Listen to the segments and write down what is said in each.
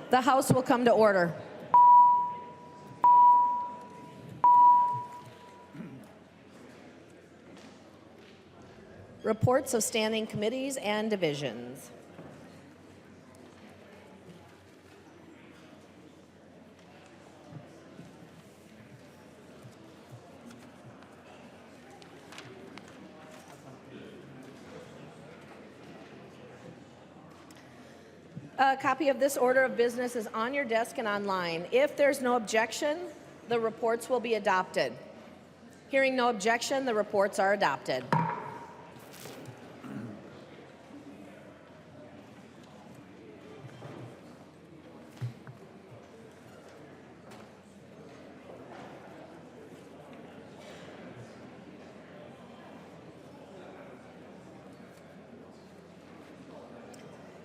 The House will come to order. Reports of standing committees and divisions. A copy of this order of business is on your desk and online. If there's no objection, the reports will be adopted. Hearing no objection, the reports are adopted.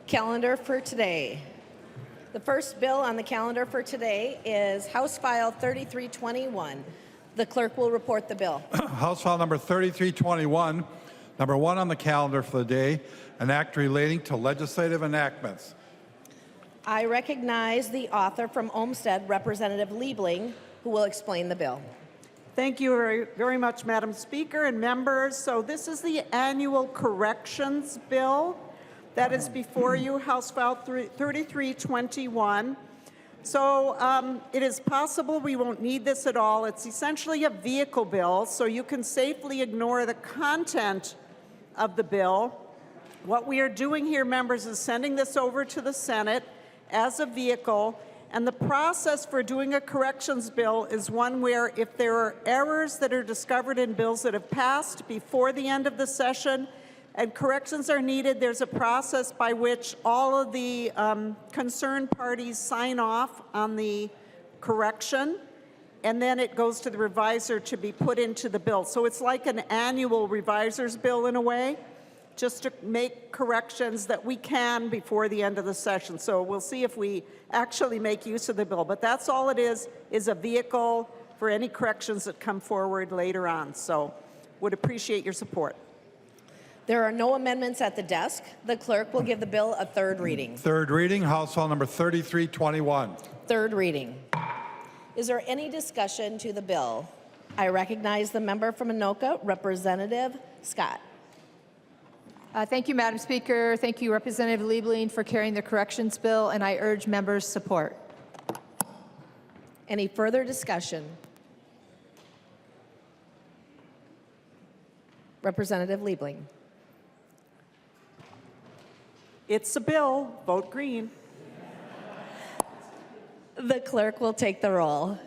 Calendar for today. The first bill on the calendar for today is House File 3321. The clerk will report the bill. House File number 3321, number 1 on the calendar for the day, an act relating to legislative enactments. I recognize the author from Olmsted, Representative Liebling, who will explain the bill. Thank you very, very much, Madam Speaker and members. So this is the annual corrections bill that is before you, House File 3321. So it is possible we won't need this at all. It's essentially a vehicle bill, so you can safely ignore the content of the bill. What we are doing here, members, is sending this over to the Senate as a vehicle, and the process for doing a corrections bill is one where if there are errors that are discovered in bills that have passed before the end of the session, and corrections are needed, there's a process by which all of the concerned parties sign off on the correction, and then it goes to the reviser to be put into the bill. So it's like an annual reviser's bill in a way, just to make corrections that we can before the end of the session. So we'll see if we actually make use of the bill. But that's all it is a vehicle for any corrections that come forward later on. So would appreciate your support. There are no amendments at the desk. The clerk will give the bill a third reading. Third reading, House File number 3321. Third reading. Is there any discussion to the bill? I recognize the member from Anoka, Representative Scott. Thank you, Madam Speaker. Thank you, Representative Liebling, for carrying the corrections bill, and I urge members' support. Any further discussion? Representative Liebling. It's a bill. Vote green. The clerk will take the roll.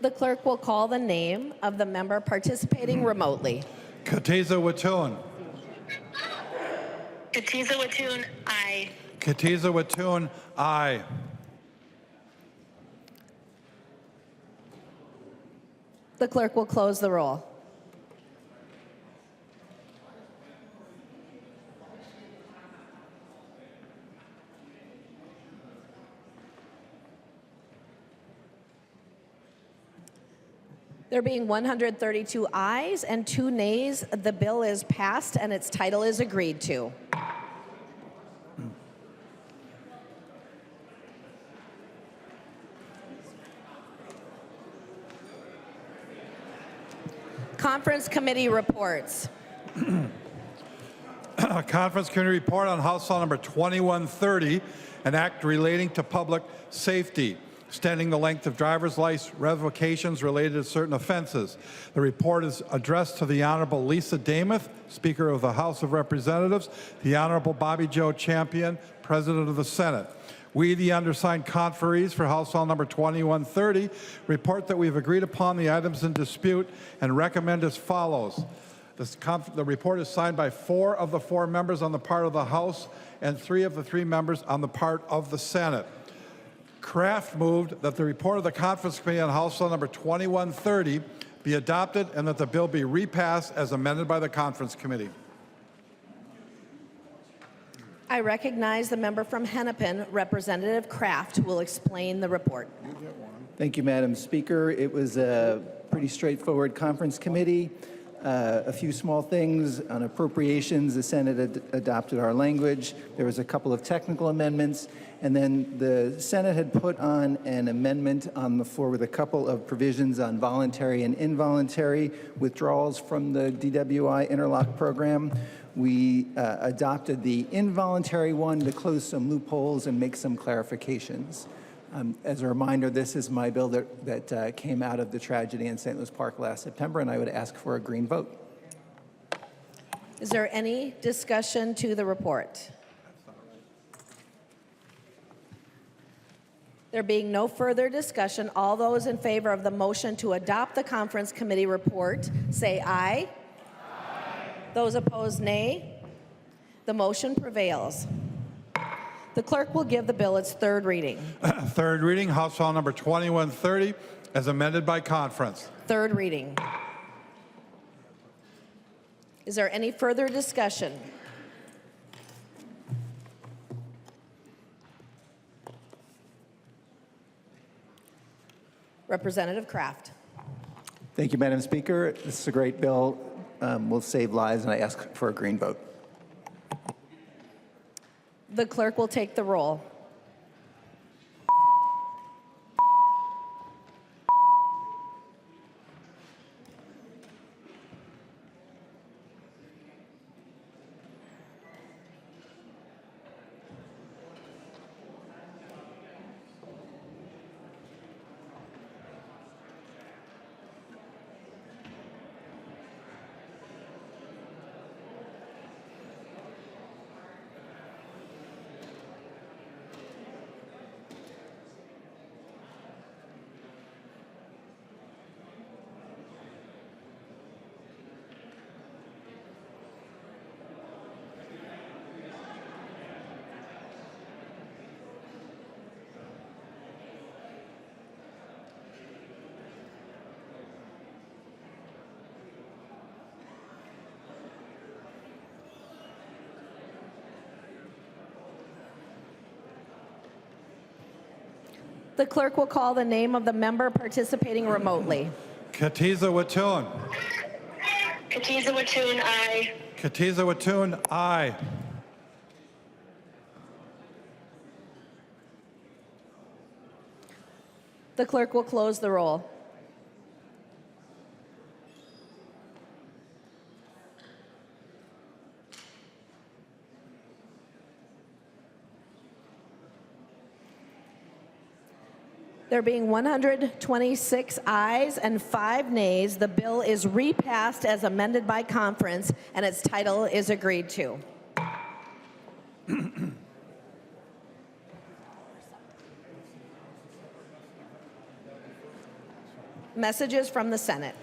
The clerk will call the name of the member participating remotely. Katiza Watoon. Katiza Watoon, aye. Katiza Watoon, aye. The clerk will close the roll. There being 132 ayes and 2 nays, the bill is passed and its title is agreed to. Conference committee reports. Conference committee report on House File number 2130, an act relating to public safety, extending the length of driver's license revocations related to certain offenses. The report is addressed to the Honorable Lisa Damath, Speaker of the House of Representatives, the Honorable Bobby Joe Champion, President of the Senate. We, the undersigned conferees for House File number 2130, report that we have agreed upon the items in dispute and recommend as follows. The report is signed by 4 of the 4 members on the part of the House and 3 of the 3 members on the part of the Senate. Kraft moved that the report of the Conference Committee on House Bill number 2130 be adopted and that the bill be repassed as amended by the Conference Committee. I recognize the member from Hennepin, Representative Kraft, will explain the report. Thank you, Madam Speaker. It was a pretty straightforward conference committee. A few small things on appropriations. The Senate adopted our language. There was a couple of technical amendments. And then the Senate had put on an amendment on the floor with a couple of provisions on voluntary and involuntary withdrawals from the DWI interlock program. We adopted the involuntary one to close some loopholes and make some clarifications. As a reminder, this is my bill that came out of the tragedy in St. Louis Park last September, and I would ask for a green vote. Is there any discussion to the report? There being no further discussion, all those in favor of the motion to adopt the Conference Committee report, say aye. Those opposed, nay. The motion prevails. The clerk will give the bill its third reading. Third reading, House File number 2130, as amended by conference. Third reading. Is there any further discussion? Representative Kraft. Thank you, Madam Speaker. This is a great bill. Will save lives, and I ask for a green vote. The clerk will take the roll. The clerk will call the name of the member participating remotely. Katiza Watun. Katiza Watun, aye. Katiza Watun, aye. The clerk will close the roll. There being 126 ayes and 5 nays, the bill is repassed as amended by conference, and its title is agreed to. Messages from the Senate.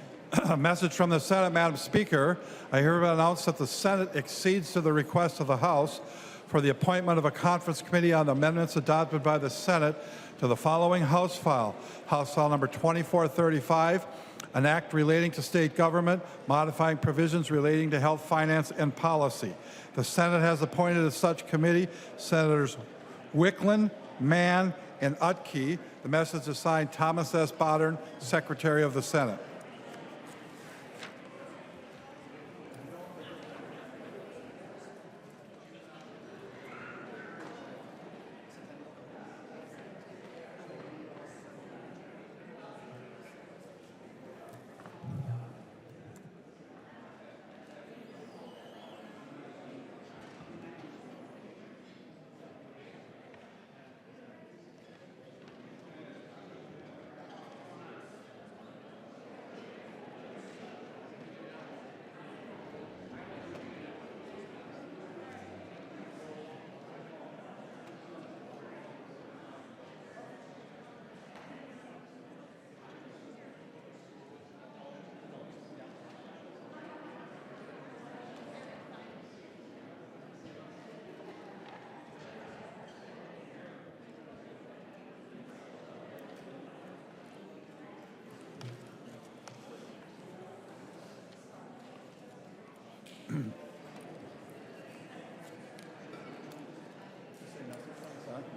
A message from the Senate, Madam Speaker. I hereby announce that the Senate accedes to the request of the House for the appointment of a conference committee on the amendments adopted by the Senate to the following House file. House File number 2435, an act relating to state government, modifying provisions relating to health, finance, and policy. The Senate has appointed as such committee Senators Wickland, Mann, and Utke. The message is signed Thomas S. Bodern, Secretary of the Senate.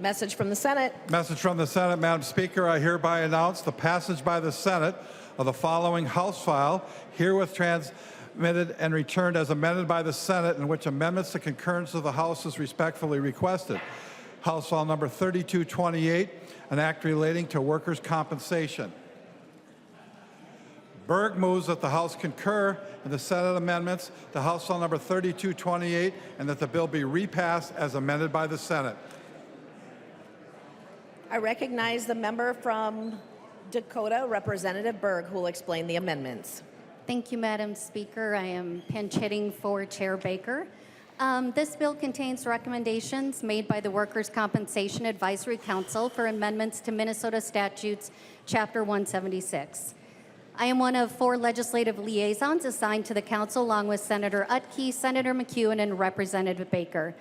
Message from the Senate. Message from the Senate. Madam Speaker, I hereby announce the passage by the Senate of the following House file, herewith transmitted and returned as amended by the Senate, in which amendments to concurrence of the House is respectfully requested. House File Number 3228, an act relating to workers' compensation. Berg moves that the House concur in the Senate amendments to House File Number 3228 and that the bill be repassed as amended by the Senate. I recognize the member from Dakota, Representative Berg, who will explain the amendments. Thank you, Madam Speaker. I am pinch hitting for Chair Baker. This bill contains recommendations made by the Workers' Compensation Advisory Council for amendments to Minnesota Statutes, Chapter 176. I am one of 4 legislative liaisons assigned to the council, along with Senator Utke, Senator McEwen, and Representative Baker.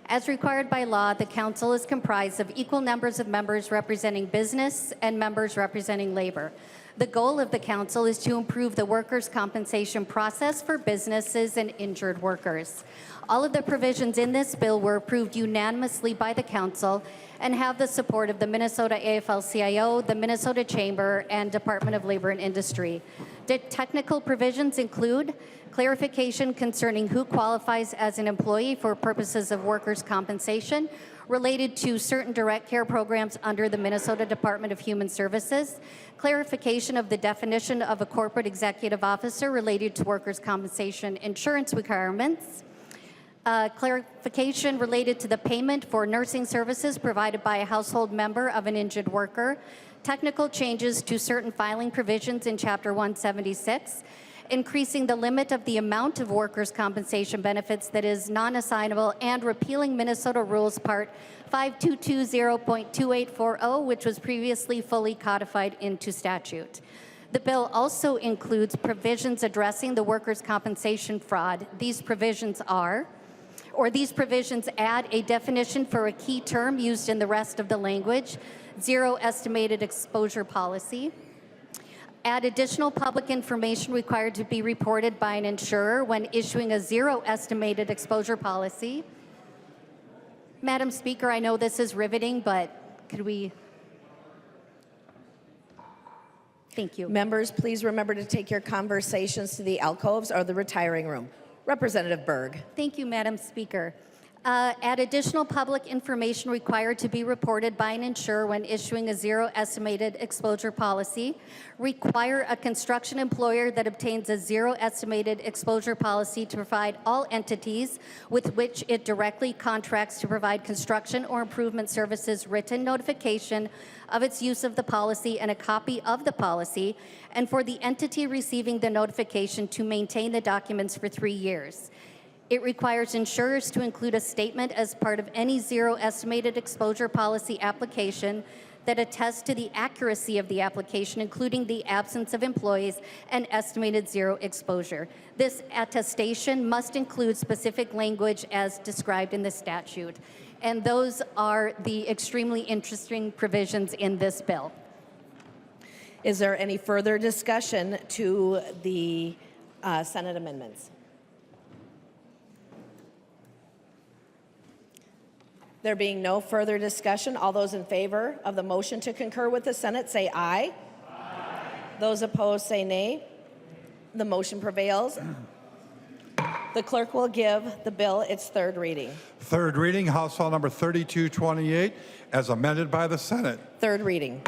As required by law, the council is comprised of equal numbers of members representing business and members representing labor. The goal of the council is to improve the workers' compensation process for businesses and injured workers. All of the provisions in this bill were approved unanimously by the council and have the support of the Minnesota AFL-CIO, the Minnesota Chamber, and Department of Labor and Industry. The technical provisions include clarification concerning who qualifies as an employee for purposes of workers' compensation related to certain direct care programs under the Minnesota Department of Human Services, clarification of the definition of a corporate executive officer related to workers' compensation insurance requirements, clarification related to the payment for nursing services provided by a household member of an injured worker, technical changes to certain filing provisions in Chapter 176, increasing the limit of the amount of workers' compensation benefits that is non-assignable, and repealing Minnesota Rules Part 5220.2840, which was previously fully codified into statute. The bill also includes provisions addressing the workers' compensation fraud. These provisions add a definition for a key term used in the rest of the language, zero estimated exposure policy. Add additional public information required to be reported by an insurer when issuing a zero estimated exposure policy. Madam Speaker, I know this is riveting, but could we? Thank you. Members, please remember to take your conversations to the alcoves or the retiring room. Representative Berg. Thank you, Madam Speaker. Add additional public information required to be reported by an insurer when issuing a zero estimated exposure policy. Require a construction employer that obtains a zero estimated exposure policy to provide all entities with which it directly contracts to provide construction or improvement services written notification of its use of the policy and a copy of the policy, and for the entity receiving the notification to maintain the documents for 3 years. It requires insurers to include a statement as part of any zero estimated exposure policy application that attests to the accuracy of the application, including the absence of employees and estimated zero exposure. This attestation must include specific language as described in the statute. And those are the extremely interesting provisions in this bill. Is there any further discussion to the Senate amendments? There being no further discussion, all those in favor of the motion to concur with the Senate say aye. Aye. Those opposed say nay. The motion prevails. The clerk will give the bill its third reading. Third reading, House File Number 3228, as amended by the Senate. Third reading.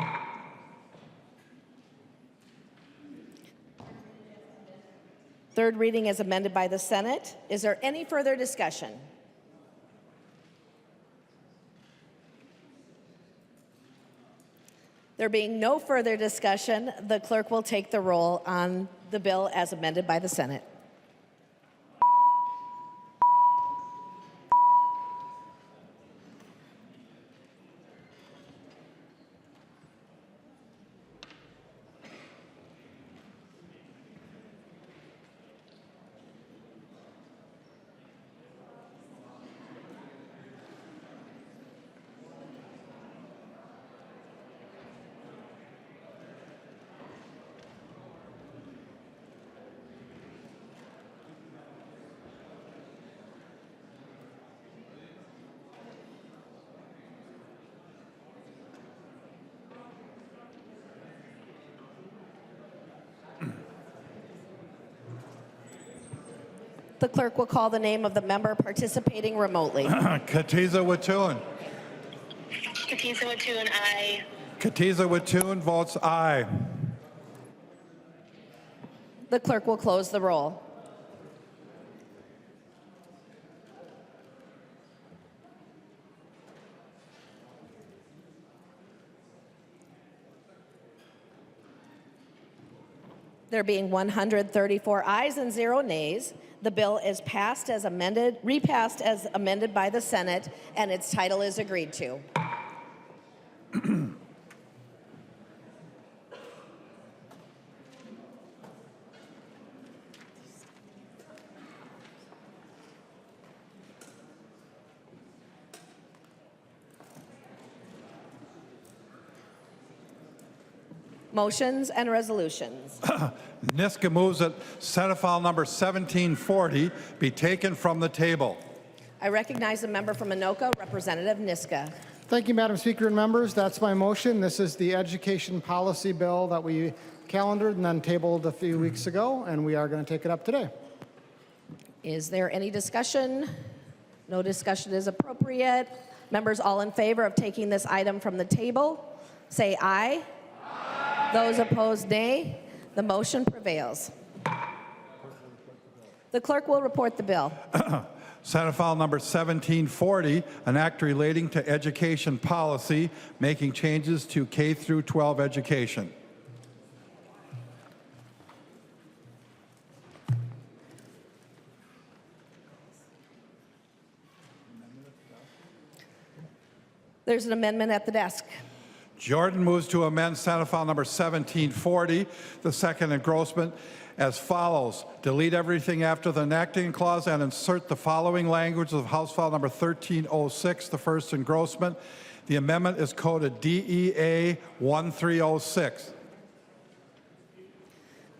Third reading as amended by the Senate. Is there any further discussion? There being no further discussion, the clerk will take the roll on the bill as amended by the Senate. The clerk will call the name of the member participating remotely. Katiza Watun. Katiza Watun, aye. Katiza Watun votes aye. The clerk will close the roll. There being 134 ayes and 0 nays, the bill is passed as amended, repassed as amended by the Senate, and its title is agreed to. Motions and resolutions. Niska moves that Senate File number 1740 be taken from the table. I recognize the member from Anoka, Representative Niska. Thank you, Madam Speaker and members. That's my motion. This is the education policy bill that we calendared and then tabled a few weeks ago, and we are going to take it up today. Is there any discussion? No discussion is appropriate. Members all in favor of taking this item from the table, say aye. Those opposed, nay. The motion prevails. The clerk will report the bill. Senate File number 1740, an act relating to education policy, making changes to K through 12 education. There's an amendment at the desk. Jordan moves to amend Senate File number 1740, the second engrossment, as follows. Delete everything after the enacting clause and insert the following language of House File number 1306, the first engrossment. The amendment is coded DEA 1306.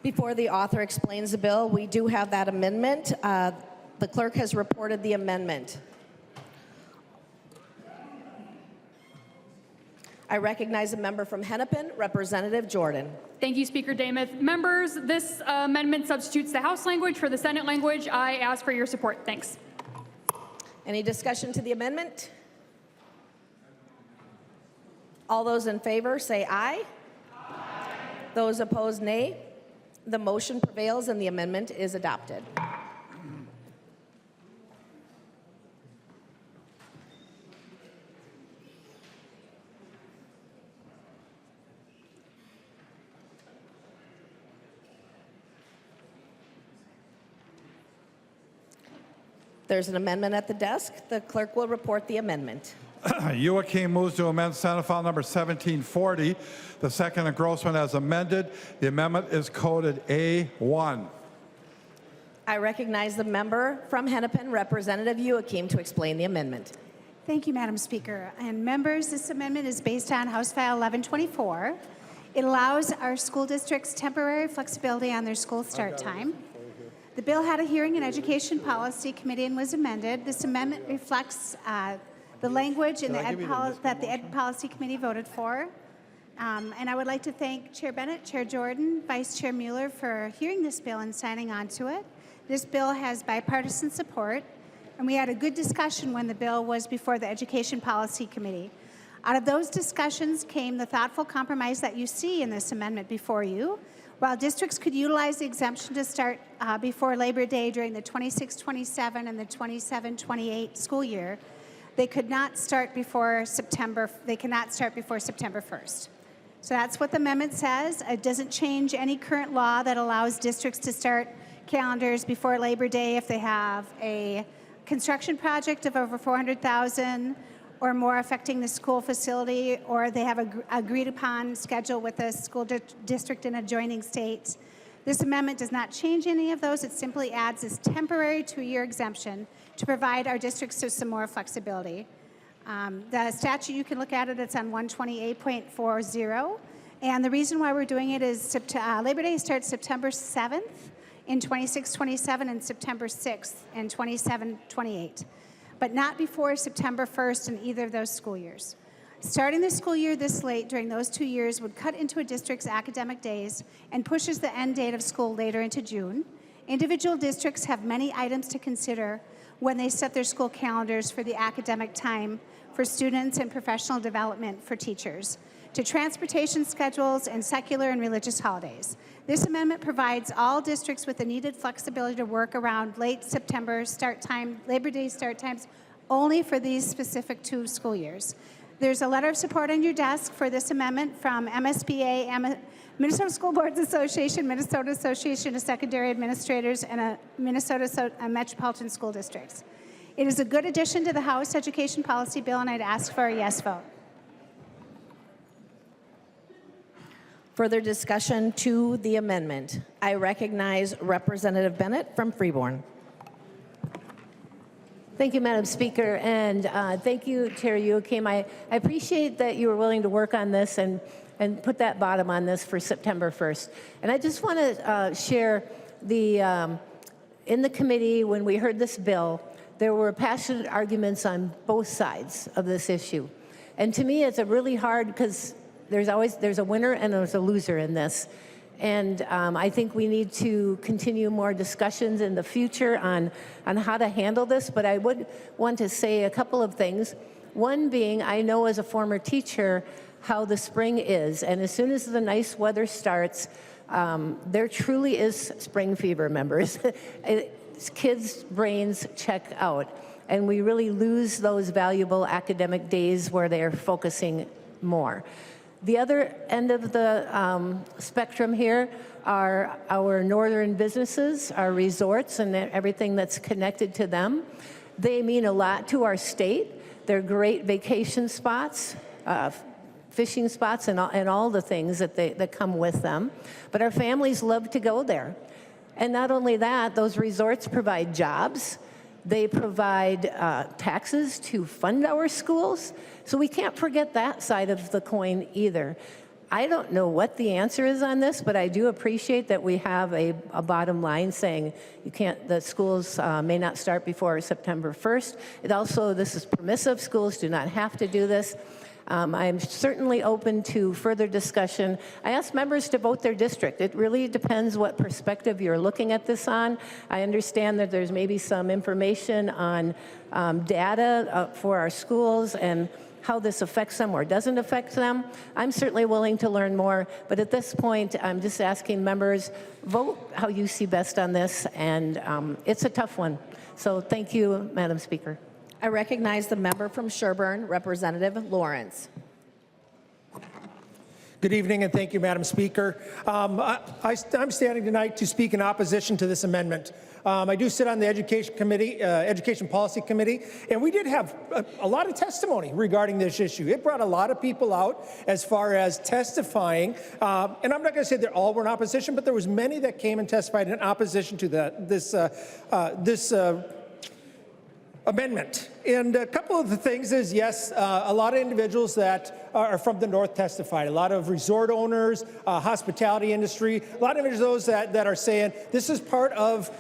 Before the author explains the bill, we do have that amendment. The clerk has reported the amendment. I recognize a member from Hennepin, Representative Jordan. Thank you, Speaker Damath. Members, this amendment substitutes the House language for the Senate language. I ask for your support. Thanks. Any discussion to the amendment? All those in favor say aye. Aye. Those opposed, nay. The motion prevails and the amendment is adopted. There's an amendment at the desk. The clerk will report the amendment. Youakim moves to amend Senate File number 1740, the second engrossment as amended. The amendment is coded A1. I recognize the member from Hennepin, Representative Youakim, to explain the amendment. Thank you, Madam Speaker. And members, this amendment is based on House File 1124. It allows our school districts temporary flexibility on their school start time. The bill had a hearing in Education Policy Committee and was amended. This amendment reflects the language in that the Ed Policy Committee voted for. And I would like to thank Chair Bennett, Chair Jordan, Vice Chair Mueller for hearing this bill and signing on to it. This bill has bipartisan support, and we had a good discussion when the bill was before the Education Policy Committee. Out of those discussions came the thoughtful compromise that you see in this amendment before you. While districts could utilize the exemption to start before Labor Day during the 26-27 and the 27-28 school year, they could not start before September. They cannot start before September 1st. So that's what the amendment says. It doesn't change any current law that allows districts to start calendars before Labor Day if they have a construction project of over $400,000 or more affecting the school facility, or they have an agreed upon schedule with a school district in adjoining states. This amendment does not change any of those. It simply adds this temporary 2-year exemption to provide our districts with some more flexibility. The statute, you can look at it, it's on 128.40. And the reason why we're doing it is Labor Day starts September 7th in 26-27 and September 6th in 27-28. But not before September 1st in either of those school years. Starting the school year this late during those 2 years would cut into a district's academic days and pushes the end date of school later into June. Individual districts have many items to consider when they set their school calendars for the academic time for students and professional development for teachers, to transportation schedules and secular and religious holidays. This amendment provides all districts with the needed flexibility to work around late September start time, Labor Day start times, only for these specific 2 school years. There's a letter of support on your desk for this amendment from MSBA, Minnesota School Boards Association, Minnesota Association of Secondary Administrators, and a Minnesota Metropolitan School Districts. It is a good addition to the House Education Policy Bill, and I'd ask for a yes vote. Further discussion to the amendment. I recognize Representative Bennett from Freeborn. Thank you, Madam Speaker, and thank you, Chair Youakim. I appreciate that you were willing to work on this and put that bottom on this for September 1st. And I just want to share in the committee, when we heard this bill, there were passionate arguments on both sides of this issue. And to me, it's a really hard, because there's a winner and there's a loser in this. And I think we need to continue more discussions in the future on how to handle this. But I would want to say a couple of things. One being, I know as a former teacher how the spring is. And as soon as the nice weather starts, there truly is spring fever, members. Kids' brains check out. And we really lose those valuable academic days where they are focusing more. The other end of the spectrum here are our northern businesses, our resorts, and everything that's connected to them. They mean a lot to our state. They're great vacation spots, fishing spots, and all the things that come with them. But our families love to go there. And not only that, those resorts provide jobs. They provide taxes to fund our schools. So we can't forget that side of the coin either. I don't know what the answer is on this, but I do appreciate that we have a bottom line saying the schools may not start before September 1st. This is permissive. Schools do not have to do this. I'm certainly open to further discussion. I ask members to vote their district. It really depends what perspective you're looking at this on. I understand that there's maybe some information on data for our schools and how this affects them or doesn't affect them. I'm certainly willing to learn more, but at this point, I'm just asking members, vote how you see best on this, and it's a tough one. So thank you, Madam Speaker. I recognize the member from Sherburne, Representative Lawrence. Good evening, and thank you, Madam Speaker. I'm standing tonight to speak in opposition to this amendment. I do sit on the Education Committee, Education Policy Committee, and we did have a lot of testimony regarding this issue. It brought a lot of people out as far as testifying, and I'm not going to say that all were in opposition, but there was many that came and testified in opposition to this amendment. And a couple of the things is, yes, a lot of individuals that are from the north testified. A lot of resort owners, hospitality industry, a lot of those that are saying this is part of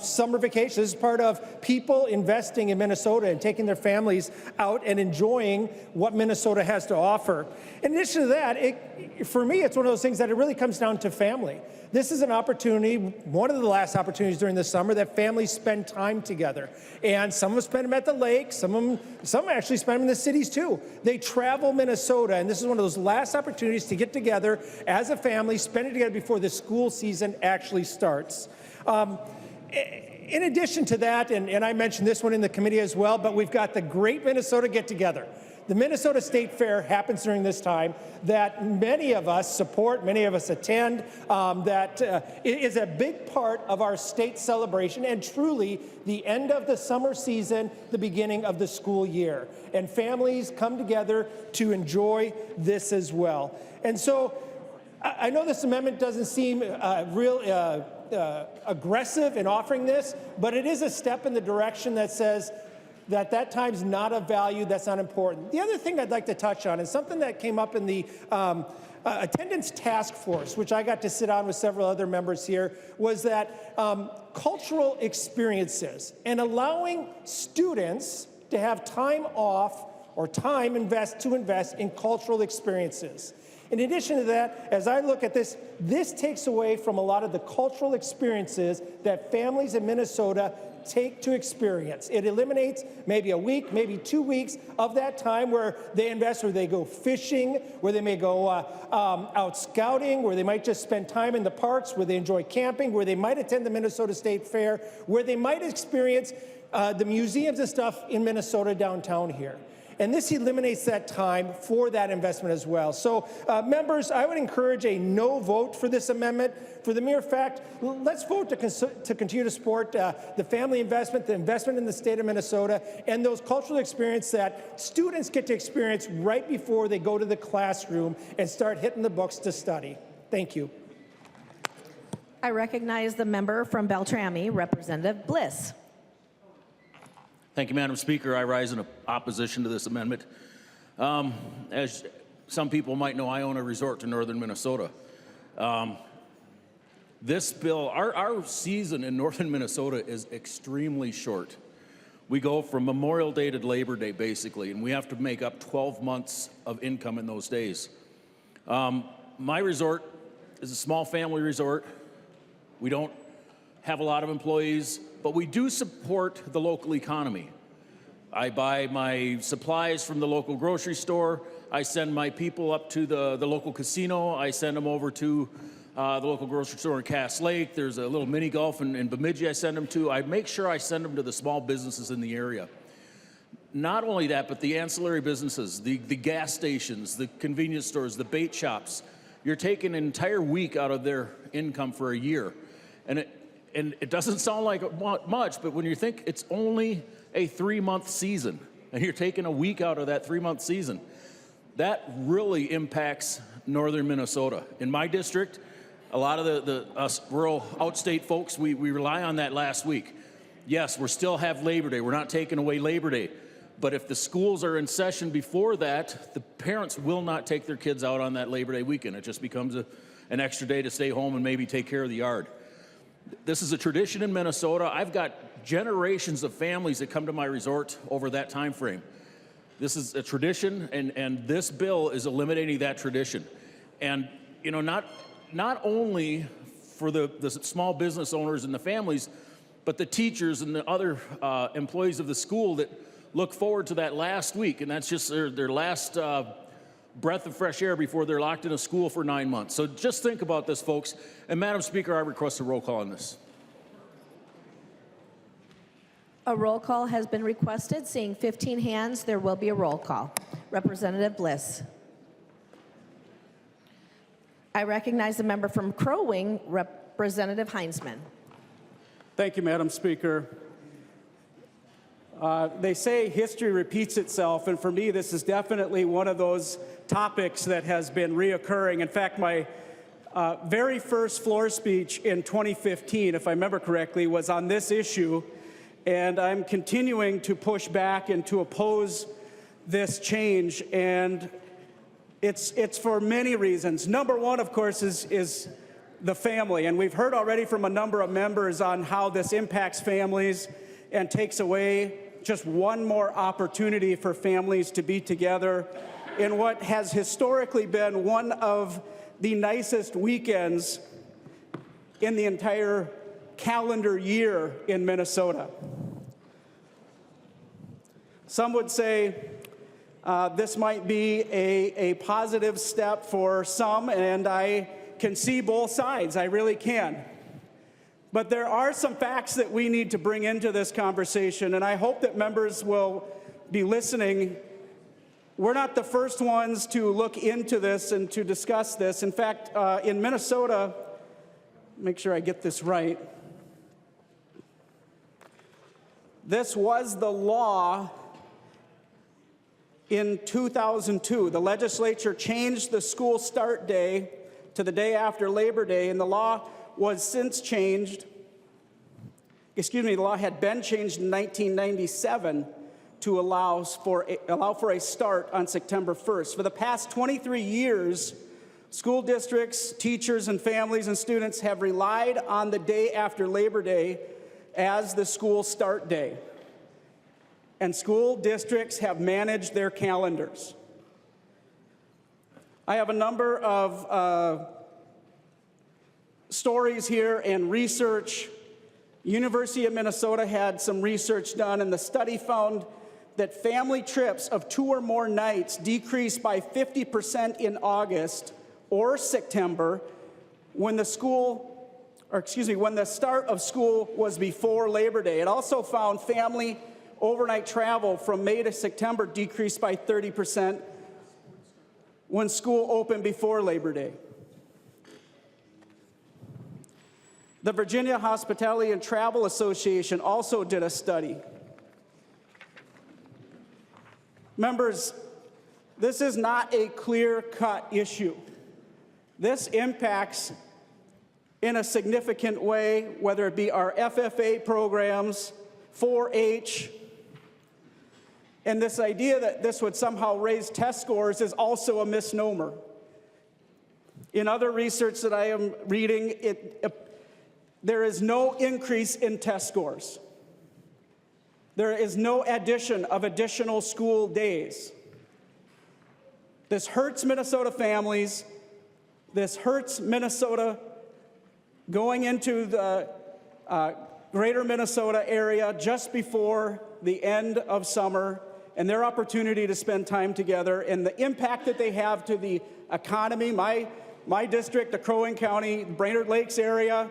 summer vacation. This is part of people investing in Minnesota and taking their families out and enjoying what Minnesota has to offer. In addition to that, for me, it's one of those things that it really comes down to family. This is an opportunity, one of the last opportunities during the summer that families spend time together. And some of them spend them at the lake, some actually spend them in the cities too. They travel Minnesota, and this is one of those last opportunities to get together as a family, spend it together before the school season actually starts. In addition to that, and I mentioned this one in the committee as well, but we've got the Great Minnesota Get Together. The Minnesota State Fair happens during this time that many of us support, many of us attend, that is a big part of our state celebration and truly the end of the summer season, the beginning of the school year. And families come together to enjoy this as well. And so I know this amendment doesn't seem real aggressive in offering this, but it is a step in the direction that says that time's not of value, that's not important. The other thing I'd like to touch on is something that came up in the attendance task force, which I got to sit on with several other members here, was that cultural experiences and allowing students to have time off or time to invest in cultural experiences. In addition to that, as I look at this, this takes away from a lot of the cultural experiences that families in Minnesota take to experience. It eliminates maybe a week, maybe 2 weeks of that time where they invest, where they go fishing, where they may go out scouting, where they might just spend time in the parks, where they enjoy camping, where they might attend the Minnesota State Fair, where they might experience the museums and stuff in Minnesota downtown here. And this eliminates that time for that investment as well. So, members, I would encourage a no vote for this amendment for the mere fact, let's vote to continue to support the family investment, the investment in the state of Minnesota, and those cultural experiences that students get to experience right before they go to the classroom and start hitting the books to study. Thank you. I recognize the member from Beltrami, Representative Bliss. Thank you, Madam Speaker. I rise in opposition to this amendment. As some people might know, I own a resort to northern Minnesota. This bill, our season in northern Minnesota is extremely short. We go from Memorial Day to Labor Day, basically, and we have to make up 12 months of income in those days. My resort is a small family resort. We don't have a lot of employees, but we do support the local economy. I buy my supplies from the local grocery store. I send my people up to the local casino. I send them over to the local grocery store in Cass Lake. There's a little mini golf in Bemidji I send them to. I make sure I send them to the small businesses in the area. Not only that, but the ancillary businesses, the gas stations, the convenience stores, the bait shops. You're taking an entire week out of their income for a year. And it doesn't sound like much, but when you think it's only a 3-month season, and you're taking a week out of that 3-month season, that really impacts northern Minnesota. In my district, a lot of us rural outstate folks, we rely on that last week. Yes, we still have Labor Day. We're not taking away Labor Day. But if the schools are in session before that, the parents will not take their kids out on that Labor Day weekend. It just becomes an extra day to stay home and maybe take care of the yard. This is a tradition in Minnesota. I've got generations of families that come to my resort over that time frame. This is a tradition, and this bill is eliminating that tradition. And you know, not only for the small business owners and the families, but the teachers and the other employees of the school that look forward to that last week, and that's just their last breath of fresh air before they're locked in a school for 9 months. So just think about this, folks. And Madam Speaker, I request a roll call on this. A roll call has been requested. Seeing 15 hands, there will be a roll call. Representative Bliss. I recognize the member from Crow Wing, Representative Heinzman. Thank you, Madam Speaker. They say history repeats itself, and for me, this is definitely one of those topics that has been reoccurring. In fact, my very first floor speech in 2015, if I remember correctly, was on this issue, and I'm continuing to push back and to oppose this change, and it's for many reasons. Number one, of course, is the family, and we've heard already from a number of members on how this impacts families and takes away just one more opportunity for families to be together in what has historically been one of the nicest weekends in the entire calendar year in Minnesota. Some would say this might be a positive step for some, and I can see both sides. I really can. But there are some facts that we need to bring into this conversation, and I hope that members will be listening. We're not the first ones to look into this and to discuss this. In fact, in Minnesota, make sure I get this right, this was the law in 2002. The legislature changed the school start day to the day after Labor Day, and the law was since changed, the law had been changed in 1997 to allow for a start on September 1st. For the past 23 years, school districts, teachers, and families and students have relied on the day after Labor Day as the school start day. And school districts have managed their calendars. I have a number of stories here and research. University of Minnesota had some research done, and the study found that family trips of 2 or more nights decreased by 50% in August or September when the start of school was before Labor Day. It also found family overnight travel from May to September decreased by 30% when school opened before Labor Day. The Virginia Hospitality and Travel Association also did a study. Members, this is not a clear-cut issue. This impacts in a significant way, whether it be our FFA programs, 4-H, and this idea that this would somehow raise test scores is also a misnomer. In other research that I am reading, there is no increase in test scores. There is no addition of additional school days. This hurts Minnesota families. This hurts Minnesota going into the greater Minnesota area just before the end of summer and their opportunity to spend time together and the impact that they have to the economy. My district, the Crow Wing County, Brainerd Lakes area,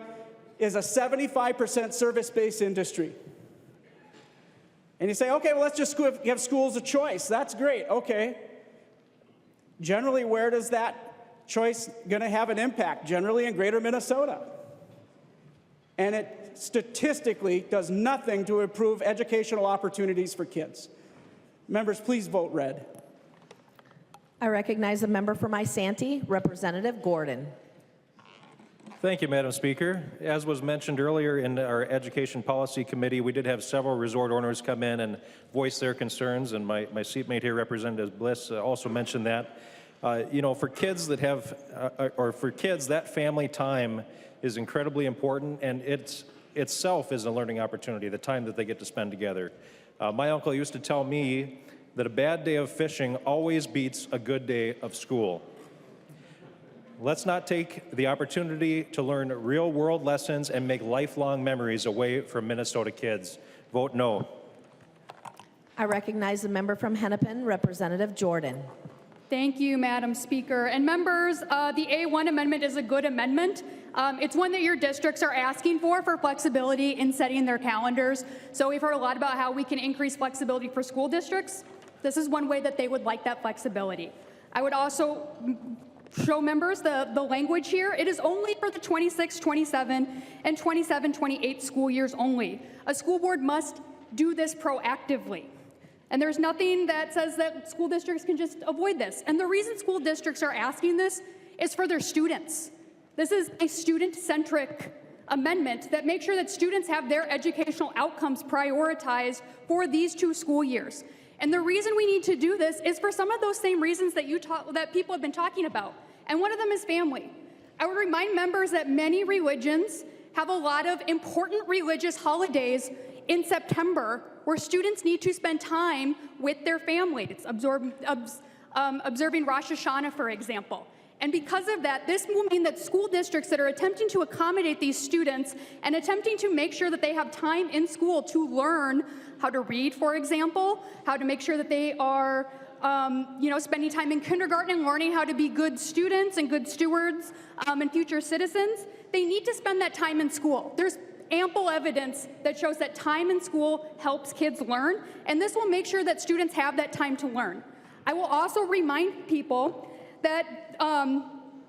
is a 75% service-based industry. And you say, okay, well, let's just give schools a choice. That's great, okay. Generally, where does that choice gonna have an impact? Generally in greater Minnesota. And it statistically does nothing to improve educational opportunities for kids. Members, please vote red. I recognize the member from Isanti, Representative Gordon. Thank you, Madam Speaker. As was mentioned earlier in our Education Policy Committee, we did have several resort owners come in and voice their concerns, and my seatmate here, Representative Bliss, also mentioned that. You know, for kids that have, that family time is incredibly important, and itself is a learning opportunity, the time that they get to spend together. My uncle used to tell me that a bad day of fishing always beats a good day of school. Let's not take the opportunity to learn real-world lessons and make lifelong memories away from Minnesota kids. Vote no. I recognize the member from Hennepin, Representative Jordan. Thank you, Madam Speaker. And members, the A1 amendment is a good amendment. It's one that your districts are asking for flexibility in setting their calendars. So we've heard a lot about how we can increase flexibility for school districts. This is one way that they would like that flexibility. I would also show members the language here. It is only for the 26-27 and 27-28 school years only. A school board must do this proactively. And there's nothing that says that school districts can just avoid this. And the reason school districts are asking this is for their students. This is a student-centric amendment that makes sure that students have their educational outcomes prioritized for these 2 school years. And the reason we need to do this is for some of those same reasons that that people have been talking about. And one of them is family. I would remind members that many religions have a lot of important religious holidays in September where students need to spend time with their families, observing Rosh Hashanah, for example. And because of that, this will mean that school districts that are attempting to accommodate these students and attempting to make sure that they have time in school to learn how to read, for example, how to make sure that they are spending time in kindergarten and learning how to be good students and good stewards and future citizens, they need to spend that time in school. There's ample evidence that shows that time in school helps kids learn, and this will make sure that students have that time to learn. I will also remind people that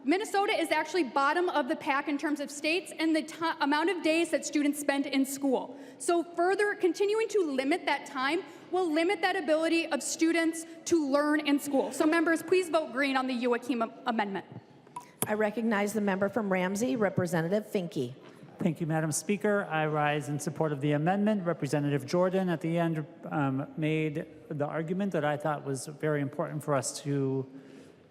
Minnesota is actually bottom of the pack in terms of states and the amount of days that students spend in school. So further continuing to limit that time will limit that ability of students to learn in school. So members, please vote green on the Youakim amendment. I recognize the member from Ramsey, Representative Finke. Thank you, Madam Speaker. I rise in support of the amendment. Representative Jordan at the end made the argument that I thought was very important for us to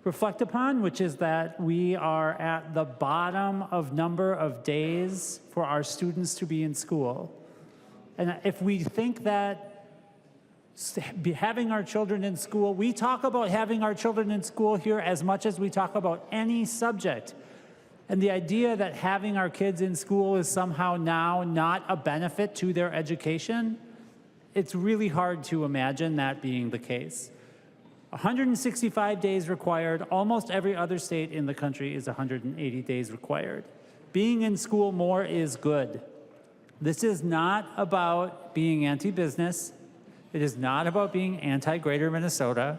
reflect upon, which is that we are at the bottom of number of days for our students to be in school. And if we think that having our children in school. We talk about having our children in school here as much as we talk about any subject. And the idea that having our kids in school is somehow now not a benefit to their education, it's really hard to imagine that being the case. 165 days required. Almost every other state in the country is 180 days required. Being in school more is good. This is not about being anti-business. It is not about being anti-Greater Minnesota.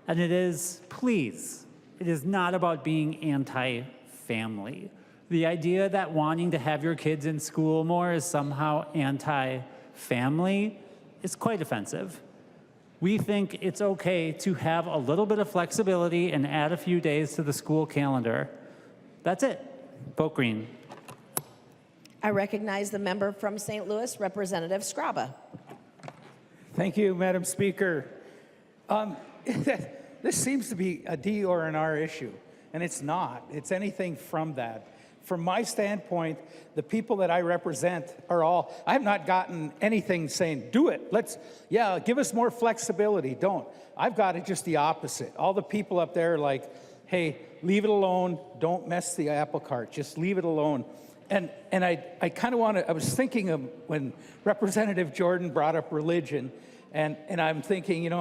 And it is, please, it is not about being anti-family. The idea that wanting to have your kids in school more is somehow anti-family is quite offensive. We think it's okay to have a little bit of flexibility and add a few days to the school calendar. That's it. Vote green. I recognize the member from St. Louis, Representative Scraba. Thank you, Madam Speaker. This seems to be a D or an R issue, and it's not. It's anything from that. From my standpoint, the people that I represent are all, I have not gotten anything saying, do it, give us more flexibility, don't. I've got it just the opposite. All the people up there are like, hey, leave it alone, don't mess the apple cart, just leave it alone. And I kind of want to, I was thinking of when Representative Jordan brought up religion, and I'm thinking,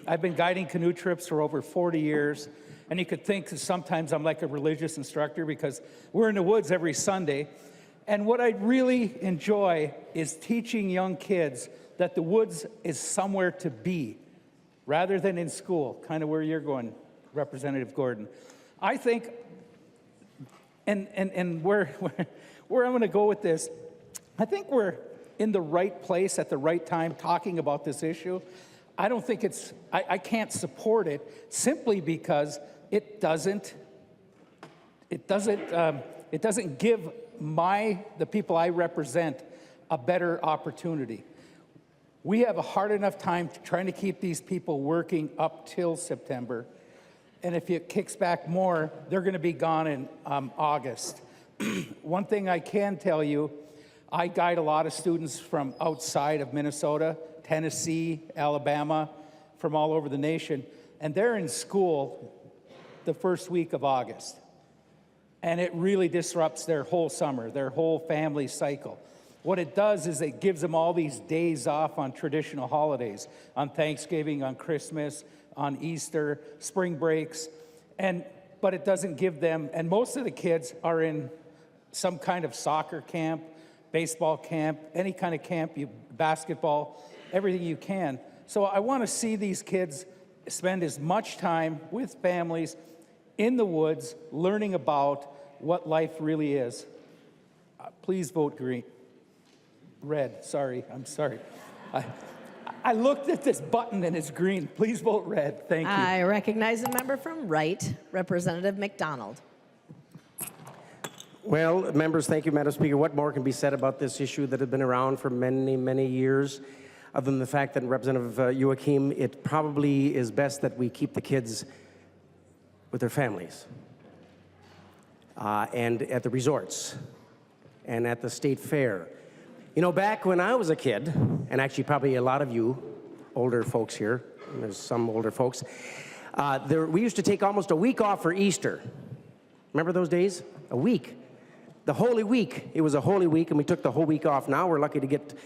I've been guiding canoe trips for over 40 years, and you could think that sometimes I'm like a religious instructor because we're in the woods every Sunday. And what I really enjoy is teaching young kids that the woods is somewhere to be rather than in school, kind of where you're going, Representative Gordon. I think, and where I'm going to go with this, I think we're in the right place at the right time talking about this issue. I don't think I can't support it simply because it doesn't give the people I represent a better opportunity. We have a hard enough time trying to keep these people working up till September. And if it kicks back more, they're going to be gone in August. One thing I can tell you, I guide a lot of students from outside of Minnesota, Tennessee, Alabama, from all over the nation, and they're in school the first week of August. And it really disrupts their whole summer, their whole family cycle. What it does is it gives them all these days off on traditional holidays, on Thanksgiving, on Christmas, on Easter, spring breaks, but it doesn't give them, and most of the kids are in some kind of soccer camp, baseball camp, any kind of camp, basketball, everything you can. So I want to see these kids spend as much time with families in the woods, learning about what life really is. Please vote green. Red, I'm sorry. I looked at this button and it's green. Please vote red. Thank you. I recognize the member from Wright, Representative McDonald. Well, members, thank you, Madam Speaker. What more can be said about this issue that has been around for many, many years, other than the fact that Representative Youakim, it probably is best that we keep the kids with their families and at the resorts and at the state fair. Back when I was a kid, and actually probably a lot of you older folks here, there's some older folks, we used to take almost a week off for Easter. Remember those days? A week. The Holy Week. It was a Holy Week, and we took the whole week off. Now we're lucky to get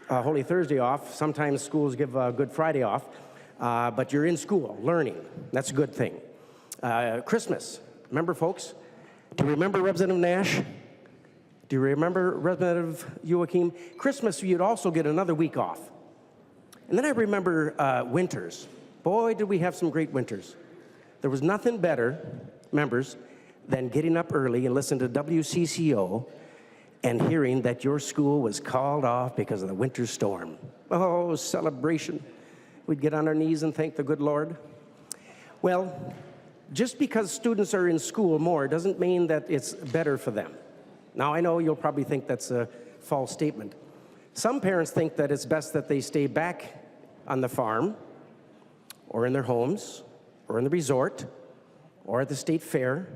Holy Thursday off. Sometimes schools give Good Friday off, but you're in school, learning. That's a good thing. Christmas. Remember, folks? Do you remember Representative Nash? Do you remember Representative Youakim? Christmas, you'd also get another week off. And then I remember winters. Boy, did we have some great winters. There was nothing better, members, than getting up early and listening to WCCO and hearing that your school was called off because of the winter storm. Oh, celebration. We'd get on our knees and thank the good Lord. Well, just because students are in school more doesn't mean that it's better for them. Now, I know you'll probably think that's a false statement. Some parents think that it's best that they stay back on the farm or in their homes or in the resort or at the state fair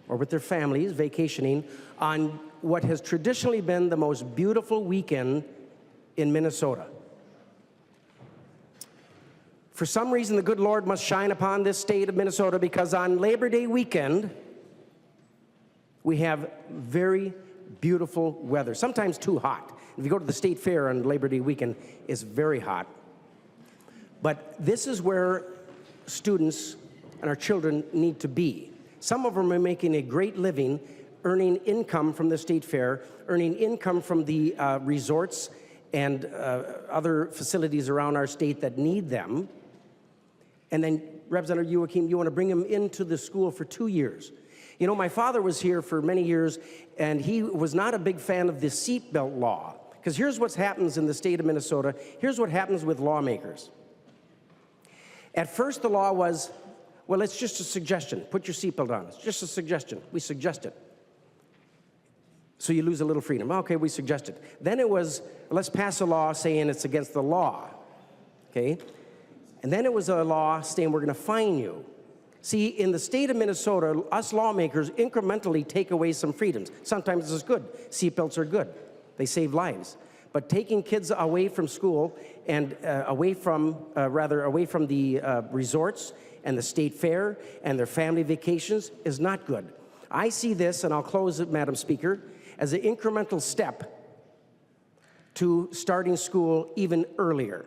or with their families vacationing on what has traditionally been the most beautiful weekend in Minnesota. For some reason, the good Lord must shine upon this state of Minnesota, because on Labor Day weekend, we have very beautiful weather, sometimes too hot. If you go to the state fair on Labor Day weekend, it's very hot. But this is where students and our children need to be. Some of them are making a great living, earning income from the state fair, earning income from the resorts and other facilities around our state that need them. And then, Representative Youakim, you want to bring them into the school for 2 years. You know, my father was here for many years, and he was not a big fan of the seatbelt law. Because here's what happens in the state of Minnesota. Here's what happens with lawmakers. At first, the law was, well, it's just a suggestion. Put your seatbelt on. It's just a suggestion. We suggest it. So you lose a little freedom. Okay, we suggest it. Then it was, let's pass a law saying it's against the law. Okay? And then it was a law saying we're going to fine you. See, in the state of Minnesota, us lawmakers incrementally take away some freedoms. Sometimes it's good. Seatbelts are good. They save lives. But taking kids away from school and away from the resorts and the state fair and their family vacations is not good. I see this, and I'll close it, Madam Speaker, as an incremental step to starting school even earlier.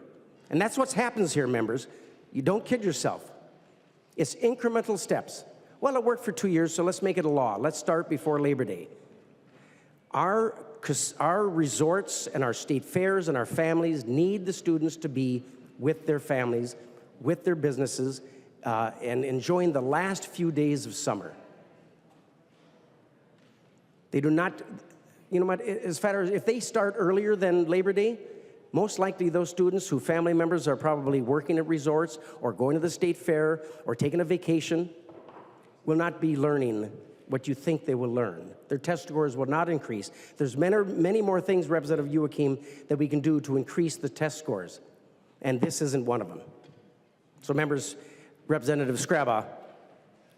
And that's what happens here, members. You don't kid yourself. It's incremental steps. Well, it worked for 2 years, so let's make it a law. Let's start before Labor Day. Our resorts and our state fairs and our families need the students to be with their families, with their businesses, and enjoying the last few days of summer. They do not, you know what, as far as if they start earlier than Labor Day, most likely those students whose family members are probably working at resorts or going to the state fair or taking a vacation will not be learning what you think they will learn. Their test scores will not increase. There's many more things, Representative Youakim, that we can do to increase the test scores, and this isn't one of them. So members, Representative Scraba,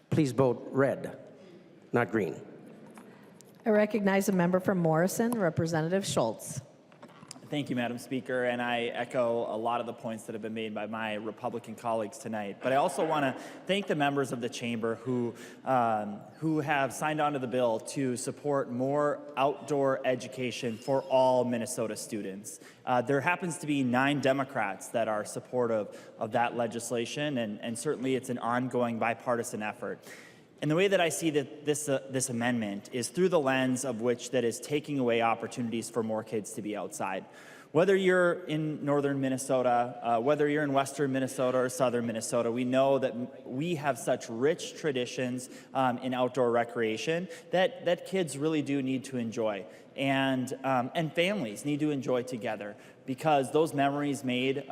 please vote red, not green. I recognize a member from Morrison, Representative Schultz. Thank you, Madam Speaker, and I echo a lot of the points that have been made by my Republican colleagues tonight. But I also want to thank the members of the chamber who have signed on to the bill to support more outdoor education for all Minnesota students. There happens to be 9 Democrats that are supportive of that legislation, and certainly it's an ongoing bipartisan effort. And the way that I see that this amendment is through the lens of which that is taking away opportunities for more kids to be outside. Whether you're in northern Minnesota, whether you're in western Minnesota or southern Minnesota, we know that we have such rich traditions in outdoor recreation that kids really do need to enjoy. And families need to enjoy together, because those memories made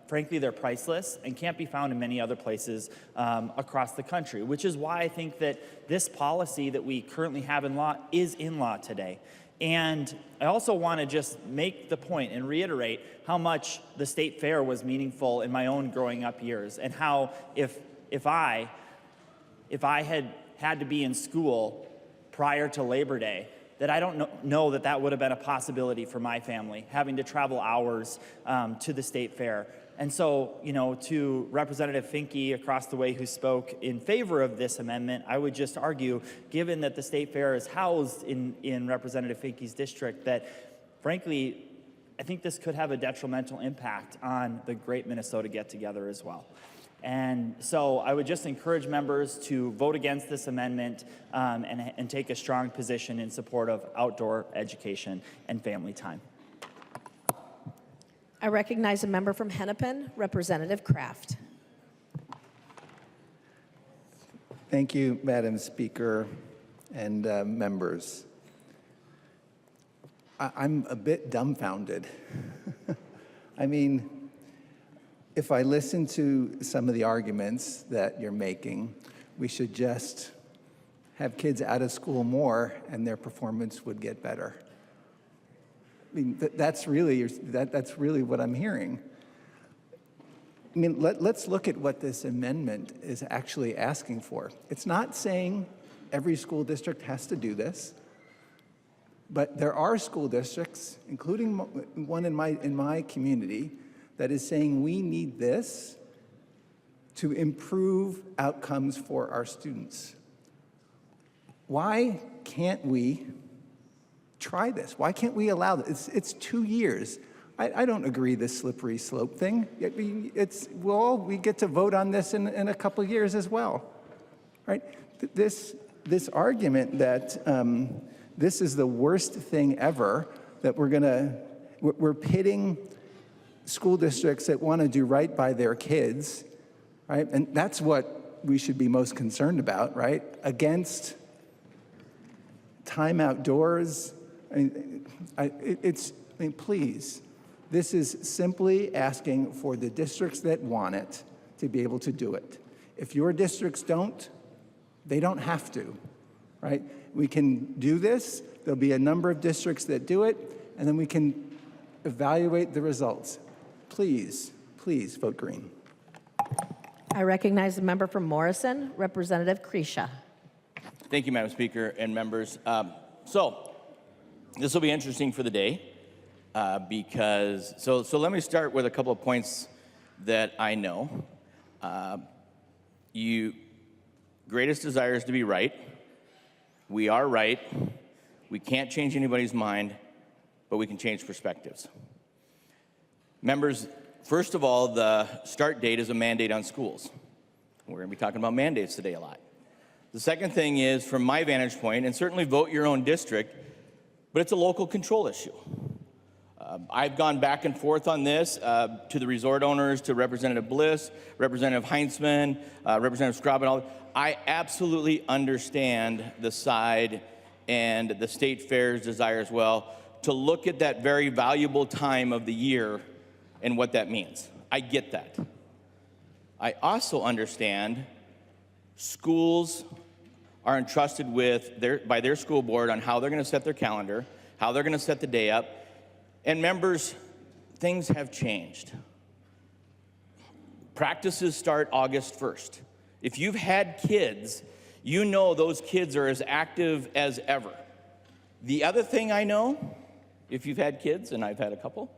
frankly, they're priceless and can't be found in many other places across the country, which is why I think that this policy that we currently have in law is in law today. And I also want to just make the point and reiterate how much the state fair was meaningful in my own growing up years, and how if I had to be in school prior to Labor Day, that I don't know that that would have been a possibility for my family, having to travel hours to the state fair. And so, you know, to Representative Finke across the way who spoke in favor of this amendment, I would just argue, given that the state fair is housed in Representative Finke's district, that frankly, I think this could have a detrimental impact on the Great Minnesota Get-Together as well. And so I would just encourage members to vote against this amendment and take a strong position in support of outdoor education and family time. I recognize a member from Hennepin, Representative Kraft. Thank you, Madam Speaker and members. I'm a bit dumbfounded. I mean, if I listen to some of the arguments that you're making, we should just have kids out of school more and their performance would get better. I mean, that's really what I'm hearing. I mean, let's look at what this amendment is actually asking for. It's not saying every school district has to do this, but there are school districts, including one in my community, that is saying we need this to improve outcomes for our students. Why can't we try this? Why can't we allow this? It's 2 years. I don't agree this slippery slope thing. We get to vote on this in a couple years as well, right? This argument that this is the worst thing ever, that we're pitting school districts that want to do right by their kids, right? And that's what we should be most concerned about, right? Against time outdoors. Please. This is simply asking for the districts that want it to be able to do it. If your districts don't, they don't have to, right? We can do this. There'll be a number of districts that do it, and then we can evaluate the results. Please, please vote green. I recognize the member from Morrison, Representative Kresha. Thank you, Madam Speaker and members. So this will be interesting for the day because let me start with a couple of points that I know. Greatest desire is to be right. We are right. We can't change anybody's mind, but we can change perspectives. Members, first of all, the start date is a mandate on schools. We're going to be talking about mandates today a lot. The second thing is, from my vantage point, and certainly vote your own district, but it's a local control issue. I've gone back and forth on this to the resort owners, to Representative Bliss, Representative Heinzman, Representative Scrub, and all. I absolutely understand the side and the state fair's desire as well to look at that very valuable time of the year and what that means. I get that. I also understand schools are entrusted by their school board on how they're going to set their calendar, how they're going to set the day up. And members, things have changed. Practices start August 1st. If you've had kids, you know those kids are as active as ever. The other thing I know, if you've had kids, and I've had a couple,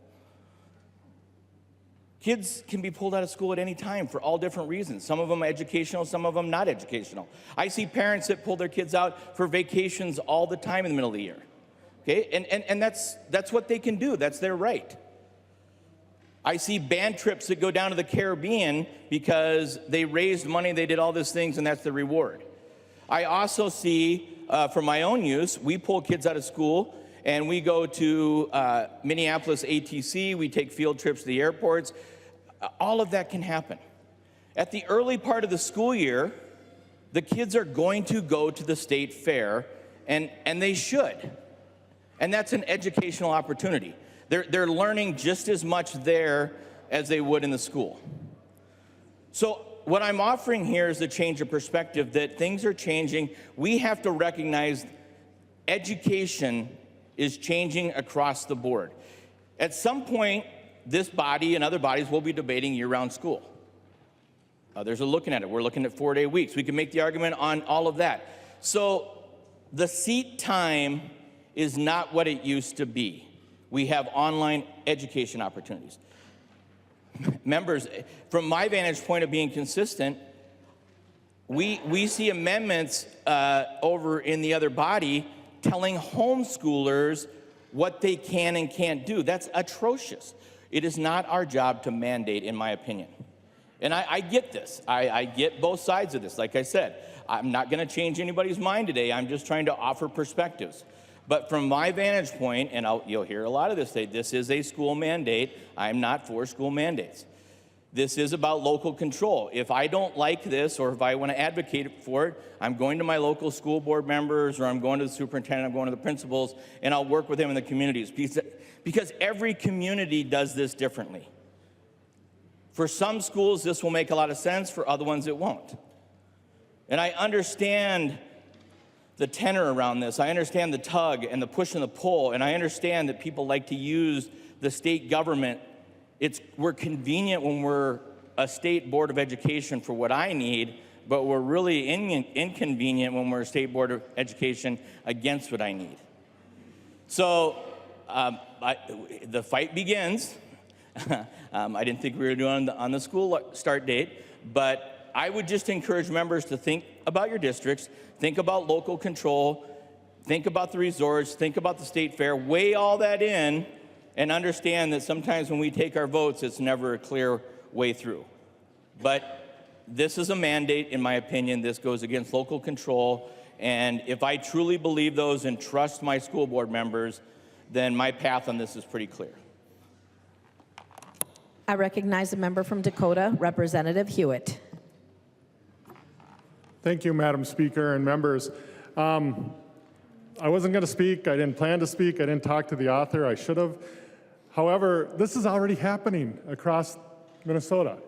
kids can be pulled out of school at any time for all different reasons. Some of them educational, some of them not educational. I see parents that pull their kids out for vacations all the time in the middle of the year. Okay, and that's what they can do. That's their right. I see band trips that go down to the Caribbean because they raised money, they did all these things, and that's the reward. I also see, for my own use, we pull kids out of school and we go to Minneapolis ATC, we take field trips to the airports. All of that can happen. At the early part of the school year, the kids are going to go to the state fair, and they should. And that's an educational opportunity. They're learning just as much there as they would in the school. So what I'm offering here is a change of perspective, that things are changing. We have to recognize education is changing across the board. At some point, this body and other bodies will be debating year-round school. Others are looking at it. We're looking at 4-day weeks. We can make the argument on all of that. So the seat time is not what it used to be. We have online education opportunities. Members, from my vantage point of being consistent, we see amendments over in the other body telling homeschoolers what they can and can't do. That's atrocious. It is not our job to mandate, in my opinion. And I get this. I get both sides of this. Like I said, I'm not going to change anybody's mind today. I'm just trying to offer perspectives. But from my vantage point, and you'll hear a lot of this, say this is a school mandate. I'm not for school mandates. This is about local control. If I don't like this, or if I want to advocate for it, I'm going to my local school board members, or I'm going to the superintendent, I'm going to the principals, and I'll work with them in the communities. Because every community does this differently. For some schools, this will make a lot of sense. For other ones, it won't. And I understand the tenor around this. I understand the tug and the push and the pull, and I understand that people like to use the state government. We're convenient when we're a state board of education for what I need, but we're really inconvenient when we're a state board of education against what I need. So the fight begins. I didn't think we were doing on the school start date, but I would just encourage members to think about your districts, think about local control, think about the resorts, think about the state fair, weigh all that in, and understand that sometimes when we take our votes, it's never a clear way through. But this is a mandate, in my opinion. This goes against local control. And if I truly believe those and trust my school board members, then my path on this is pretty clear. I recognize the member from Dakota, Representative Hewitt. Thank you, Madam Speaker and members. I wasn't going to speak. I didn't plan to speak. I didn't talk to the author. I should have. However, this is already happening across Minnesota.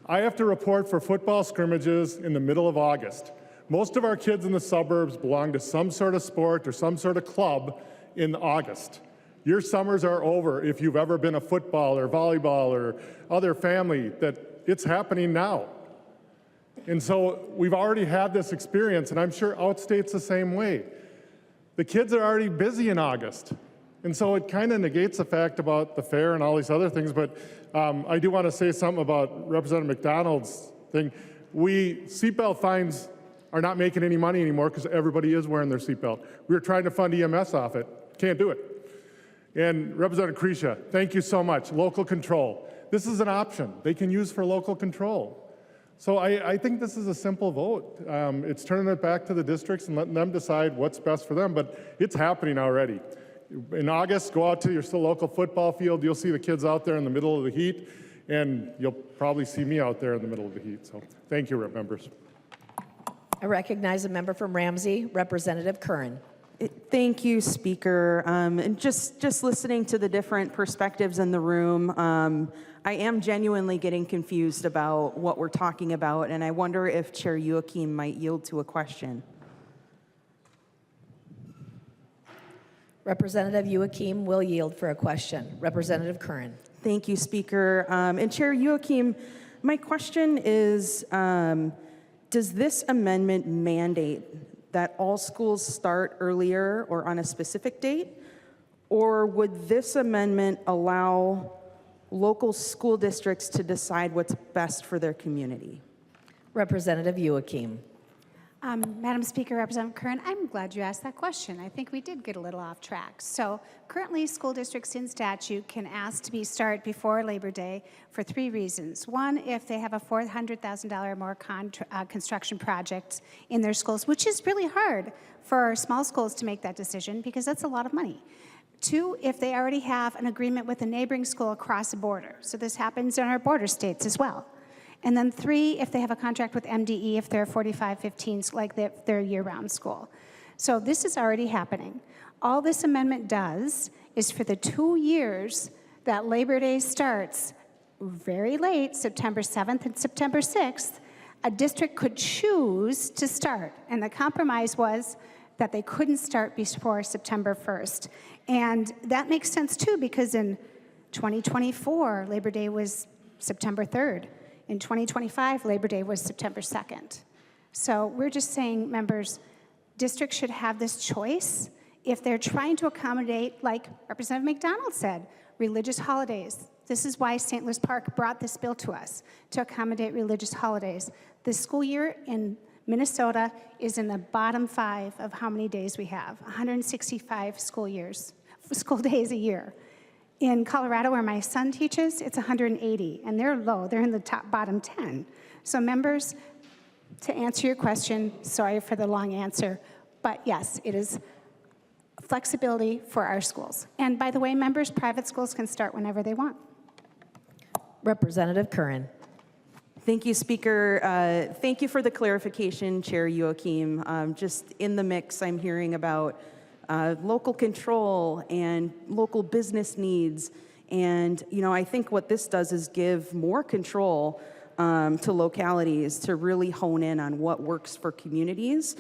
I have to report for football scrimmages in the middle of August. Most of our kids in the suburbs belong to some sort of sport or some sort of club in August. Your summers are over if you've ever been a football or volleyball or other family, that it's happening now. And so we've already had this experience, and I'm sure outstate's the same way. The kids are already busy in August. And so it kind of negates the fact about the fair and all these other things, but I do want to say something about Representative McDonald's thing. Seatbelt fines are not making any money anymore because everybody is wearing their seatbelt. We were trying to fund EMS off it. Can't do it. And Representative Krisha, thank you so much. Local control. This is an option they can use for local control. So I think this is a simple vote. It's turning it back to the districts and letting them decide what's best for them, but it's happening already. In August, go out to your local football field. You'll see the kids out there in the middle of the heat, and you'll probably see me out there in the middle of the heat. So thank you, members. I recognize a member from Ramsey, Representative Curran. Thank you, Speaker. And just listening to the different perspectives in the room, I am genuinely getting confused about what we're talking about, and I wonder if Chair Youakim might yield to a question. Representative Youakim will yield for a question. Representative Curran. Thank you, Speaker. And Chair Youakim, my question is, does this amendment mandate that all schools start earlier or on a specific date? Or would this amendment allow local school districts to decide what's best for their community? Representative Youakim. Madam Speaker, Representative Curran, I'm glad you asked that question. I think we did get a little off track. So currently, school districts in statute can ask to start before Labor Day for 3 reasons. One, if they have a $400,000 or more construction project in their schools, which is really hard for small schools to make that decision because that's a lot of money. 2, if they already have an agreement with a neighboring school across the border. So this happens in our border states as well. And then 3, if they have a contract with MDE, if they're 45-15s, like they're a year-round school. So this is already happening. All this amendment does is for the 2 years that Labor Day starts very late, September 7th and September 6th, a district could choose to start. And the compromise was that they couldn't start before September 1st. And that makes sense too, because in 2024, Labor Day was September 3rd. In 2025, Labor Day was September 2nd. So we're just saying, members, districts should have this choice if they're trying to accommodate, like Representative McDonald said, religious holidays. This is why St. Louis Park brought this bill to us, to accommodate religious holidays. The school year in Minnesota is in the bottom 5 of how many days we have, 165 school days a year. In Colorado, where my son teaches, it's 180, and they're low. They're in the bottom 10. So members, to answer your question, sorry for the long answer, but yes, it is flexibility for our schools. And by the way, members, private schools can start whenever they want. Representative Curran. Thank you, Speaker. Thank you for the clarification, Chair Youakim. Just in the mix, I'm hearing about local control and local business needs. And, I think what this does is give more control to localities to really hone in on what works for communities.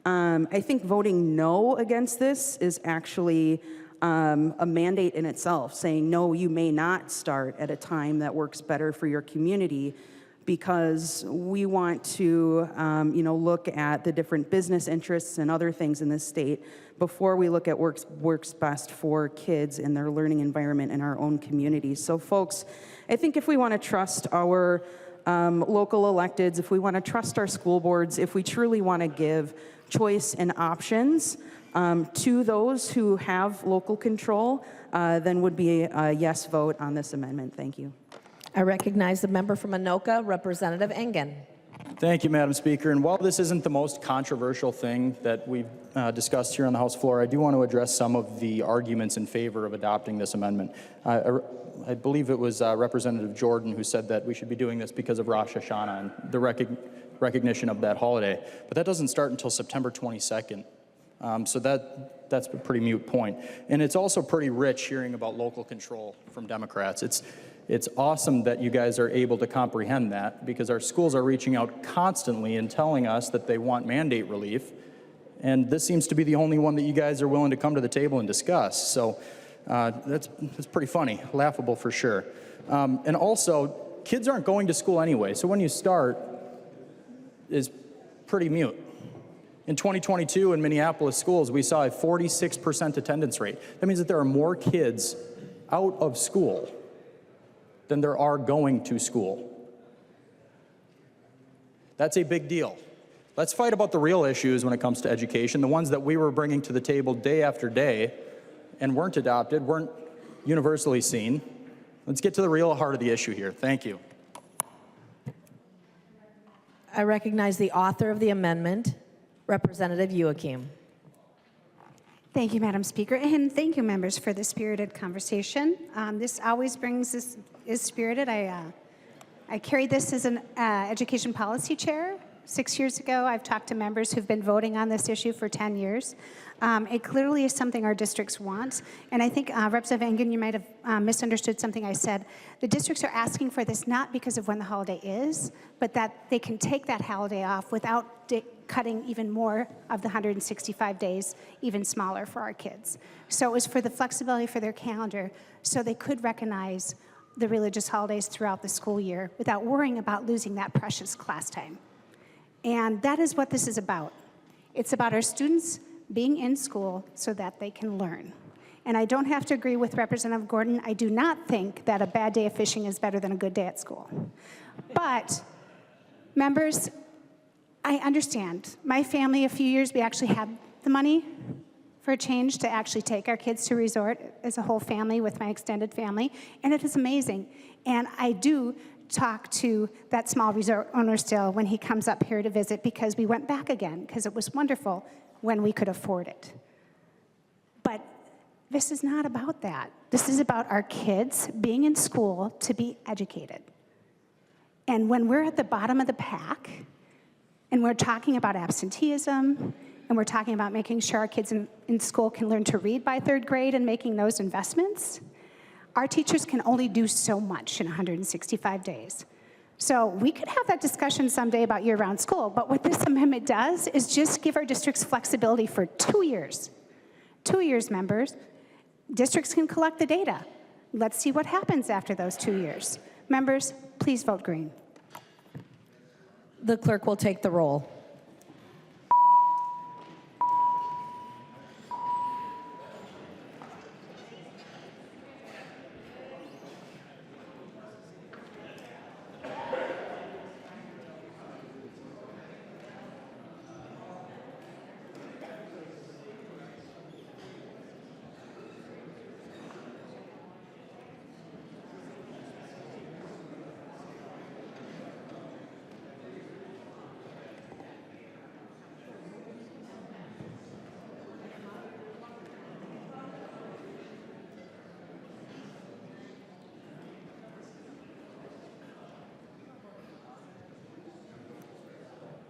I think voting no against this is actually a mandate in itself, saying, no, you may not start at a time that works better for your community, because we want to, look at the different business interests and other things in this state before we look at works best for kids in their learning environment in our own communities. So folks, I think if we want to trust our local electeds, if we want to trust our school boards, if we truly want to give choice and options to those who have local control, then would be a yes vote on this amendment. Thank you. I recognize the member from Anoka, Representative Engen. Thank you, Madam Speaker. And while this isn't the most controversial thing that we've discussed here on the House floor, I do want to address some of the arguments in favor of adopting this amendment. I believe it was Representative Jordan who said that we should be doing this because of Rosh Hashanah and the recognition of that holiday. But that doesn't start until September 22nd. So that's a pretty moot point. And it's also pretty rich hearing about local control from Democrats. It's awesome that you guys are able to comprehend that, because our schools are reaching out constantly and telling us that they want mandate relief. And this seems to be the only one that you guys are willing to come to the table and discuss. So that's pretty funny, laughable for sure. And also, kids aren't going to school anyway, so when you start is pretty mute. In 2022 in Minneapolis schools, we saw a 46% attendance rate. That means that there are more kids out of school than there are going to school. That's a big deal. Let's fight about the real issues when it comes to education, the ones that we were bringing to the table day after day and weren't adopted, weren't universally seen. Let's get to the real heart of the issue here. Thank you. I recognize the author of the amendment, Representative Youakim. Thank you, Madam Speaker, and thank you, members, for the spirited conversation. This always is spirited. I carried this as an education policy chair 6 years ago. I've talked to members who've been voting on this issue for 10 years. It clearly is something our districts want, and I think, Representative Engen, you might have misunderstood something I said. The districts are asking for this not because of when the holiday is, but that they can take that holiday off without cutting even more of the 165 days, even smaller for our kids. So it was for the flexibility for their calendar, so they could recognize the religious holidays throughout the school year without worrying about losing that precious class time. And that is what this is about. It's about our students being in school so that they can learn. And I don't have to agree with Representative Gordon. I do not think that a bad day of fishing is better than a good day at school. But, members, I understand. My family, a few years, we actually had the money for a change to actually take our kids to resort as a whole family with my extended family, and it is amazing. And I do talk to that small resort owner still when he comes up here to visit, because we went back again, because it was wonderful when we could afford it. But this is not about that. This is about our kids being in school to be educated. And when we're at the bottom of the pack, and we're talking about absenteeism, and we're talking about making sure our kids in school can learn to read by 3rd grade and making those investments, our teachers can only do so much in 165 days. So we could have that discussion someday about year-round school, but what this amendment does is just give our districts flexibility for 2 years. 2 years, members. Districts can collect the data. Let's see what happens after those 2 years. Members, please vote green. The clerk will take the roll.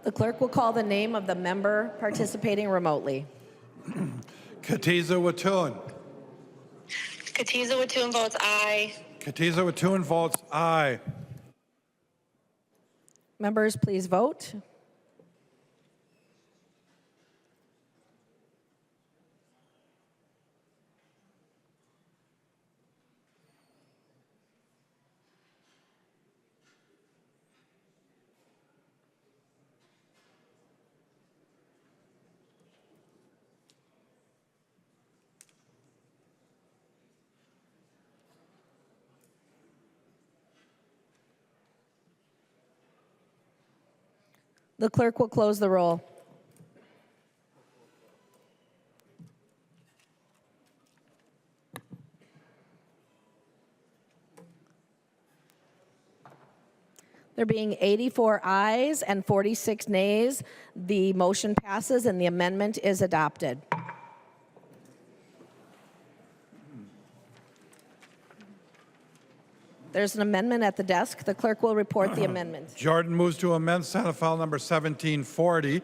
The clerk will call the name of the member participating remotely. Katiza Watun. Katiza Watun votes aye. Katiza Watun votes aye. Members, please vote. The clerk will close the roll. There being 84 ayes and 46 nays, the motion passes and the amendment is adopted. There's an amendment at the desk. The clerk will report the amendment. Jordan moves to amend Senate File Number 1740.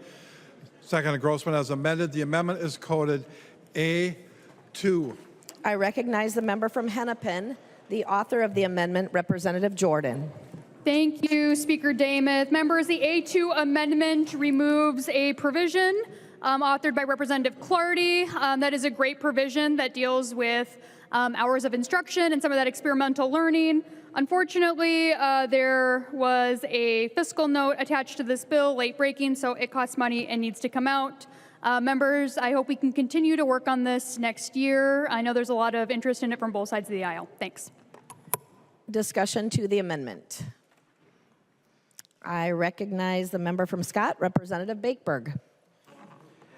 Second, Grossman has amended. The amendment is coded A2. I recognize the member from Hennepin, the author of the amendment, Representative Jordan. Thank you, Speaker Dameth. Members, the A2 amendment removes a provision authored by Representative Clardy. That is a great provision that deals with hours of instruction and some of that experimental learning. Unfortunately, there was a fiscal note attached to this bill, late breaking, so it costs money and needs to come out. Members, I hope we can continue to work on this next year. I know there's a lot of interest in it from both sides of the aisle. Thanks. Discussion to the amendment. I recognize the member from Scott, Representative Bakeberg.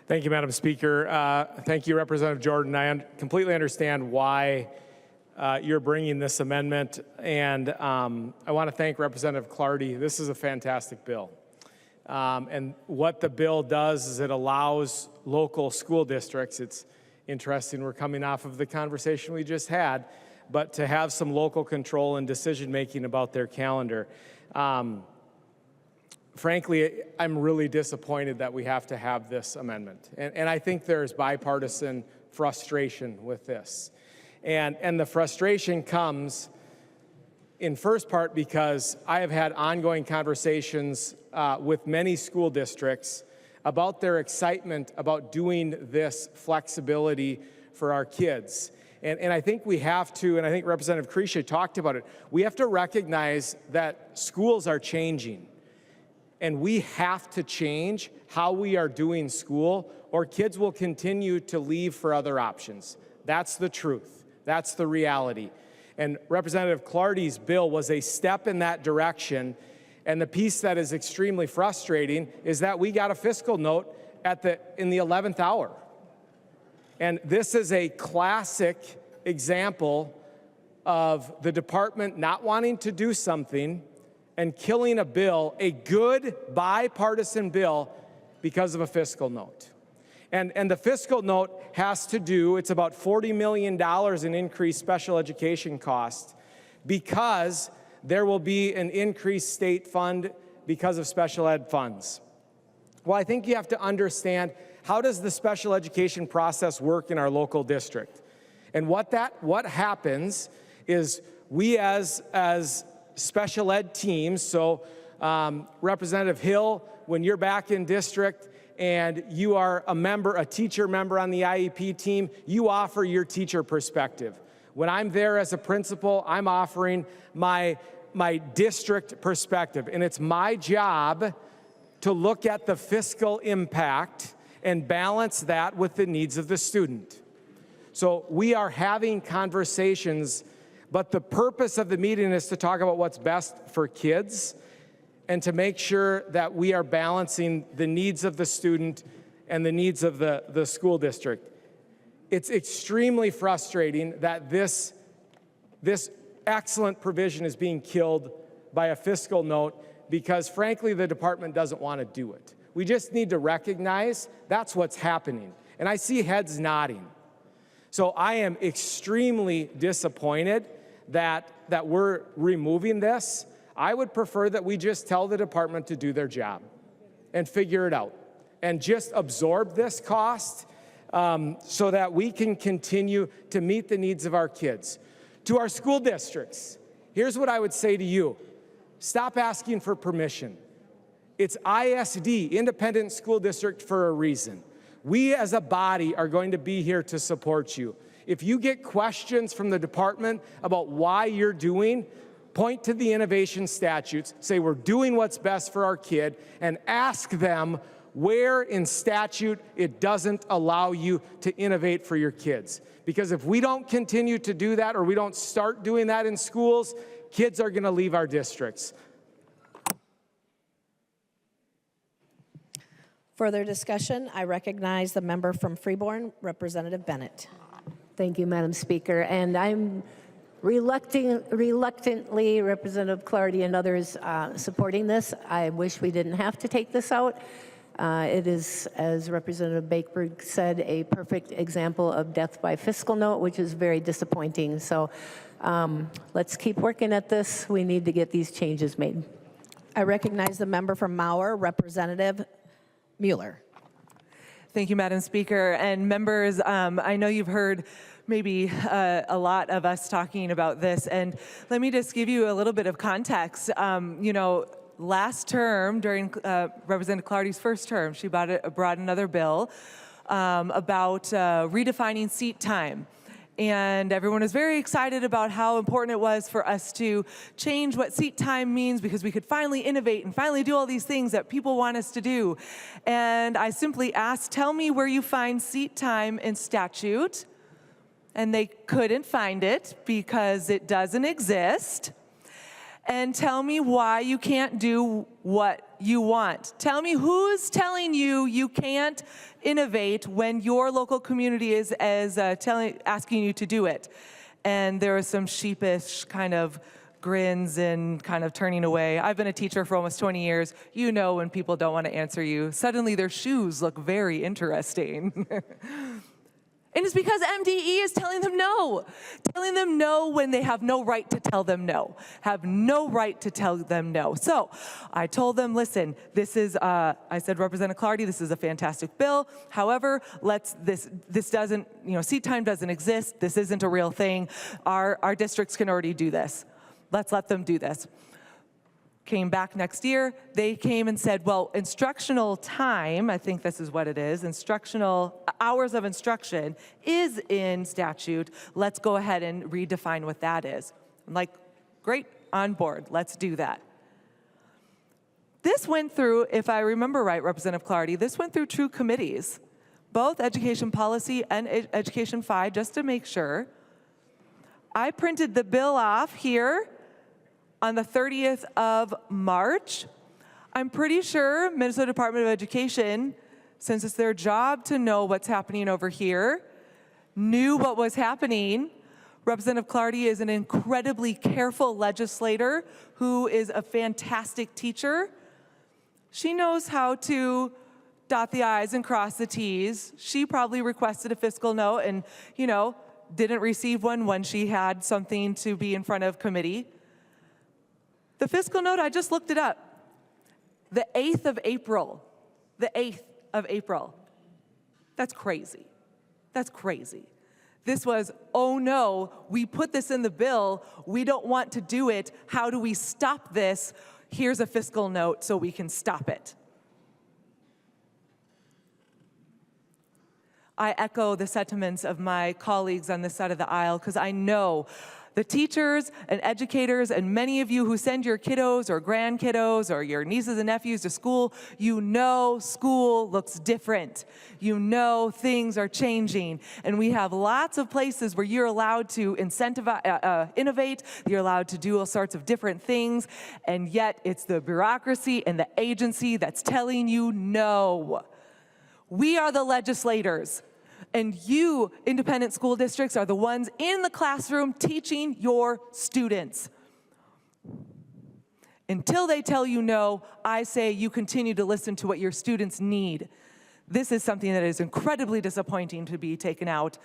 Thank you, Madam Speaker. Thank you, Representative Jordan. I completely understand why you're bringing this amendment, and I want to thank Representative Clardy. This is a fantastic bill. And what the bill does is it allows local school districts, it's interesting, we're coming off of the conversation we just had, but to have some local control and decision-making about their calendar. Frankly, I'm really disappointed that we have to have this amendment. And I think there's bipartisan frustration with this. And the frustration comes in first part because I have had ongoing conversations with many school districts about their excitement about doing this flexibility for our kids. And I think we have to, and I think Representative Krisha talked about it, we have to recognize that schools are changing. And we have to change how we are doing school, or kids will continue to leave for other options. That's the truth. That's the reality. And Representative Clardy's bill was a step in that direction. And the piece that is extremely frustrating is that we got a fiscal note in the 11th hour. And this is a classic example of the department not wanting to do something and killing a bill, a good bipartisan bill, because of a fiscal note. And the fiscal note has to do, it's about $40 million in increased special education costs because there will be an increased state fund because of special ed funds. Well, I think you have to understand, how does the special education process work in our local district? And what happens is we as special ed teams, so Representative Hill, when you're back in district and you are a teacher member on the IEP team, you offer your teacher perspective. When I'm there as a principal, I'm offering my district perspective, and it's my job to look at the fiscal impact and balance that with the needs of the student. So we are having conversations, but the purpose of the meeting is to talk about what's best for kids and to make sure that we are balancing the needs of the student and the needs of the school district. It's extremely frustrating that this excellent provision is being killed by a fiscal note because, frankly, the department doesn't want to do it. We just need to recognize that's what's happening. And I see heads nodding. So I am extremely disappointed that we're removing this. I would prefer that we just tell the department to do their job and figure it out and just absorb this cost so that we can continue to meet the needs of our kids. To our school districts, here's what I would say to you. Stop asking for permission. It's ISD, Independent School District, for a reason. We as a body are going to be here to support you. If you get questions from the department about why you're doing, point to the innovation statutes, say we're doing what's best for our kid, and ask them where in statute it doesn't allow you to innovate for your kids. Because if we don't continue to do that, or we don't start doing that in schools, kids are going to leave our districts. Further discussion, I recognize the member from Freeborn, Representative Bennett. Thank you, Madam Speaker. And I'm reluctantly, Representative Clardy and others supporting this. I wish we didn't have to take this out. It is, as Representative Bakeberg said, a perfect example of death by fiscal note, which is very disappointing. So let's keep working at this. We need to get these changes made. I recognize the member from Mauer, Representative Mueller. Thank you, Madam Speaker. And members, I know you've heard maybe a lot of us talking about this, and let me just give you a little bit of context. You know, last term, during Representative Clardy's first term, she brought another bill about redefining seat time. And everyone was very excited about how important it was for us to change what seat time means, because we could finally innovate and finally do all these things that people want us to do. And I simply asked, tell me where you find seat time in statute. And they couldn't find it because it doesn't exist. And tell me why you can't do what you want. Tell me who's telling you you can't innovate when your local community is asking you to do it. And there was some sheepish kind of grins and kind of turning away. I've been a teacher for almost 20 years. You know when people don't want to answer you. Suddenly their shoes look very interesting. And it's because MDE is telling them no when they have no right to tell them no, have no right to tell them no. So I told them, listen, this is, I said, Representative Clardy, this is a fantastic bill. However, this doesn't, you know, seat time doesn't exist. This isn't a real thing. Our districts can already do this. Let's let them do this. Came back next year, they came and said, well, instructional time, I think this is what it is, instructional hours of instruction is in statute. Let's go ahead and redefine what that is. I'm like, great, on board, let's do that. This went through, if I remember right, Representative Clardy, this went through two committees, both Education Policy and Education 5, just to make sure. I printed the bill off here on the 30th of March. I'm pretty sure Minnesota Department of Education, since it's their job to know what's happening over here, knew what was happening. Representative Clardy is an incredibly careful legislator who is a fantastic teacher. She knows how to dot the I's and cross the T's. She probably requested a fiscal note and, you know, didn't receive one when she had something to be in front of committee. The fiscal note, I just looked it up. The 8th of April. The 8th of April. That's crazy. That's crazy. This was, oh no, we put this in the bill. We don't want to do it. How do we stop this? Here's a fiscal note so we can stop it. I echo the sentiments of my colleagues on this side of the aisle, because I know the teachers and educators and many of you who send your kiddos or grandkiddos or your nieces and nephews to school, you know school looks different. You know things are changing. And we have lots of places where you're allowed to innovate, you're allowed to do all sorts of different things, and yet it's the bureaucracy and the agency that's telling you no. We are the legislators. And you, independent school districts, are the ones in the classroom teaching your students. Until they tell you no, I say you continue to listen to what your students need. This is something that is incredibly disappointing to be taken out.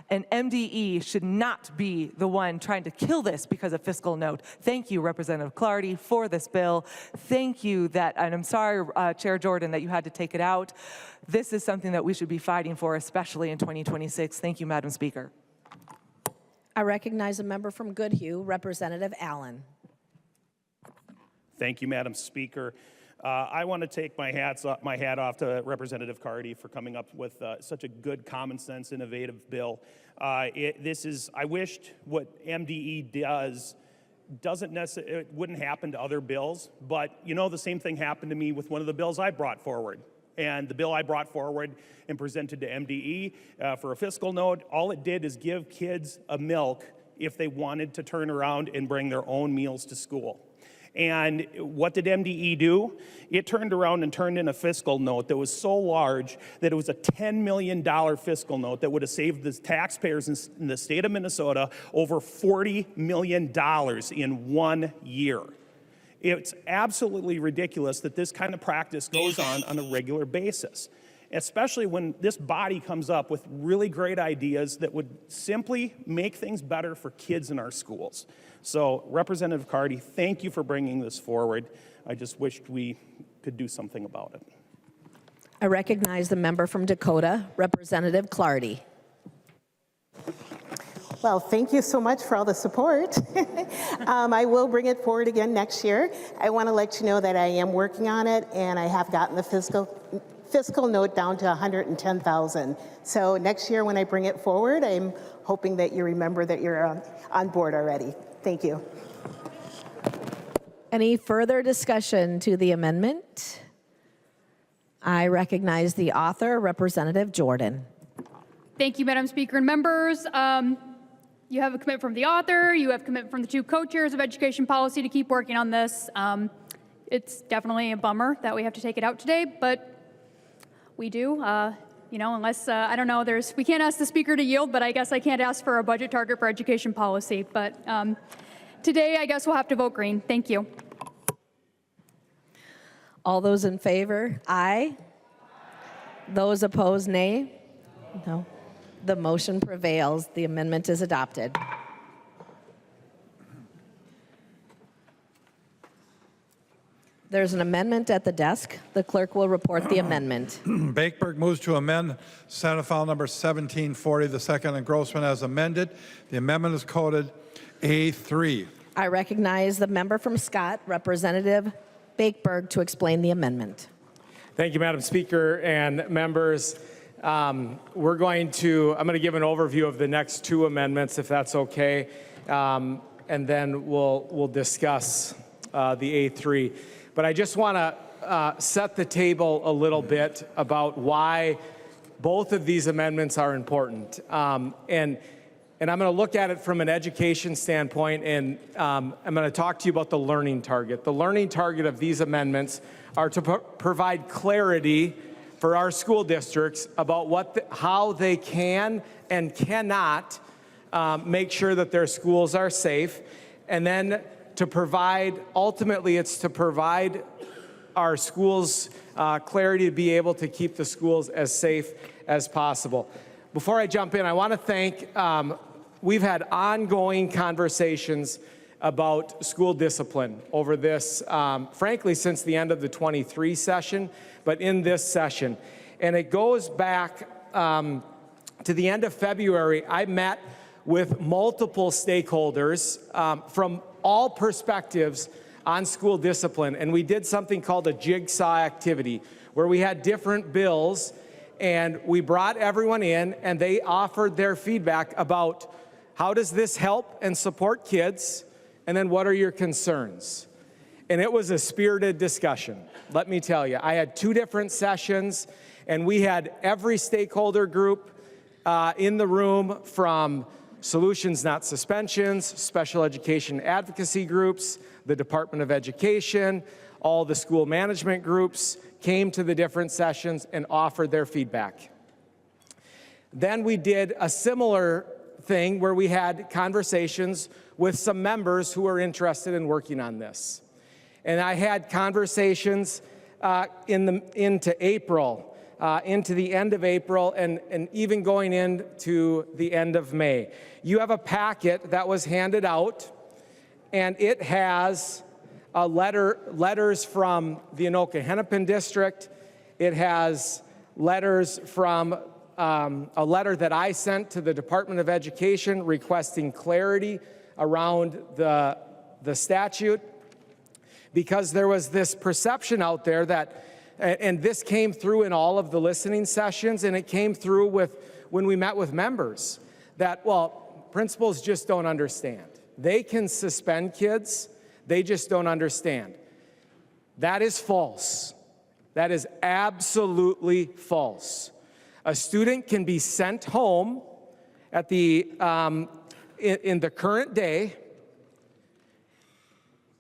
And MDE should not be the one trying to kill this because of fiscal note. Thank you, Representative Clardy, for this bill. Thank you that, and I'm sorry, Chair Jordan, that you had to take it out. This is something that we should be fighting for, especially in 2026. Thank you, Madam Speaker. I recognize a member from Goodhue, Representative Allen. Thank you, Madam Speaker. I want to take my hat off to Representative Clardy for coming up with such a good, common sense, innovative bill. I wished what MDE it wouldn't happen to other bills, but you know, the same thing happened to me with one of the bills I brought forward. And the bill I brought forward and presented to MDE for a fiscal note, all it did is give kids a milk if they wanted to turn around and bring their own meals to school. And what did MDE do? It turned around and turned in a fiscal note that was so large that it was a $10 million fiscal note that would have saved the taxpayers in the state of Minnesota over $40 million in 1 year. It's absolutely ridiculous that this kind of practice goes on a regular basis, especially when this body comes up with really great ideas that would simply make things better for kids in our schools. So, Representative Cardy, thank you for bringing this forward. I just wished we could do something about it. I recognize the member from Dakota, Representative Clardy. Well, thank you so much for all the support. I will bring it forward again next year. I want to let you know that I am working on it, and I have gotten the fiscal note down to 110,000. So next year when I bring it forward, I'm hoping that you remember that you're on board already. Thank you. Any further discussion to the amendment? I recognize the author, Representative Jordan. Thank you, Madam Speaker and members. You have a commitment from the author. You have commitment from the two co-chairs of education policy to keep working on this. It's definitely a bummer that we have to take it out today, but we do. Unless, I don't know, we can't ask the speaker to yield, but I guess I can't ask for a budget target for education policy. But today, I guess we'll have to vote green. Thank you. All those in favor, aye. Those opposed, nay. No. The motion prevails. The amendment is adopted. There's an amendment at the desk. The clerk will report the amendment. Bakeberg moves to amend Senate File number 1740, the second engrossment as amended. The amendment is coded A3. I recognize the member from Scott, Representative Bakeberg, to explain the amendment. Thank you, Madam Speaker and members. I'm going to give an overview of the next two amendments, if that's okay, and then we'll discuss the A3. But I just want to set the table a little bit about why both of these amendments are important. And I'm going to look at it from an education standpoint, and I'm going to talk to you about the learning target. The learning target of these amendments are to provide clarity for our school districts about how they can and cannot make sure that their schools are safe, and then ultimately it's to provide our schools clarity to be able to keep the schools as safe as possible. Before I jump in, I want to thank, we've had ongoing conversations about school discipline over this, frankly, since the end of the 23 session, but in this session. And it goes back to the end of February. I met with multiple stakeholders from all perspectives on school discipline, and we did something called a jigsaw activity, where we had different bills, and we brought everyone in, and they offered their feedback about how does this help and support kids, and then what are your concerns? And it was a spirited discussion, let me tell you. I had 2 different sessions, and we had every stakeholder group in the room, from Solutions Not Suspensions, special education advocacy groups, the Department of Education, all the school management groups came to the different sessions and offered their feedback. Then we did a similar thing where we had conversations with some members who were interested in working on this. And I had conversations into April, into the end of April, and even going into the end of May. You have a packet that was handed out, and it has letters from the Anoka Hennepin District. It has letters from a letter that I sent to the Department of Education requesting clarity around the statute, because there was this perception out there that, and this came through in all of the listening sessions, and it came through when we met with members, that, well, principals just don't understand. They can suspend kids, they just don't understand. That is false. That is absolutely false. A student can be sent home at in the current day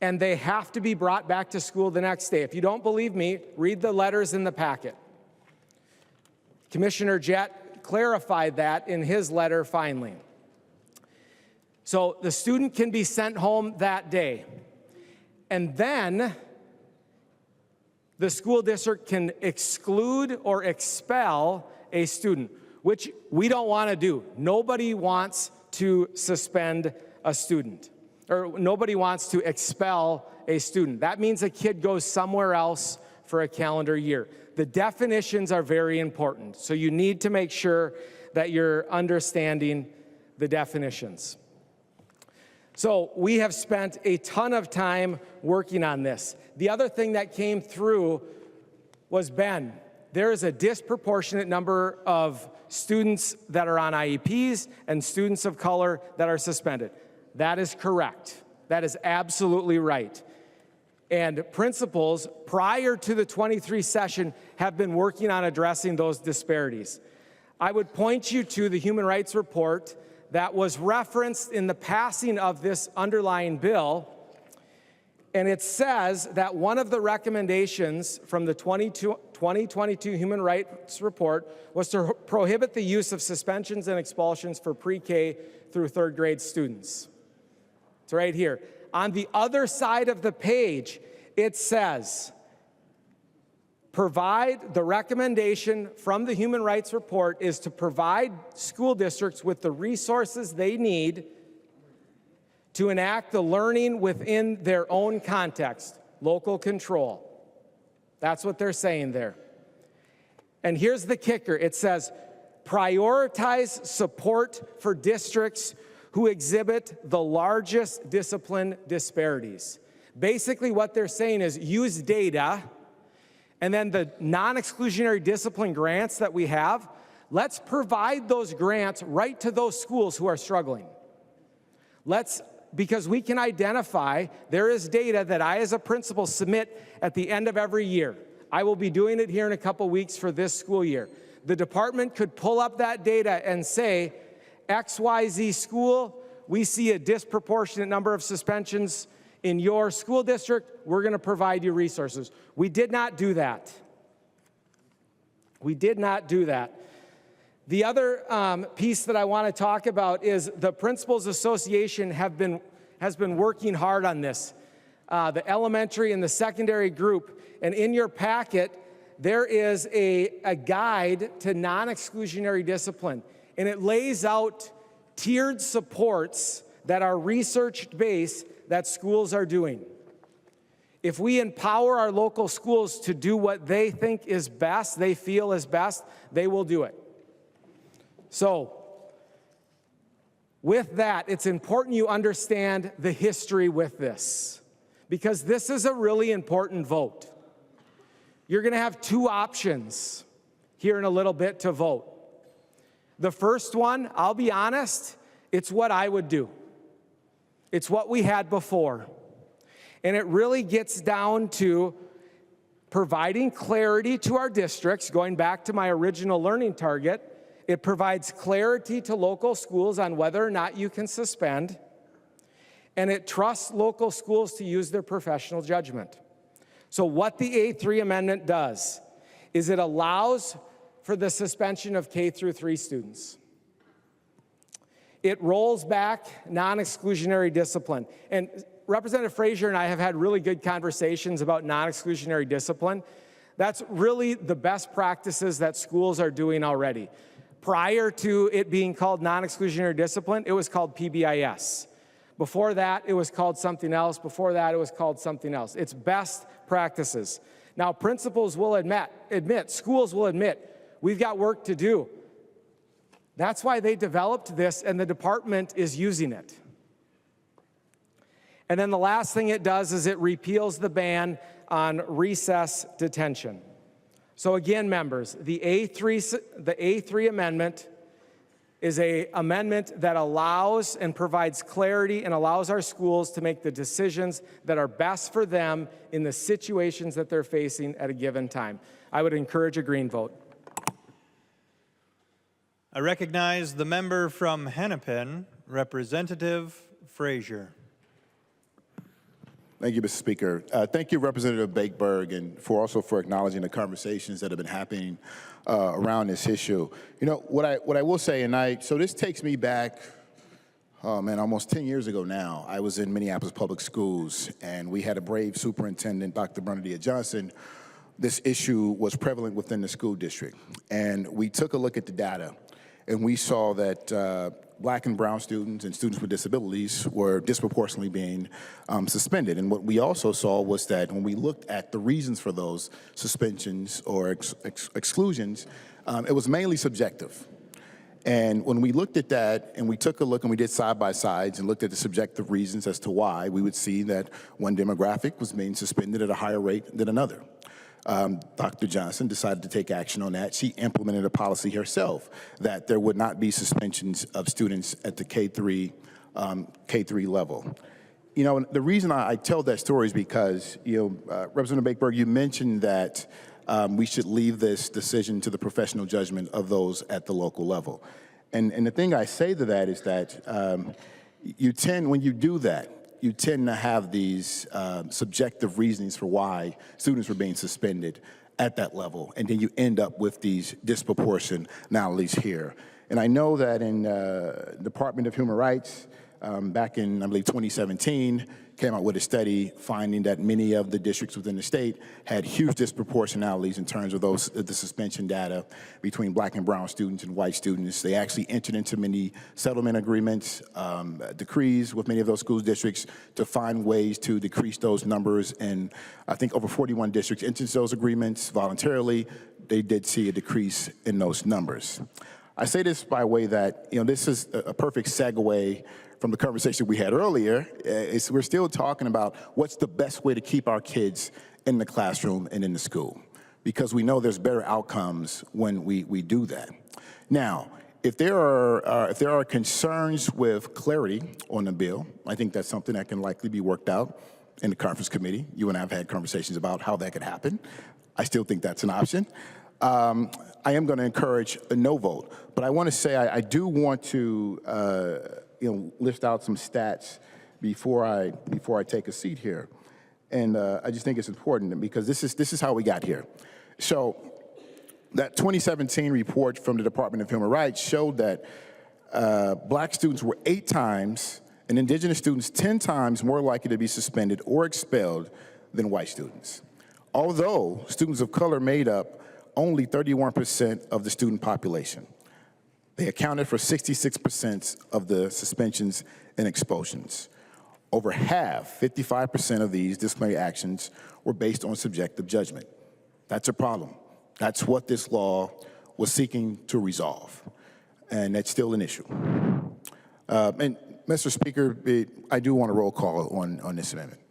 and they have to be brought back to school the next day. If you don't believe me, read the letters in the packet. Commissioner Jett clarified that in his letter finally. So the student can be sent home that day, and then the school district can exclude or expel a student, which we don't want to do. Nobody wants to suspend a student, or nobody wants to expel a student. That means a kid goes somewhere else for a calendar year. The definitions are very important, so you need to make sure that you're understanding the definitions. So we have spent a ton of time working on this. The other thing that came through was, Ben, there is a disproportionate number of students that are on IEPs and students of color that are suspended. That is correct. That is absolutely right. And principals, prior to the 23 session, have been working on addressing those disparities. I would point you to the Human Rights Report that was referenced in the passing of this underlying bill, and it says that one of the recommendations from the 2022 Human Rights Report was to prohibit the use of suspensions and expulsions for pre-K through third grade students. It's right here. On the other side of the page, it says, the recommendation from the Human Rights Report is to provide school districts with the resources they need to enact the learning within their own context, local control. That's what they're saying there. And here's the kicker. It says, prioritize support for districts who exhibit the largest discipline disparities. Basically, what they're saying is use data, and then the non-exclusionary discipline grants that we have, let's provide those grants right to those schools who are struggling. Because we can identify, there is data that I as a principal submit at the end of every year. I will be doing it here in a couple weeks for this school year. The department could pull up that data and say, XYZ school, we see a disproportionate number of suspensions in your school district, we're going to provide you resources. We did not do that. We did not do that. The other piece that I want to talk about is the Principals Association has been working hard on this. The elementary and the secondary group, and in your packet, there is a guide to non-exclusionary discipline, and it lays out tiered supports that are research-based that schools are doing. If we empower our local schools to do what they think is best, they feel is best, they will do it. So, with that, it's important you understand the history with this, because this is a really important vote. You're going to have two options here in a little bit to vote. The first one, I'll be honest, it's what I would do. It's what we had before. And it really gets down to providing clarity to our districts, going back to my original learning target. It provides clarity to local schools on whether or not you can suspend, and it trusts local schools to use their professional judgment. So what the A3 amendment does is it allows for the suspension of K through 3 students. It rolls back non-exclusionary discipline. And Representative Frazier and I have had really good conversations about non-exclusionary discipline. That's really the best practices that schools are doing already. Prior to it being called non-exclusionary discipline, it was called PBIS. Before that, it was called something else. Before that, it was called something else. It's best practices. Now, principals will admit, schools will admit, we've got work to do. That's why they developed this, and the department is using it. And then the last thing it does is it repeals the ban on recess detention. So again, members, the A3 amendment is an amendment that allows and provides clarity and allows our schools to make the decisions that are best for them in the situations that they're facing at a given time. I would encourage a green vote. I recognize the member from Hennepin, Representative Frazier. Thank you, Mr. Speaker. Thank you, Representative Bakeberg, and also for acknowledging the conversations that have been happening around this issue. You know, what I will say, so this takes me back, oh man, almost 10 years ago now. I was in Minneapolis Public Schools, and we had a brave superintendent, Dr. Bernadette Johnson. This issue was prevalent within the school district, and we took a look at the data, and we saw that Black and brown students and students with disabilities were disproportionately being suspended. And what we also saw was that when we looked at the reasons for those suspensions or exclusions, it was mainly subjective. And when we looked at that and we took a look and we did side-by-sides and looked at the subjective reasons as to why, we would see that one demographic was being suspended at a higher rate than another. Dr. Johnson decided to take action on that. She implemented a policy herself that there would not be suspensions of students at the K3 level. You know, the reason I tell that story is because, Representative Bakeberg, you mentioned that we should leave this decision to the professional judgment of those at the local level. And the thing I say to that is that when you do that, you tend to have these subjective reasons for why students were being suspended at that level, and then you end up with these disproportionalities here. And I know that in Department of Human Rights, back in, I believe, 2017, came out with a study finding that many of the districts within the state had huge disproportionalities in terms of the suspension data between Black and brown students and white students. They actually entered into many settlement agreements, decrees with many of those school districts to find ways to decrease those numbers. And I think over 41 districts entered those agreements voluntarily. They did see a decrease in those numbers. I say this by way that, this is a perfect segue from the conversation we had earlier. We're still talking about what's the best way to keep our kids in the classroom and in the school, because we know there's better outcomes when we do that. Now, if there are concerns with clarity on the bill, I think that's something that can likely be worked out in the conference committee. You and I have had conversations about how that could happen. I still think that's an option. I am going to encourage a no vote, but I want to say I do want to list out some stats before I take a seat here, and I just think it's important because this is how we got here. So that 2017 report from the Department of Human Rights showed that Black students were 8 times and Indigenous students 10 times more likely to be suspended or expelled than white students, although students of color made up only 31% of the student population. They accounted for 66% of the suspensions and expulsions. Over half, 55% of these disciplinary actions were based on subjective judgment. That's a problem. That's what this law was seeking to resolve, and that's still an issue. And Mr. Speaker, I do want a roll call on this amendment.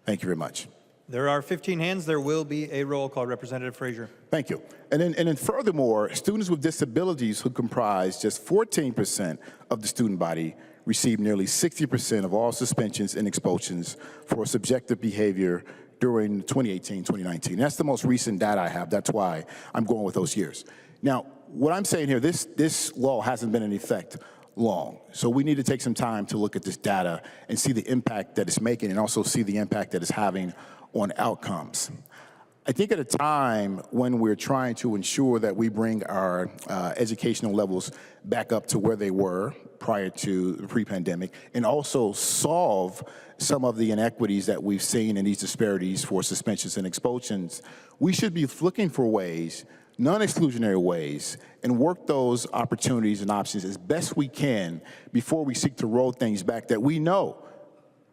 Thank you very much. There are 15 hands. There will be a roll call. Representative Frazier. Thank you. And then furthermore, students with disabilities who comprise just 14% of the student body received nearly 60% of all suspensions and expulsions for subjective behavior during 2018-2019. That's the most recent data I have. That's why I'm going with those years. Now, what I'm saying here, this law hasn't been in effect long. So we need to take some time to look at this data and see the impact that it's making and also see the impact that it's having on outcomes. I think at a time when we're trying to ensure that we bring our educational levels back up to where they were prior to the pre-pandemic and also solve some of the inequities that we've seen in these disparities for suspensions and expulsions, we should be looking for ways, non-exclusionary ways, and work those opportunities and options as best we can before we seek to roll things back that we know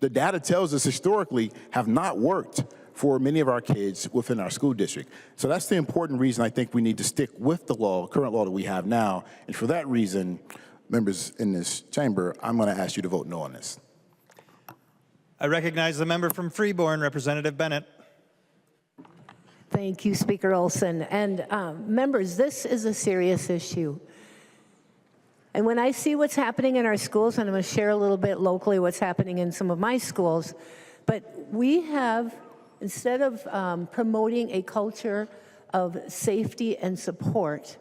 the data tells us historically have not worked for many of our kids within our school district. So that's the important reason I think we need to stick with the law, current law that we have now. And for that reason, members in this chamber, I'm going to ask you to vote no on this. I recognize the member from Freeborn, Representative Bennett. Thank you, Speaker Olson. And members, this is a serious issue. And when I see what's happening in our schools, and I'm going to share a little bit locally what's happening in some of my schools, but we have, instead of promoting a culture of safety and support,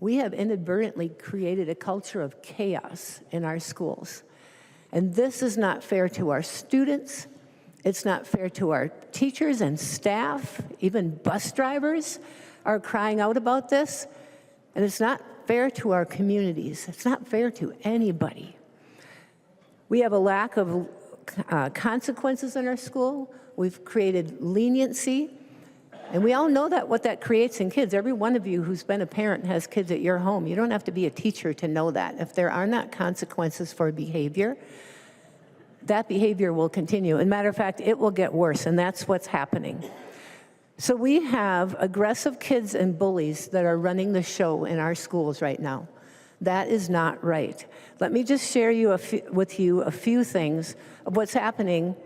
we have inadvertently created a culture of chaos in our schools. And this is not fair to our students. It's not fair to our teachers and staff. Even bus drivers are crying out about this. And it's not fair to our communities. It's not fair to anybody. We have a lack of consequences in our school. We've created leniency. And we all know that what that creates in kids. Every one of you who's been a parent and has kids at your home, you don't have to be a teacher to know that. If there are not consequences for behavior, that behavior will continue. As a matter of fact, it will get worse, and that's what's happening. So we have aggressive kids and bullies that are running the show in our schools right now. That is not right. Let me just share with you a few things of what's happening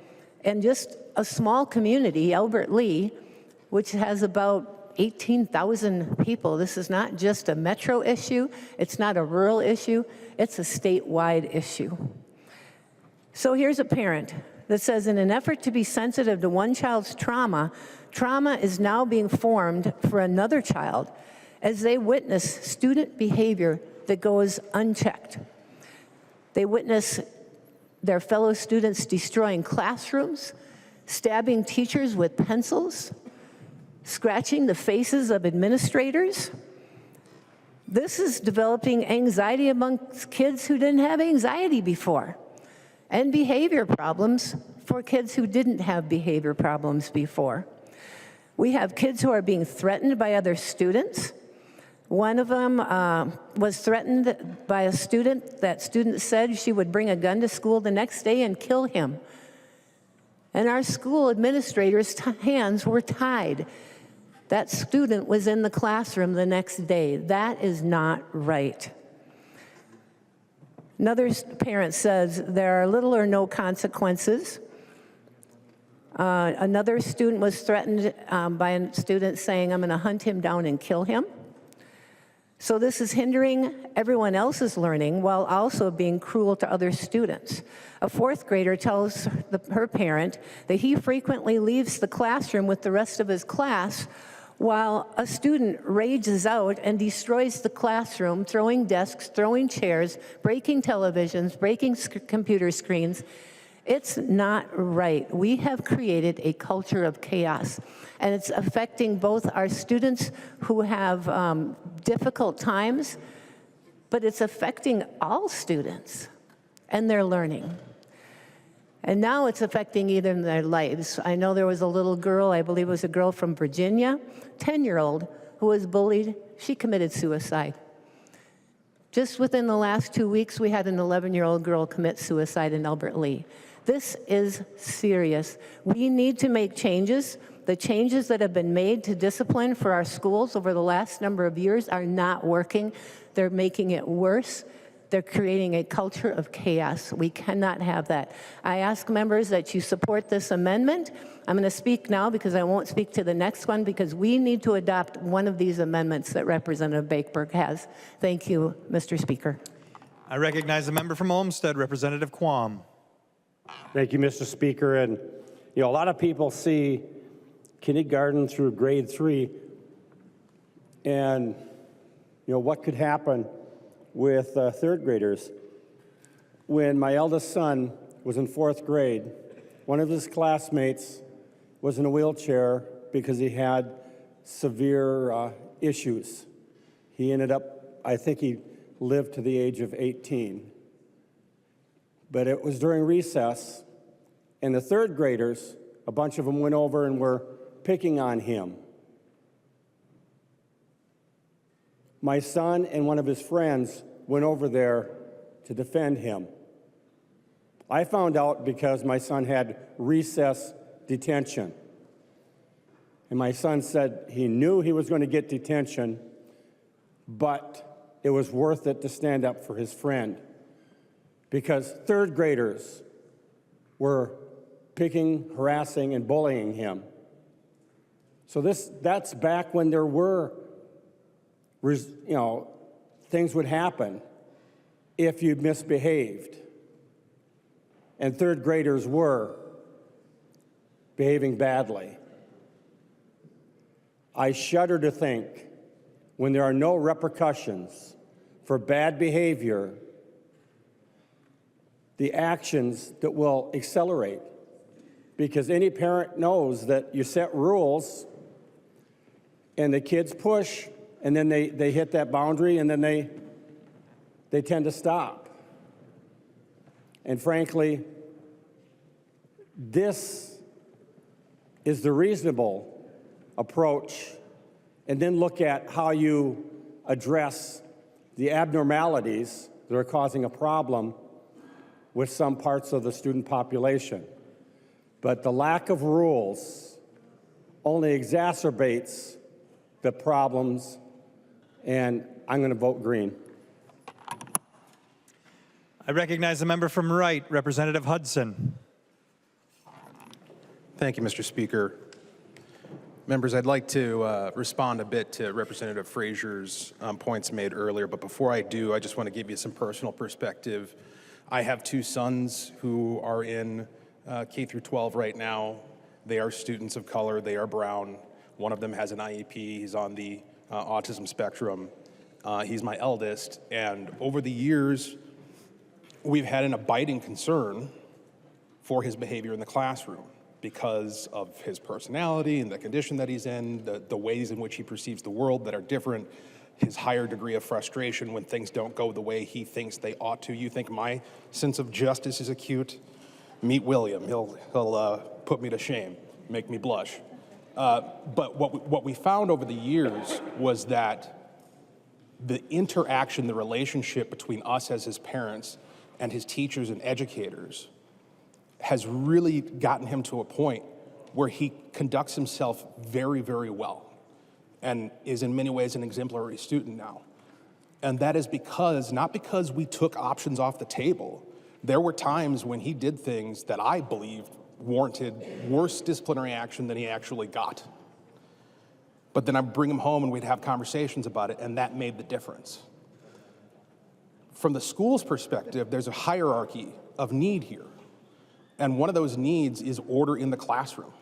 in just a small community, Albert Lee, which has about 18,000 people. This is not just a metro issue. It's not a rural issue. It's a statewide issue. So here's a parent that says, in an effort to be sensitive to one child's trauma, trauma is now being formed for another child as they witness student behavior that goes unchecked. They witness their fellow students destroying classrooms, stabbing teachers with pencils, scratching the faces of administrators. This is developing anxiety amongst kids who didn't have anxiety before, and behavior problems for kids who didn't have behavior problems before. We have kids who are being threatened by other students. One of them was threatened by a student. That student said she would bring a gun to school the next day and kill him. And our school administrators' hands were tied. That student was in the classroom the next day. That is not right. Another parent says there are little or no consequences. Another student was threatened by a student saying, I'm going to hunt him down and kill him. So this is hindering everyone else's learning while also being cruel to other students. A fourth grader tells her parent that he frequently leaves the classroom with the rest of his class while a student rages out and destroys the classroom, throwing desks, throwing chairs, breaking televisions, breaking computer screens. It's not right. We have created a culture of chaos, and it's affecting both our students who have difficult times, but it's affecting all students and their learning. And now it's affecting even their lives. I know there was a little girl, I believe it was a girl from Virginia, 10-year-old, who was bullied. She committed suicide. Just within the last 2 weeks, we had an 11-year-old girl commit suicide in Albert Lee. This is serious. We need to make changes. The changes that have been made to discipline for our schools over the last number of years are not working. They're making it worse. They're creating a culture of chaos. We cannot have that. I ask members that you support this amendment. I'm going to speak now because I won't speak to the next one because we need to adopt one of these amendments that Representative Bakeberg has. Thank you, Mr. Speaker. I recognize the member from Olmsted, Representative Quam. Thank you, Mr. Speaker. And, a lot of people see kindergarten through grade 3 and, what could happen with third graders. When my eldest son was in 4th grade, one of his classmates was in a wheelchair because he had severe issues. He ended up, I think he lived to the age of 18. But it was during recess, and the third graders, a bunch of them went over and were picking on him. My son and one of his friends went over there to defend him. I found out because my son had recess detention. And my son said he knew he was going to get detention, but it was worth it to stand up for his friend. Because third graders were picking, harassing, and bullying him. So that's back when there were, things would happen if you misbehaved. And third graders were behaving badly. I shudder to think when there are no repercussions for bad behavior, the actions that will accelerate. because any parent knows that you set rules and the kids push and then they hit that boundary and then they tend to stop. And frankly, this is the reasonable approach, and then look at how you address the abnormalities that are causing a problem with some parts of the student population. But the lack of rules only exacerbates the problems, and I'm going to vote green. I recognize the member from Wright, Representative Hudson. Thank you, Mr. Speaker. Members, I'd like to respond a bit to Representative Frazier's points made earlier, but before I do, I just want to give you some personal perspective. I have two sons who are in K through 12 right now. They are students of color, they are brown. One of them has an IEP, he's on the autism spectrum. He's my eldest, and over the years, we've had an abiding concern for his behavior in the classroom because of his personality and the condition that he's in, the ways in which he perceives the world that are different, his higher degree of frustration when things don't go the way he thinks they ought to. You think my sense of justice is acute? Meet William. He'll put me to shame, make me blush. But what we found over the years was that the interaction, the relationship between us as his parents and his teachers and educators has really gotten him to a point where he conducts himself very, very well and is in many ways an exemplary student now. And that is not because we took options off the table. There were times when he did things that I believed warranted worse disciplinary action than he actually got. But then I'd bring him home and we'd have conversations about it, and that made the difference. From the school's perspective, there's a hierarchy of need here. And one of those needs is order in the classroom.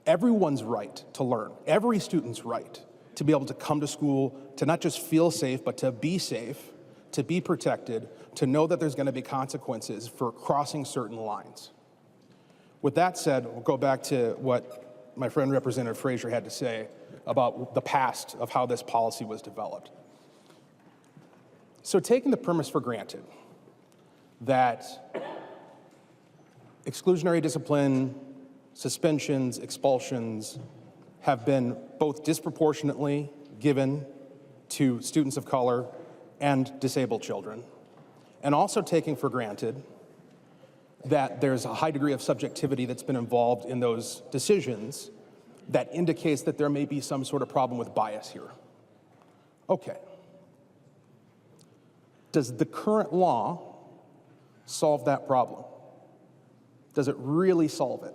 Everyone's right to learn. Every student's right to be able to come to school, to not just feel safe, but to be safe, to be protected, to know that there's going to be consequences for crossing certain lines. With that said, we'll go back to what my friend Representative Frazier had to say about the past of how this policy was developed. So taking the premise for granted that exclusionary discipline, suspensions, expulsions have been both disproportionately given to students of color and disabled children, and also taking for granted that there's a high degree of subjectivity that's been involved in those decisions that indicates that there may be some sort of problem with bias here. Okay. Does the current law solve that problem? Does it really solve it?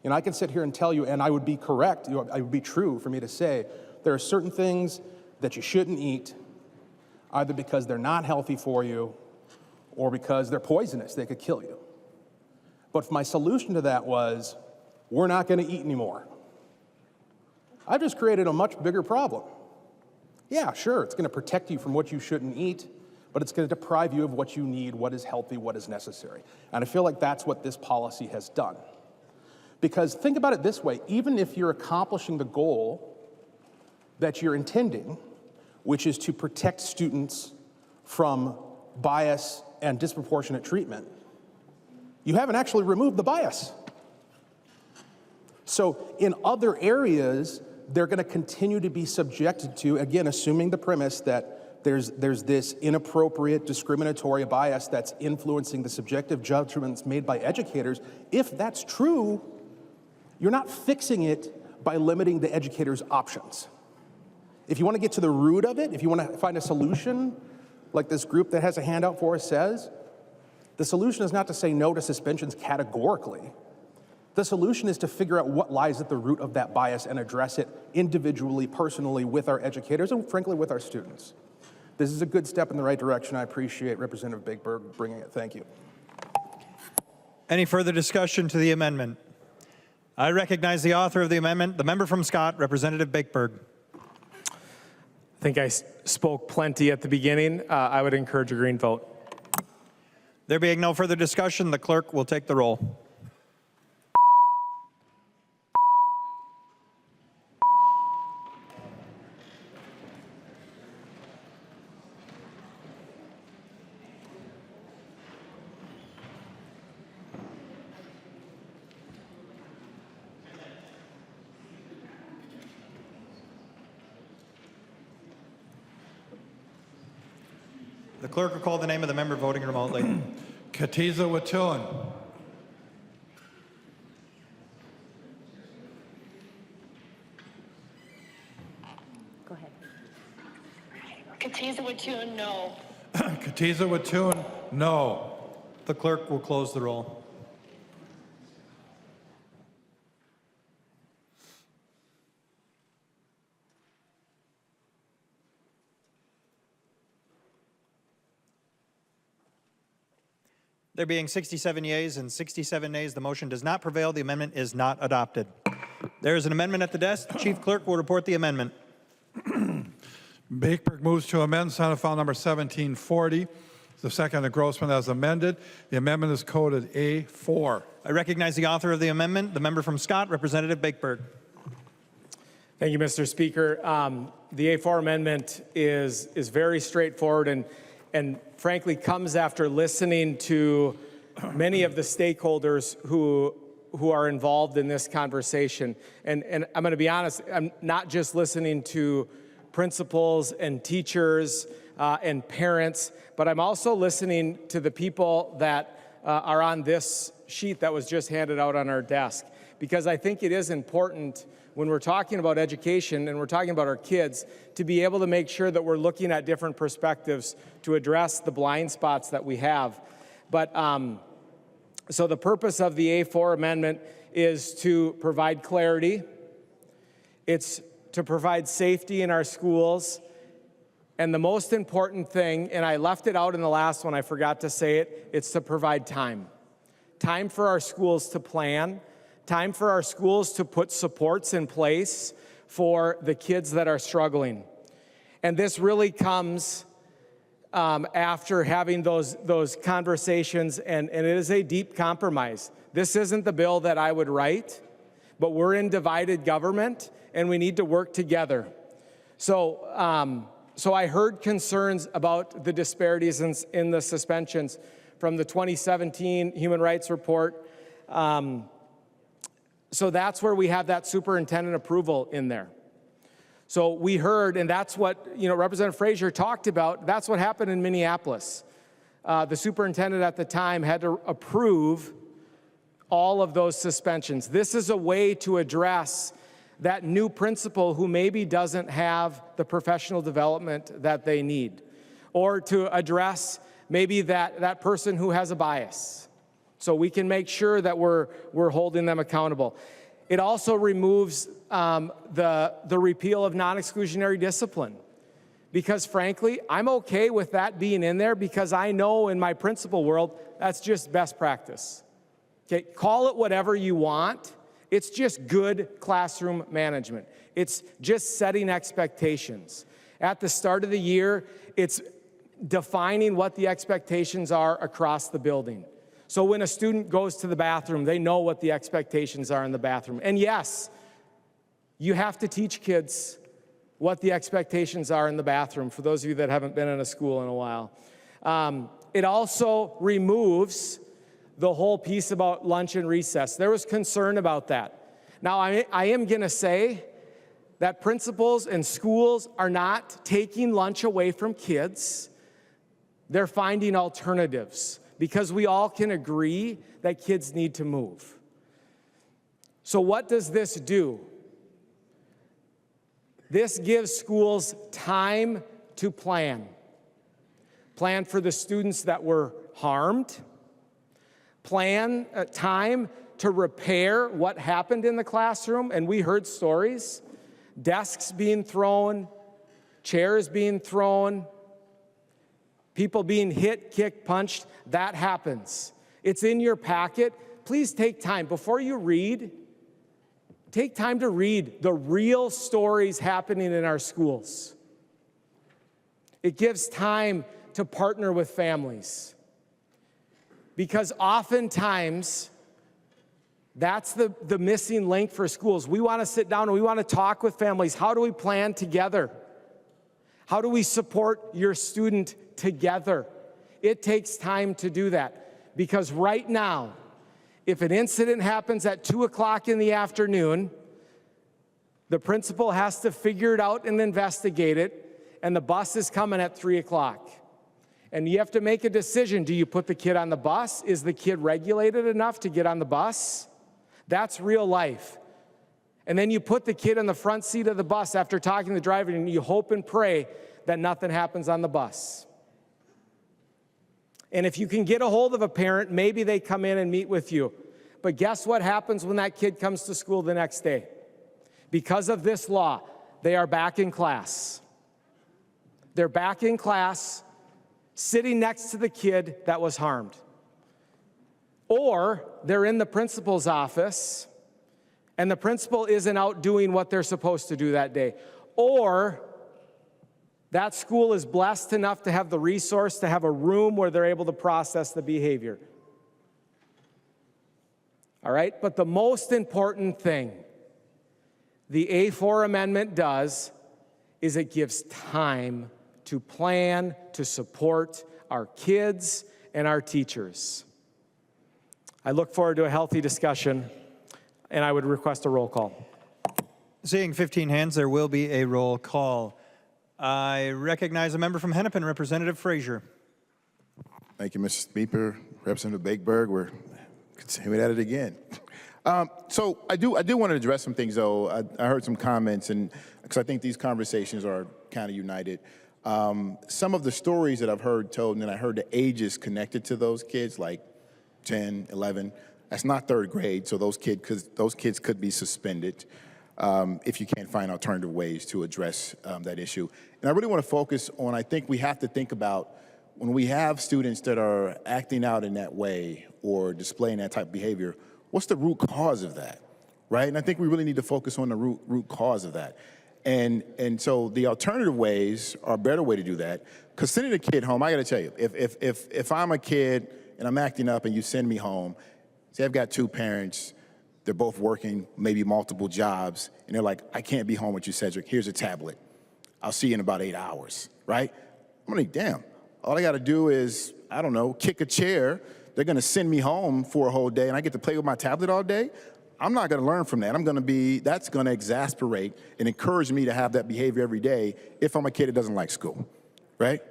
I can sit here and tell you, and I would be correct, it would be true for me to say, there are certain things that you shouldn't eat, either because they're not healthy for you or because they're poisonous, they could kill you. But my solution to that was, we're not going to eat anymore. I've just created a much bigger problem. Yeah, sure, it's going to protect you from what you shouldn't eat, but it's going to deprive you of what you need, what is healthy, what is necessary. And I feel like that's what this policy has done. Because think about it this way, even if you're accomplishing the goal that you're intending, which is to protect students from bias and disproportionate treatment, you haven't actually removed the bias. So in other areas, they're going to continue to be subjected to, again, assuming the premise that there's this inappropriate discriminatory bias that's influencing the subjective judgments made by educators. If that's true, you're not fixing it by limiting the educator's options. If you want to get to the root of it, if you want to find a solution, like this group that has a handout for us says, the solution is not to say no to suspensions categorically. The solution is to figure out what lies at the root of that bias and address it individually, personally, with our educators and frankly with our students. This is a good step in the right direction. I appreciate Representative Bigberg bringing it. Thank you. Any further discussion to the amendment? I recognize the author of the amendment, the member from Scott, Representative Bigberg. I think I spoke plenty at the beginning. I would encourage a green vote. There being no further discussion, the clerk will take the roll. The clerk will call the name of the member voting remotely. Katiza Watun. Go ahead. Katiza Watun, no. Katiza Watun, no. The clerk will close the roll. There being 67 yeas and 67 nays, the motion does not prevail. The amendment is not adopted. There is an amendment at the desk. Chief Clerk will report the amendment. Bakeberg moves to amend Senate File Number 1740. The second engrossment as amended. The amendment is coded A4. I recognize the author of the amendment, the member from Scott, Representative Bakeberg. Thank you, Mr. Speaker. The A4 amendment is very straightforward and frankly comes after listening to many of the stakeholders who are involved in this conversation. And I'm going to be honest, I'm not just listening to principals and teachers and parents, but I'm also listening to the people that are on this sheet that was just handed out on our desk. Because I think it is important when we're talking about education and we're talking about our kids to be able to make sure that we're looking at different perspectives to address the blind spots that we have. But so the purpose of the A4 amendment is to provide clarity. It's to provide safety in our schools. And the most important thing, and I left it out in the last one, I forgot to say it, it's to provide time. Time for our schools to plan, time for our schools to put supports in place for the kids that are struggling. And this really comes after having those conversations, and it is a deep compromise. This isn't the bill that I would write, but we're in divided government, and we need to work together. So I heard concerns about the disparities in the suspensions from the 2017 Human Rights Report. So that's where we have that superintendent approval in there. So we heard, and that's what Representative Frazier talked about, that's what happened in Minneapolis. The superintendent at the time had to approve all of those suspensions. This is a way to address that new principal who maybe doesn't have the professional development that they need, or to address maybe that person who has a bias. So we can make sure that we're holding them accountable. It also removes the repeal of non-exclusionary discipline, because frankly, I'm okay with that being in there because I know in my principal world, that's just best practice. Okay, call it whatever you want. It's just good classroom management. It's just setting expectations. At the start of the year, it's defining what the expectations are across the building. So when a student goes to the bathroom, they know what the expectations are in the bathroom. And yes, you have to teach kids what the expectations are in the bathroom, for those of you that haven't been in a school in a while. It also removes the whole piece about lunch and recess. There was concern about that. Now, I am going to say that principals and schools are not taking lunch away from kids. They're finding alternatives, because we all can agree that kids need to move. So what does this do? This gives schools time to plan. Plan for the students that were harmed. Plan time to repair what happened in the classroom, and we heard stories. Desks being thrown, chairs being thrown, people being hit, kicked, punched. That happens. It's in your packet. Please take time. Before you read, take time to read the real stories happening in our schools. It gives time to partner with families, because oftentimes that's the missing link for schools. We want to sit down and we want to talk with families. How do we plan together? How do we support your student together? It takes time to do that, because right now, if an incident happens at 2 o'clock in the afternoon, the principal has to figure it out and investigate it, and the bus is coming at 3 o'clock. And you have to make a decision. Do you put the kid on the bus? Is the kid regulated enough to get on the bus? That's real life. And then you put the kid in the front seat of the bus after talking to the driver, and you hope and pray that nothing happens on the bus. And if you can get a hold of a parent, maybe they come in and meet with you. But guess what happens when that kid comes to school the next day? Because of this law, they are back in class. They're back in class, sitting next to the kid that was harmed. Or they're in the principal's office, and the principal isn't out doing what they're supposed to do that day. Or that school is blessed enough to have the resource to have a room where they're able to process the behavior. All right, but the most important thing the A4 amendment does is it gives time to plan, to support our kids and our teachers. I look forward to a healthy discussion, and I would request a roll call. Seeing 15 hands, there will be a roll call. I recognize a member from Hennepin, Representative Frazier. Thank you, Mr. Speaker. Representative Bakeberg, we're continuing at it again. So I do want to address some things, though. I heard some comments, and because I think these conversations are kind of united. Some of the stories that I've heard told, and then I heard the ages connected to those kids, like 10, 11. That's not third grade, so those kids could be suspended if you can't find alternative ways to address that issue. And I really want to focus on, I think we have to think about when we have students that are acting out in that way or displaying that type of behavior, what's the root cause of that, right? And I think we really need to focus on the root cause of that. And so the alternative ways are a better way to do that. Because sending a kid home, I got to tell you, if I'm a kid and I'm acting up and you send me home, say I've got two parents, they're both working maybe multiple jobs, and they're like, I can't be home with you, Cedric. Here's a tablet. I'll see you in about 8 hours, right? I'm like, damn, all I got to do is, I don't know, kick a chair. They're going to send me home for a whole day, and I get to play with my tablet all day. I'm not going to learn from that. That's going to exasperate and encourage me to have that behavior every day if I'm a kid that doesn't like school, right?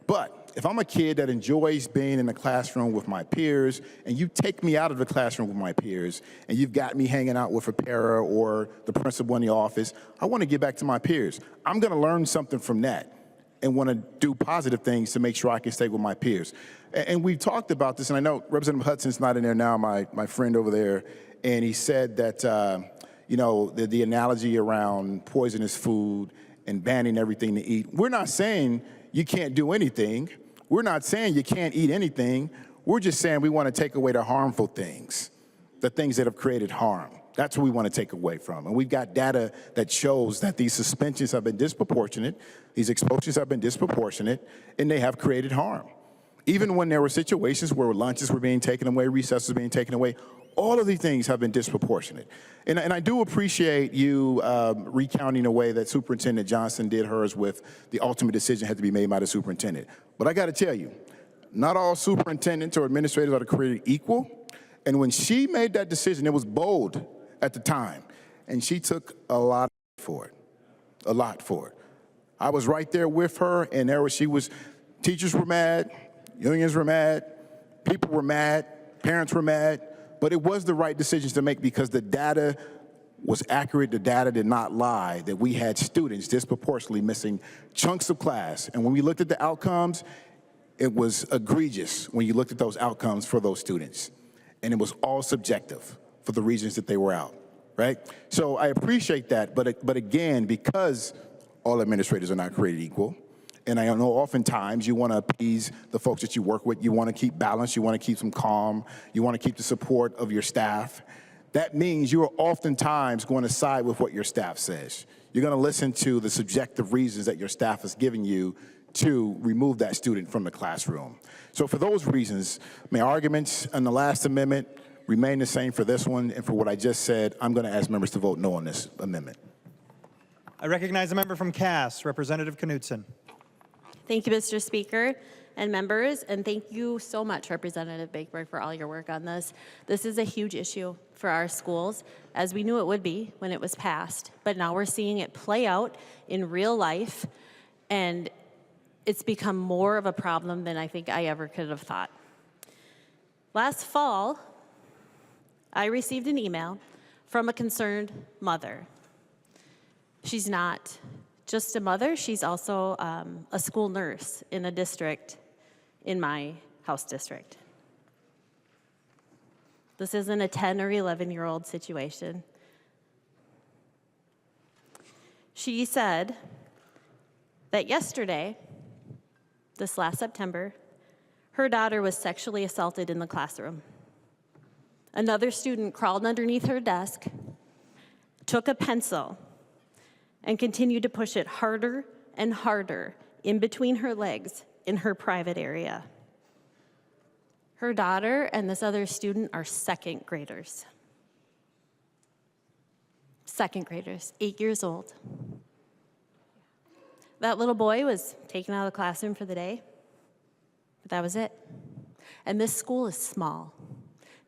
But if I'm a kid that enjoys being in the classroom with my peers, and you take me out of the classroom with my peers, and you've got me hanging out with a para or the principal in the office, I want to get back to my peers. I'm going to learn something from that and want to do positive things to make sure I can stay with my peers. And we've talked about this, and I know Representative Hudson's not in there now, my friend over there, and he said that, you know, the analogy around poisonous food and banning everything to eat. We're not saying you can't do anything. We're not saying you can't eat anything. We're just saying we want to take away the harmful things, the things that have created harm. That's what we want to take away from. And we've got data that shows that these suspensions have been disproportionate, these expulsions have been disproportionate, and they have created harm. Even when there were situations where lunches were being taken away, recesses were being taken away, all of these things have been disproportionate. And I do appreciate you recounting the way that Superintendent Johnson did hers with the ultimate decision had to be made by the superintendent. But I got to tell you, not all superintendents or administrators are created equal. And when she made that decision, it was bold at the time. And she took a lot for it, a lot for it. I was right there with her, and teachers were mad, unions were mad, people were mad, parents were mad. But it was the right decisions to make because the data was accurate, the data did not lie, that we had students disproportionately missing chunks of class. And when we looked at the outcomes, it was egregious when you looked at those outcomes for those students. And it was all subjective for the reasons that they were out, right? So I appreciate that, but again, because all administrators are not created equal, and I know oftentimes you want to appease the folks that you work with. You want to keep balance. You want to keep them calm. You want to keep the support of your staff. That means you are oftentimes going to side with what your staff says. You're going to listen to the subjective reasons that your staff is giving you to remove that student from the classroom. So for those reasons, my arguments on the last amendment remain the same for this one. And for what I just said, I'm going to ask members to vote no on this amendment. I recognize a member from Cass, Representative Knudsen. Thank you, Mr. Speaker and members, and thank you so much, Representative Bakeberg, for all your work on this. This is a huge issue for our schools, as we knew it would be when it was passed, but now we're seeing it play out in real life, and it's become more of a problem than I think I ever could have thought. Last fall, I received an email from a concerned mother. She's not just a mother, she's also a school nurse in a district in my house district. This isn't a 10 or 11-year-old situation. She said that yesterday, this last September, her daughter was sexually assaulted in the classroom. Another student crawled underneath her desk, took a pencil, and continued to push it harder and harder in between her legs in her private area. Her daughter and this other student are second graders. Second graders, 8 years old. That little boy was taken out of the classroom for the day, but that was it. And this school is small.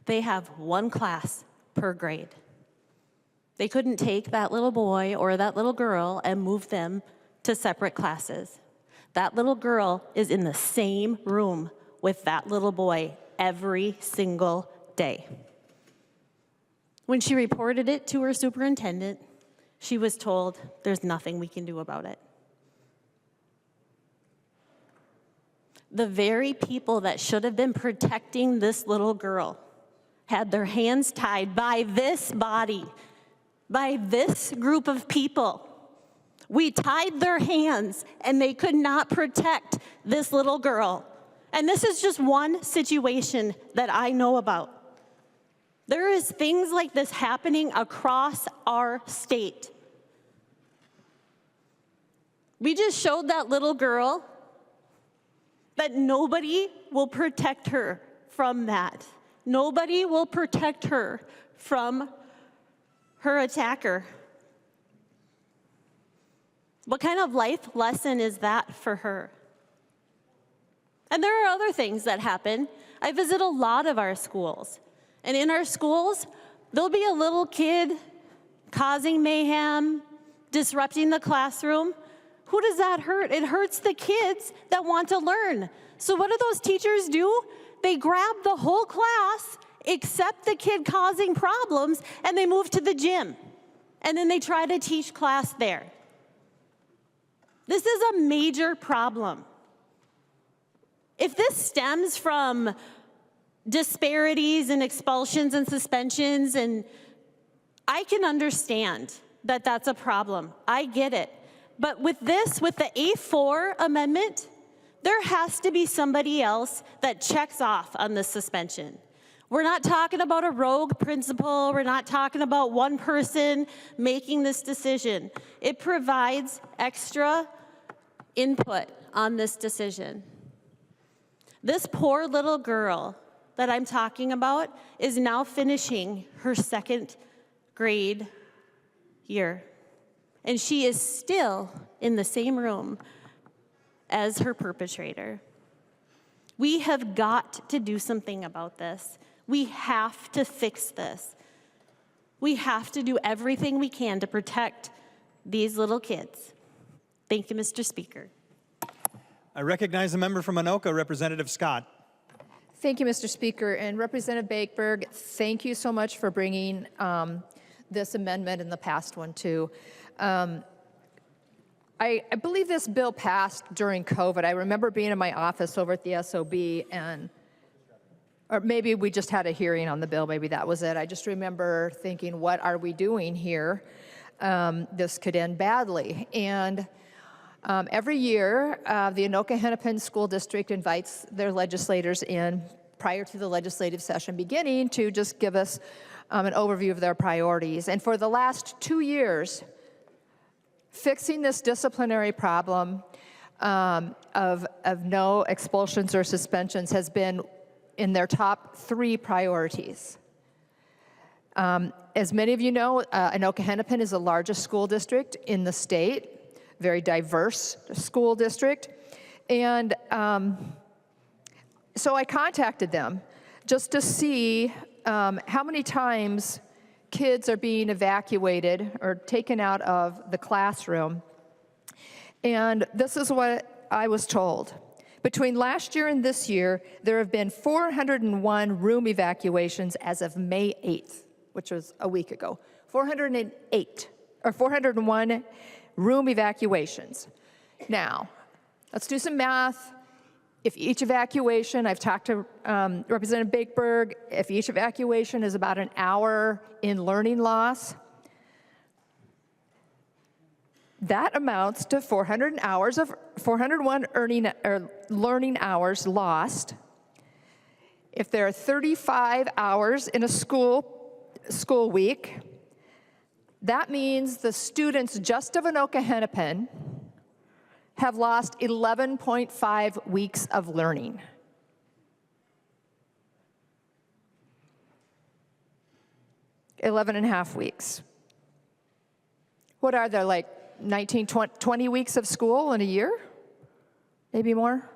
They have one class per grade. They couldn't take that little boy or that little girl and move them to separate classes. That little girl is in the same room with that little boy every single day. When she reported it to her superintendent, she was told, there's nothing we can do about it. The very people that should have been protecting this little girl had their hands tied by this body, by this group of people. We tied their hands and they could not protect this little girl. And this is just one situation that I know about. There is things like this happening across our state. We just showed that little girl that nobody will protect her from that. Nobody will protect her from her attacker. What kind of life lesson is that for her? And there are other things that happen. I visit a lot of our schools. And in our schools, there'll be a little kid causing mayhem, disrupting the classroom. Who does that hurt? It hurts the kids that want to learn. So what do those teachers do? They grab the whole class, except the kid causing problems, and they move to the gym. And then they try to teach class there. This is a major problem. If this stems from disparities and expulsions and suspensions, and I can understand that that's a problem. I get it. But with this, with the A4 amendment, there has to be somebody else that checks off on this suspension. We're not talking about a rogue principal. We're not talking about one person making this decision. It provides extra input on this decision. This poor little girl that I'm talking about is now finishing her second grade year. And she is still in the same room as her perpetrator. We have got to do something about this. We have to fix this. We have to do everything we can to protect these little kids. Thank you, Mr. Speaker. I recognize the member from Anoka, Representative Scott. Thank you, Mr. Speaker. And Representative Bakeberg, thank you so much for bringing this amendment and the past one too. I believe this bill passed during COVID. I remember being in my office over at the SOB, or maybe we just had a hearing on the bill, maybe that was it. I just remember thinking, what are we doing here? This could end badly. And every year, the Anoka-Hennepin School District invites their legislators in prior to the legislative session beginning to just give us an overview of their priorities. And for the last 2 years, fixing this disciplinary problem of no expulsions or suspensions has been in their top 3 priorities. As many of you know, Anoka-Hennepin is the largest school district in the state, very diverse school district. And so I contacted them just to see how many times kids are being evacuated or taken out of the classroom. And this is what I was told. Between last year and this year, there have been 401 room evacuations as of May 8th, which was a week ago. 401 room evacuations. Now, let's do some math. If each evacuation, I've talked to Representative Bakeberg, if each evacuation is about an hour in learning loss, that amounts to 401 learning hours lost. If there are 35 hours in a school week, that means the students just of Anoka Hennepin have lost 11.5 weeks of learning. .5 weeks. What are there, like 19, 20 weeks of school in a year? Maybe more?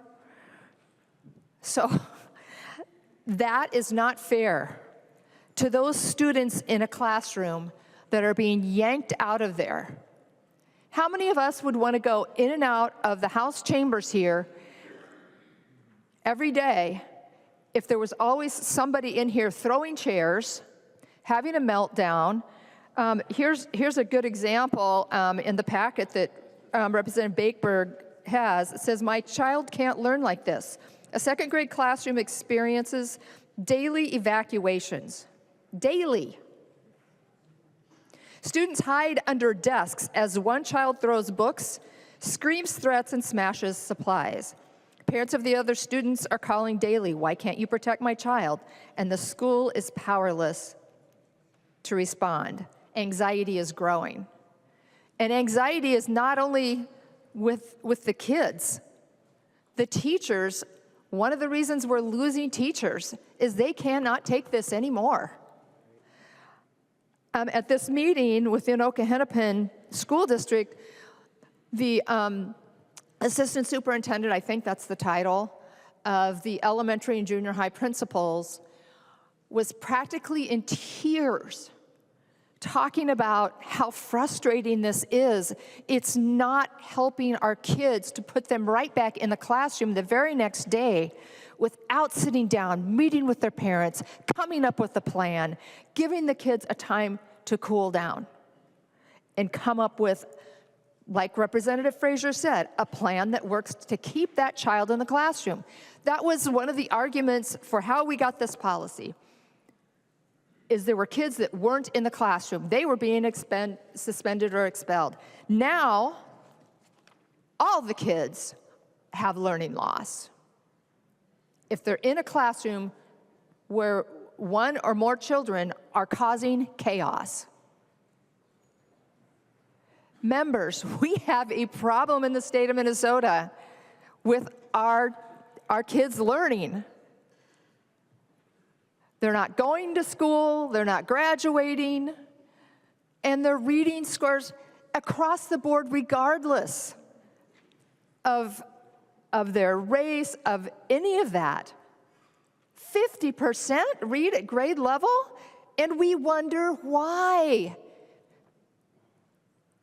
So that is not fair to those students in a classroom that are being yanked out of there. How many of us would want to go in and out of the House chambers here every day if there was always somebody in here throwing chairs, having a meltdown? Here's a good example in the packet that Representative Bakeberg has. It says, "My child can't learn like this. A second grade classroom experiences daily evacuations." Daily. Students hide under desks as one child throws books, screams threats, and smashes supplies. Parents of the other students are calling daily, "Why can't you protect my child?" And the school is powerless to respond. Anxiety is growing. And anxiety is not only with the kids. The teachers, one of the reasons we're losing teachers is they cannot take this anymore. At this meeting with the Anoka Hennepin School District, the assistant superintendent, I think that's the title, of the elementary and junior high principals, was practically in tears talking about how frustrating this is. It's not helping our kids to put them right back in the classroom the very next day without sitting down, meeting with their parents, coming up with a plan, giving the kids a time to cool down, and come up with, like Representative Frazier said, a plan that works to keep that child in the classroom. That was one of the arguments for how we got this policy, is there were kids that weren't in the classroom. They were being suspended or expelled. Now, all the kids have learning loss. If they're in a classroom where one or more children are causing chaos. Members, we have a problem in the state of Minnesota with our kids learning. They're not going to school, they're not graduating, and their reading scores across the board, regardless of their race, of any of that. 50% read at grade level, and we wonder why.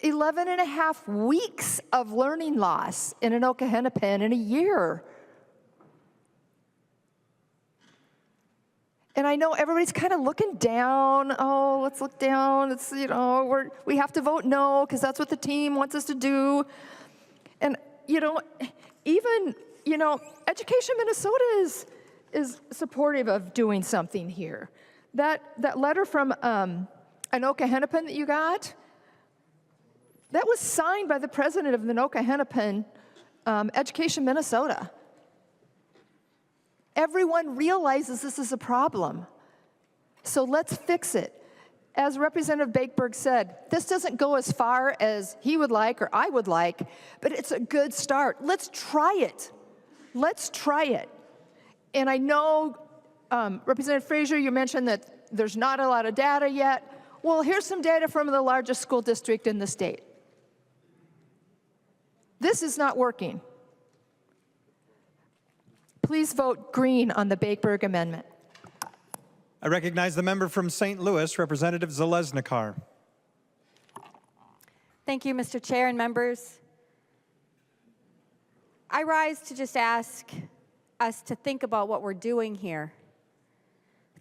11.5 weeks of learning loss in Anoka Hennepin in a year. And I know everybody's kind of looking down. Oh, let's look down. It's, we have to vote no because that's what the team wants us to do. And, even, Education Minnesota is supportive of doing something here. That letter from Anoka Hennepin that you got, that was signed by the president of the Anoka Hennepin Education Minnesota. Everyone realizes this is a problem. So let's fix it. As Representative Bakeberg said, this doesn't go as far as he would like or I would like, but it's a good start. Let's try it. Let's try it. And I know, Representative Frazier, you mentioned that there's not a lot of data yet. Well, here's some data from the largest school district in the state. This is not working. Please vote green on the Bakeberg amendment. I recognize the member from St. Louis, Representative Zalesnikar. Thank you, Mr. Chair and members. I rise to just ask us to think about what we're doing here.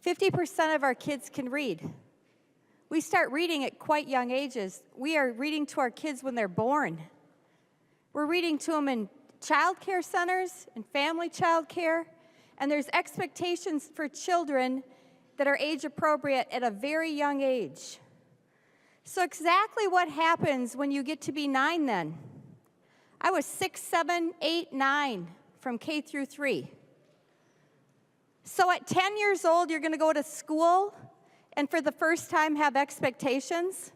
50% of our kids can read. We start reading at quite young ages. We are reading to our kids when they're born. We're reading to them in child care centers and family child care, and there's expectations for children that are age appropriate at a very young age. So exactly what happens when you get to be 9 then? I was 6, 7, 8, 9 from K through 3. So at 10 years old, you're going to go to school and for the first time have expectations?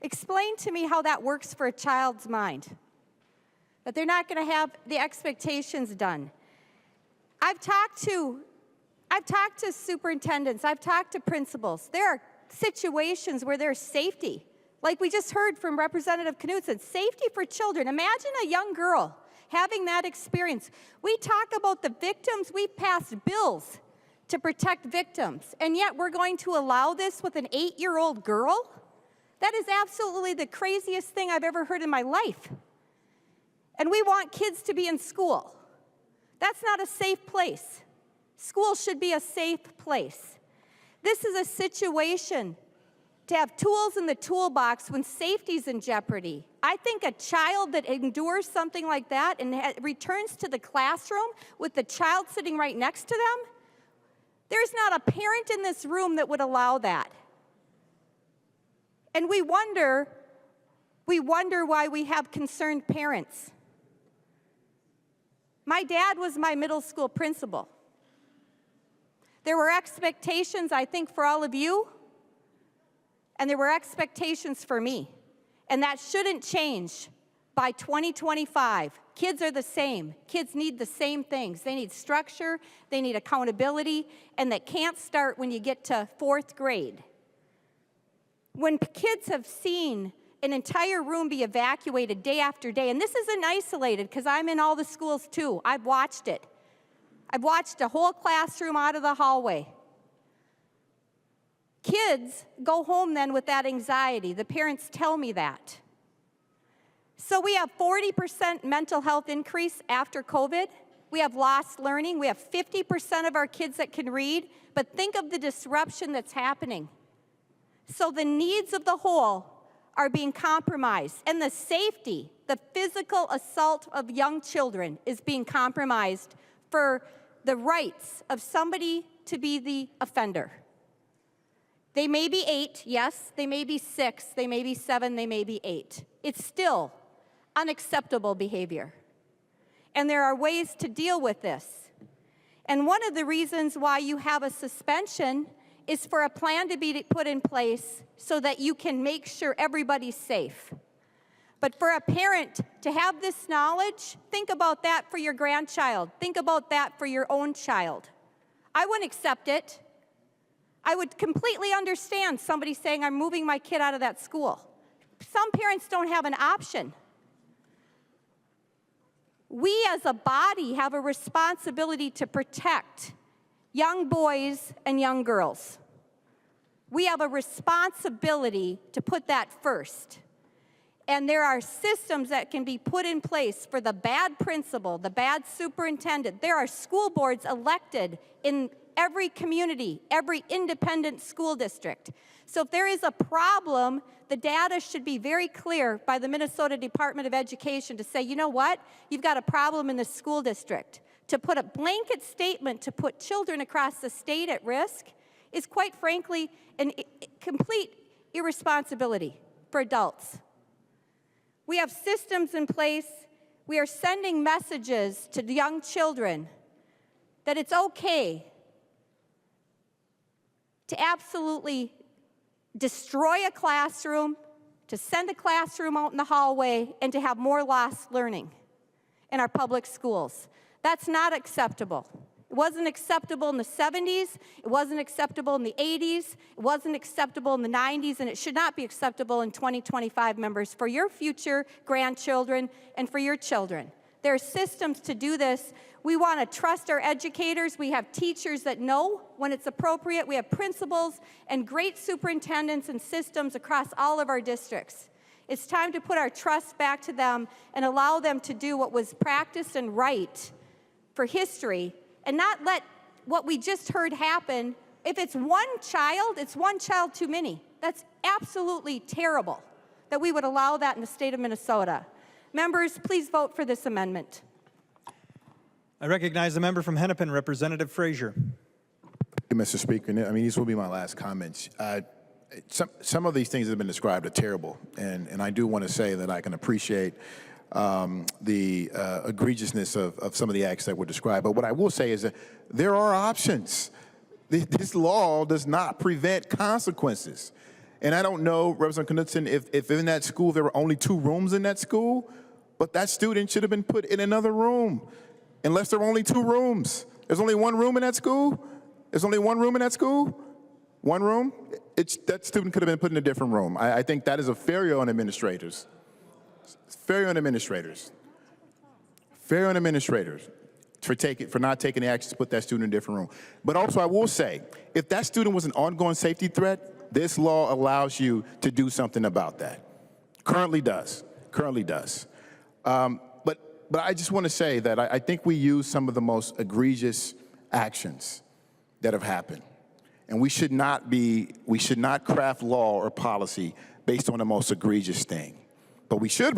Explain to me how that works for a child's mind. That they're not going to have the expectations done. I've talked to superintendents, I've talked to principals. There are situations where there's safety. Like we just heard from Representative Knudsen, safety for children. Imagine a young girl having that experience. We talk about the victims, we passed bills to protect victims, and yet we're going to allow this with an 8-year-old girl? That is absolutely the craziest thing I've ever heard in my life. And we want kids to be in school. That's not a safe place. School should be a safe place. This is a situation to have tools in the toolbox when safety's in jeopardy. I think a child that endures something like that and returns to the classroom with the child sitting right next to them, there's not a parent in this room that would allow that. And we wonder why we have concerned parents. My dad was my middle school principal. There were expectations, I think, for all of you, and there were expectations for me. And that shouldn't change by 2025. Kids are the same. Kids need the same things. They need structure, they need accountability, and that can't start when you get to 4th grade. When kids have seen an entire room be evacuated day after day, and this isn't isolated because I'm in all the schools too. I've watched it. I've watched a whole classroom out of the hallway. Kids go home then with that anxiety. The parents tell me that. So we have 40% mental health increase after COVID. We have lost learning. We have 50% of our kids that can read, but think of the disruption that's happening. So the needs of the whole are being compromised, and the safety, the physical assault of young children is being compromised for the rights of somebody to be the offender. They may be 8, yes, they may be 6, they may be 7, they may be 8. It's still unacceptable behavior. And there are ways to deal with this. And one of the reasons why you have a suspension is for a plan to be put in place so that you can make sure everybody's safe. But for a parent to have this knowledge, think about that for your grandchild. Think about that for your own child. I wouldn't accept it. I would completely understand somebody saying, I'm moving my kid out of that school. Some parents don't have an option. We as a body have a responsibility to protect young boys and young girls. We have a responsibility to put that first. And there are systems that can be put in place for the bad principal, the bad superintendent. There are school boards elected in every community, every independent school district. So if there is a problem, the data should be very clear by the Minnesota Department of Education to say, you know what, you've got a problem in the school district. To put a blanket statement to put children across the state at risk is quite frankly a complete irresponsibility for adults. We have systems in place. We are sending messages to young children that it's okay to absolutely destroy a classroom, to send a classroom out in the hallway, and to have more lost learning in our public schools. That's not acceptable. It wasn't acceptable in the 70s, it wasn't acceptable in the 80s, it wasn't acceptable in the 90s, and it should not be acceptable in 2025, members, for your future grandchildren and for your children. There are systems to do this. We want to trust our educators. We have teachers that know when it's appropriate. We have principals and great superintendents and systems across all of our districts. It's time to put our trust back to them and allow them to do what was practiced and right for history, and not let what we just heard happen. If it's one child, it's one child too many. That's absolutely terrible that we would allow that in the state of Minnesota. Members, please vote for this amendment. I recognize the member from Hennepin, Representative Frazier. Thank you, Mr. Speaker. I mean, these will be my last comments. Some of these things that have been described are terrible, and I do want to say that I can appreciate the egregiousness of some of the acts that were described. But what I will say is that there are options. This law does not prevent consequences. And I don't know, Representative Knudsen, if in that school there were only 2 rooms in that school, but that student should have been put in another room, unless there were only 2 rooms. There's only 1 room in that school? There's only 1 room in that school? 1 room? That student could have been put in a different room. I think that is a failure on administrators. Failure on administrators. Failure on administrators for not taking the action to put that student in a different room. But also I will say, if that student was an ongoing safety threat, this law allows you to do something about that. Currently does. Currently does. But I just want to say that I think we use some of the most egregious actions that have happened. And we should not craft law or policy based on the most egregious thing. But we should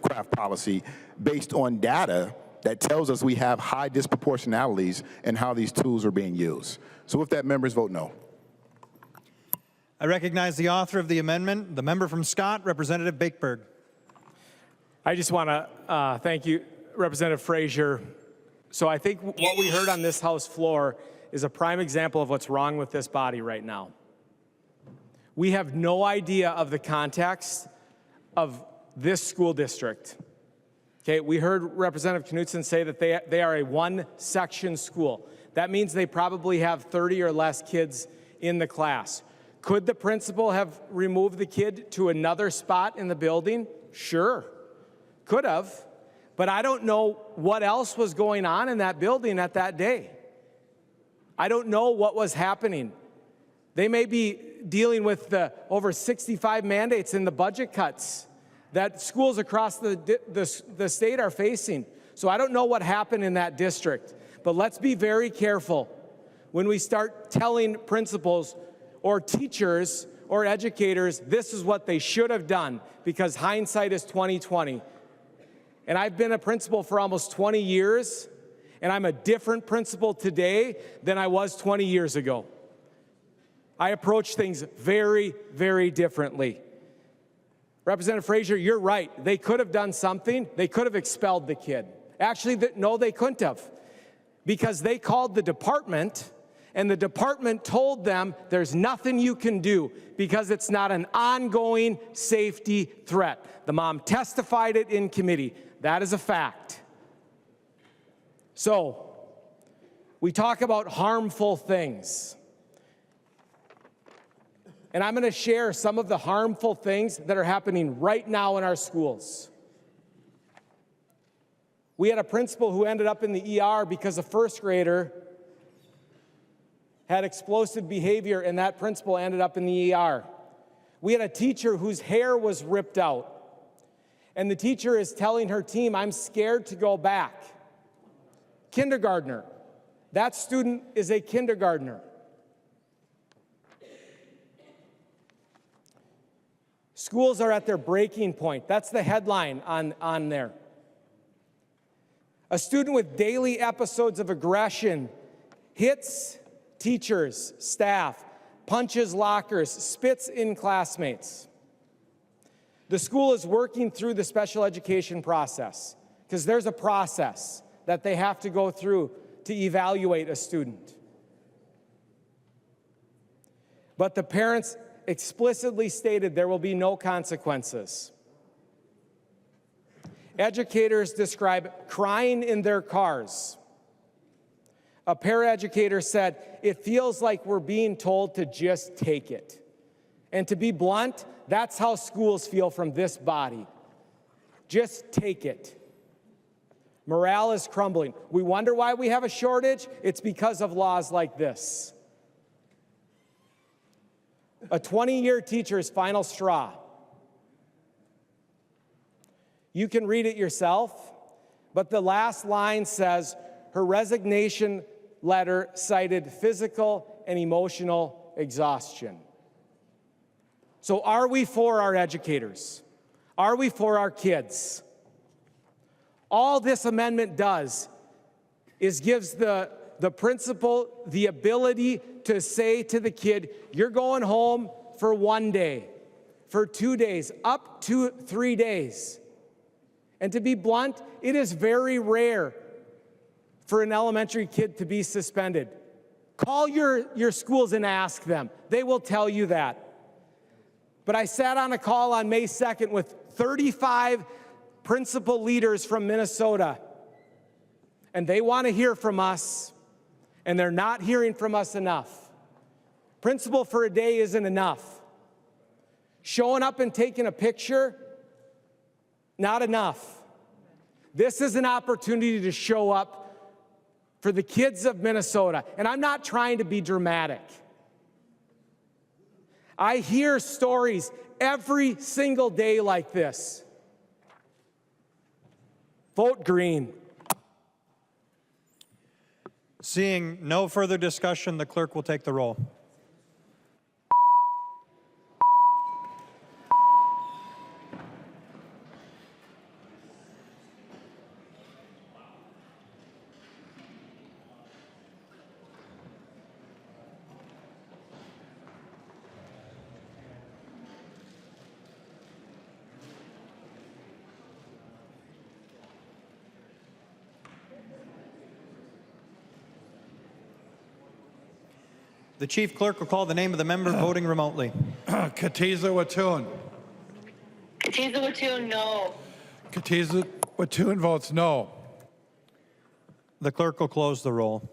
craft policy based on data that tells us we have high disproportionalities in how these tools are being used. So with that, members vote no. I recognize the author of the amendment, the member from Scott, Representative Bakeberg. I just want to thank you, Representative Frazier. So I think what we heard on this House floor is a prime example of what's wrong with this body right now. We have no idea of the context of this school district. Okay, we heard Representative Knudsen say that they are a 1-section school. That means they probably have 30 or less kids in the class. Could the principal have removed the kid to another spot in the building? Sure, could have. But I don't know what else was going on in that building at that day. I don't know what was happening. They may be dealing with the over 65 mandates in the budget cuts that schools across the state are facing. So I don't know what happened in that district. But let's be very careful when we start telling principals or teachers or educators this is what they should have done, because hindsight is 20/20. And I've been a principal for almost 20 years, and I'm a different principal today than I was 20 years ago. I approach things very, very differently. Representative Frazier, you're right. They could have done something. They could have expelled the kid. Actually, no, they couldn't have, because they called the department, and the department told them there's nothing you can do because it's not an ongoing safety threat. The mom testified it in committee. That is a fact. So, we talk about harmful things. And I'm going to share some of the harmful things that are happening right now in our schools. We had a principal who ended up in the ER because a first grader had explosive behavior, and that principal ended up in the ER. We had a teacher whose hair was ripped out, and the teacher is telling her team, I'm scared to go back. Kindergartner. That student is a kindergartner. Schools are at their breaking point. That's the headline on there. A student with daily episodes of aggression hits teachers, staff, punches lockers, spits in classmates. The school is working through the special education process, because there's a process that they have to go through to evaluate a student. But the parents explicitly stated there will be no consequences. Educators describe crying in their cars. A paraeducator said, it feels like we're being told to just take it. And to be blunt, that's how schools feel from this body. Just take it. Morale is crumbling. We wonder why we have a shortage. It's because of laws like this. A 20-year teacher's final straw. You can read it yourself, but the last line says her resignation letter cited physical and emotional exhaustion. So are we for our educators? Are we for our kids? All this amendment does is gives the principal the ability to say to the kid, you're going home for 1 day, for 2 days, up to 3 days. And to be blunt, it is very rare for an elementary kid to be suspended. Call your schools and ask them. They will tell you that. But I sat on a call on May 2nd with 35 principal leaders from Minnesota, and they want to hear from us, and they're not hearing from us enough. Principal for a day isn't enough. Showing up and taking a picture, not enough. This is an opportunity to show up for the kids of Minnesota, and I'm not trying to be dramatic. I hear stories every single day like this. Vote green. Seeing no further discussion, the clerk will take the roll. The chief clerk will call the name of the member voting remotely. Katiza Watun. Katiza Watun, no. Katiza Watun votes no. The clerk will close the roll.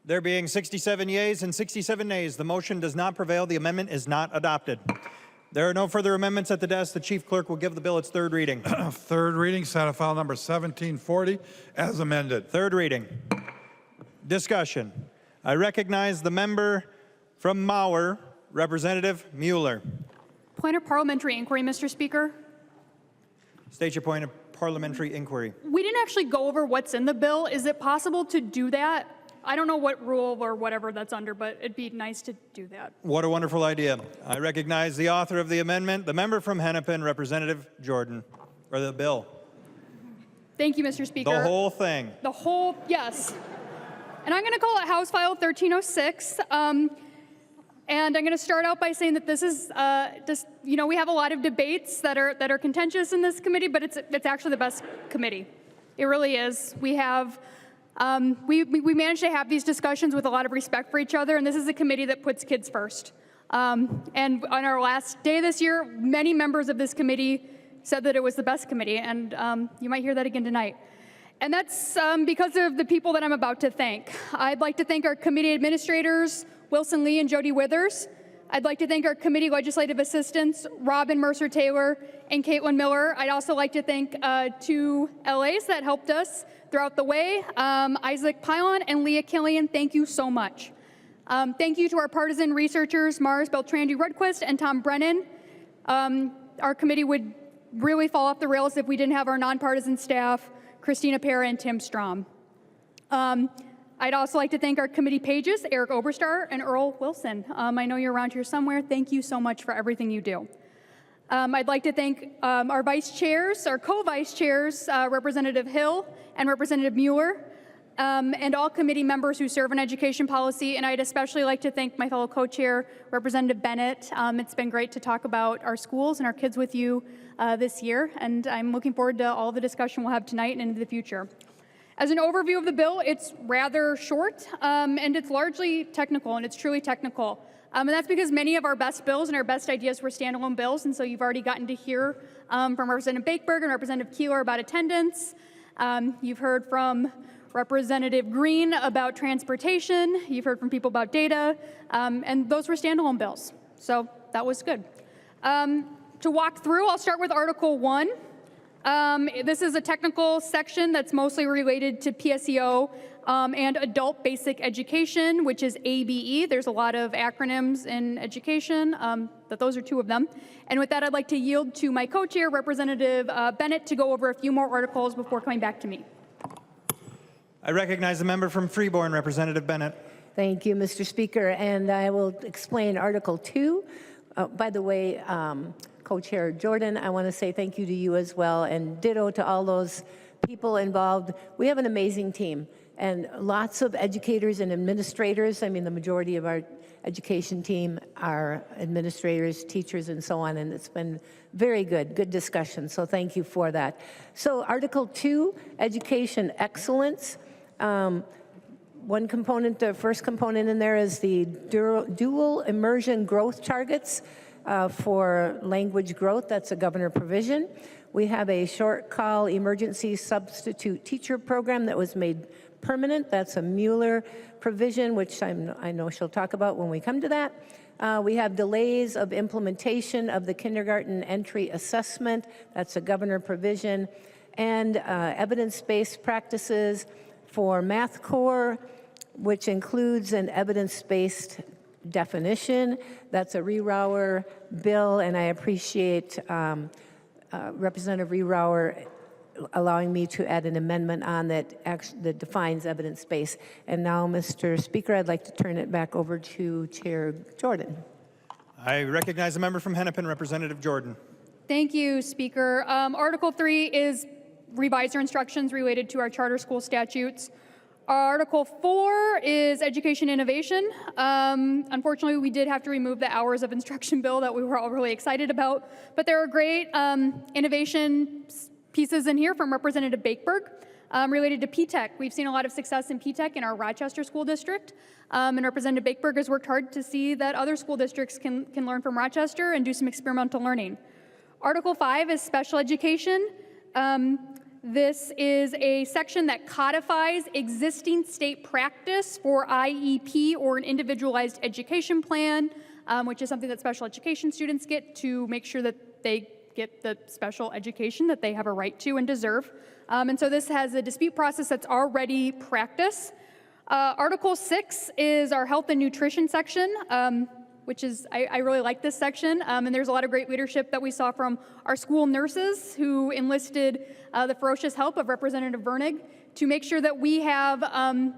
There being 67 yeas and 67 nays, the motion does not prevail. The amendment is not adopted. There are no further amendments at the desk. The chief clerk will give the bill its third reading. Third reading, Senate File Number 1740, as amended. Third reading. Discussion. I recognize the member from Mauer, Representative Mueller. Point of parliamentary inquiry, Mr. Speaker. State your point of parliamentary inquiry. We didn't actually go over what's in the bill. Is it possible to do that? I don't know what rule or whatever that's under, but it'd be nice to do that. What a wonderful idea. I recognize the author of the amendment, the member from Hennepin, Representative Jordan, or the bill. Thank you, Mr. Speaker. The whole thing. The whole, yes. And I'm going to call it House File 1306. And I'm going to start out by saying that this is just, you know, we have a lot of debates that are contentious in this committee, but it's actually the best committee. It really is. We have we managed to have these discussions with a lot of respect for each other, and this is a committee that puts kids first. And on our last day this year, many members of this committee said that it was the best committee, and you might hear that again tonight. And that's because of the people that I'm about to thank. I'd like to thank our committee administrators, Wilson Lee and Jody Withers. I'd like to thank our committee legislative assistants, Robin Mercer-Taylor and Caitlin Miller. I'd also like to thank two LAs that helped us throughout the way, Isaac Pylon and Leah Killian. Thank you so much. Thank you to our partisan researchers, Mars Beltrandi-Rudquist and Tom Brennan. Our committee would really fall off the rails if we didn't have our nonpartisan staff, Christina Pera and Tim Strom. I'd also like to thank our committee pages, Eric Oberstar and Earl Wilson. I know you're around here somewhere. Thank you so much for everything you do. I'd like to thank our vice chairs, our co-vice chairs, Representative Hill and Representative Mueller, and all committee members who serve in education policy. And I'd especially like to thank my fellow co-chair, Representative Bennett. It's been great to talk about our schools and our kids with you this year, and I'm looking forward to all the discussion we'll have tonight and into the future. As an overview of the bill, it's rather short, and it's largely technical, and it's truly technical. And that's because many of our best bills and our best ideas were standalone bills, and so you've already gotten to hear from Representative Bakeberg and Representative Keeler about attendance. You've heard from Representative Green about transportation. You've heard from people about data, and those were standalone bills, so that was good. To walk through, I'll start with Article 1. This is a technical section that's mostly related to PSEO and adult basic education, which is ABE. There's a lot of acronyms in education, but those are two of them. And with that, I'd like to yield to my co-chair, Representative Bennett, to go over a few more articles before coming back to me. I recognize the member from Freeborn, Representative Bennett. Thank you, Mr. Speaker, and I will explain Article 2. By the way, Co-Chair Jordan, I want to say thank you to you as well, and ditto to all those people involved. We have an amazing team, and lots of educators and administrators. I mean, the majority of our education team are administrators, teachers, and so on, and it's been very good discussion, so thank you for that. So Article 2, education excellence. One component, the first component in there is the dual immersion growth targets for language growth. That's a governor provision. We have a short call emergency substitute teacher program that was made permanent. That's a Mueller provision, which I know she'll talk about when we come to that. We have delays of implementation of the kindergarten entry assessment. That's a governor provision. And evidence-based practices for Math Corps, which includes an evidence-based definition. That's a Rerower bill, and I appreciate Representative Rerower allowing me to add an amendment on that that defines evidence-based. And now, Mr. Speaker, I'd like to turn it back over to Chair Jordan. I recognize the member from Hennepin, Representative Jordan. Thank you, Speaker. Article 3 is revisor instructions related to our charter school statutes. Article 4 is education innovation. Unfortunately, we did have to remove the hours of instruction bill that we were all really excited about, but there are great innovation pieces in here from Representative Bakeberg related to P-TECH. We've seen a lot of success in P-TECH in our Rochester School District, and Representative Bakeberg has worked hard to see that other school districts can learn from Rochester and do some experimental learning. Article 5 is special education. This is a section that codifies existing state practice for IEP or an individualized education plan, which is something that special education students get to make sure that they get the special education that they have a right to and deserve. And so this has a dispute process that's already practiced. Article 6 is our health and nutrition section, which is, I really like this section, and there's a lot of great leadership that we saw from our school nurses who enlisted the ferocious help of Representative Vernig to make sure that we have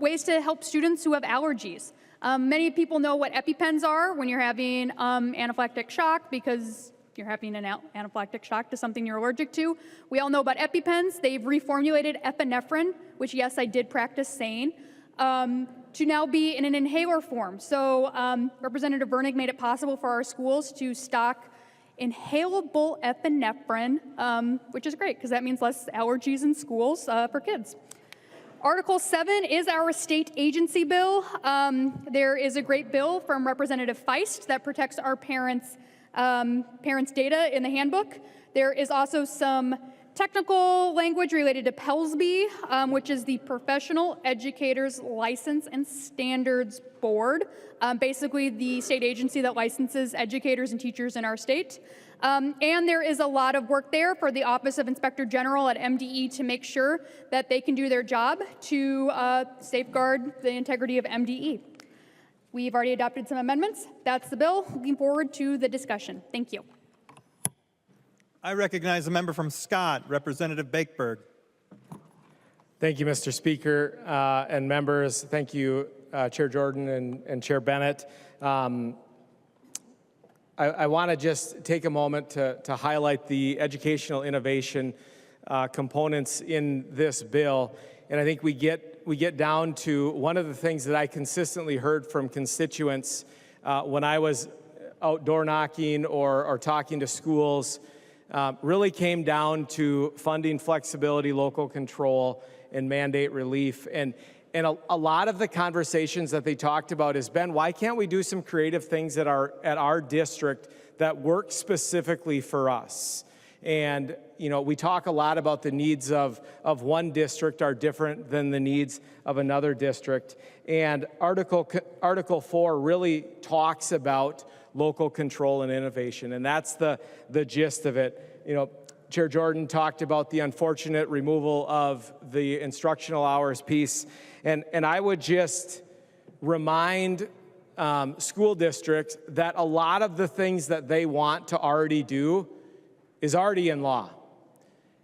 ways to help students who have allergies. Many people know what EpiPens are when you're having anaphylactic shock because you're having an anaphylactic shock to something you're allergic to. We all know about EpiPens. They've reformulated epinephrine, which yes, I did practice saying, to now be in an inhaler form. So Representative Vernig made it possible for our schools to stock inhalable epinephrine, which is great because that means less allergies in schools for kids. Article 7 is our state agency bill. There is a great bill from Representative Feist that protects our parents' data in the handbook. There is also some technical language related to PELSB, which is the Professional Educators License and Standards Board, basically the state agency that licenses educators and teachers in our state. And there is a lot of work there for the Office of Inspector General at MDE to make sure that they can do their job to safeguard the integrity of MDE. We've already adopted some amendments. That's the bill. Looking forward to the discussion. Thank you. I recognize the member from Scott, Representative Bakeberg. Thank you, Mr. Speaker and members. Thank you, Chair Jordan and Chair Bennett. I want to just take a moment to highlight the educational innovation components in this bill. And I think we get down to one of the things that I consistently heard from constituents when I was out door knocking or talking to schools. Really came down to funding flexibility, local control, and mandate relief. And a lot of the conversations that they talked about is, Ben, why can't we do some creative things at our district that work specifically for us? And, you know, we talk a lot about the needs of one district are different than the needs of another district. And Article 4 really talks about local control and innovation, and that's the gist of it. You know, Chair Jordan talked about the unfortunate removal of the instructional hours piece. And I would just remind school districts that a lot of the things that they want to already do is already in law.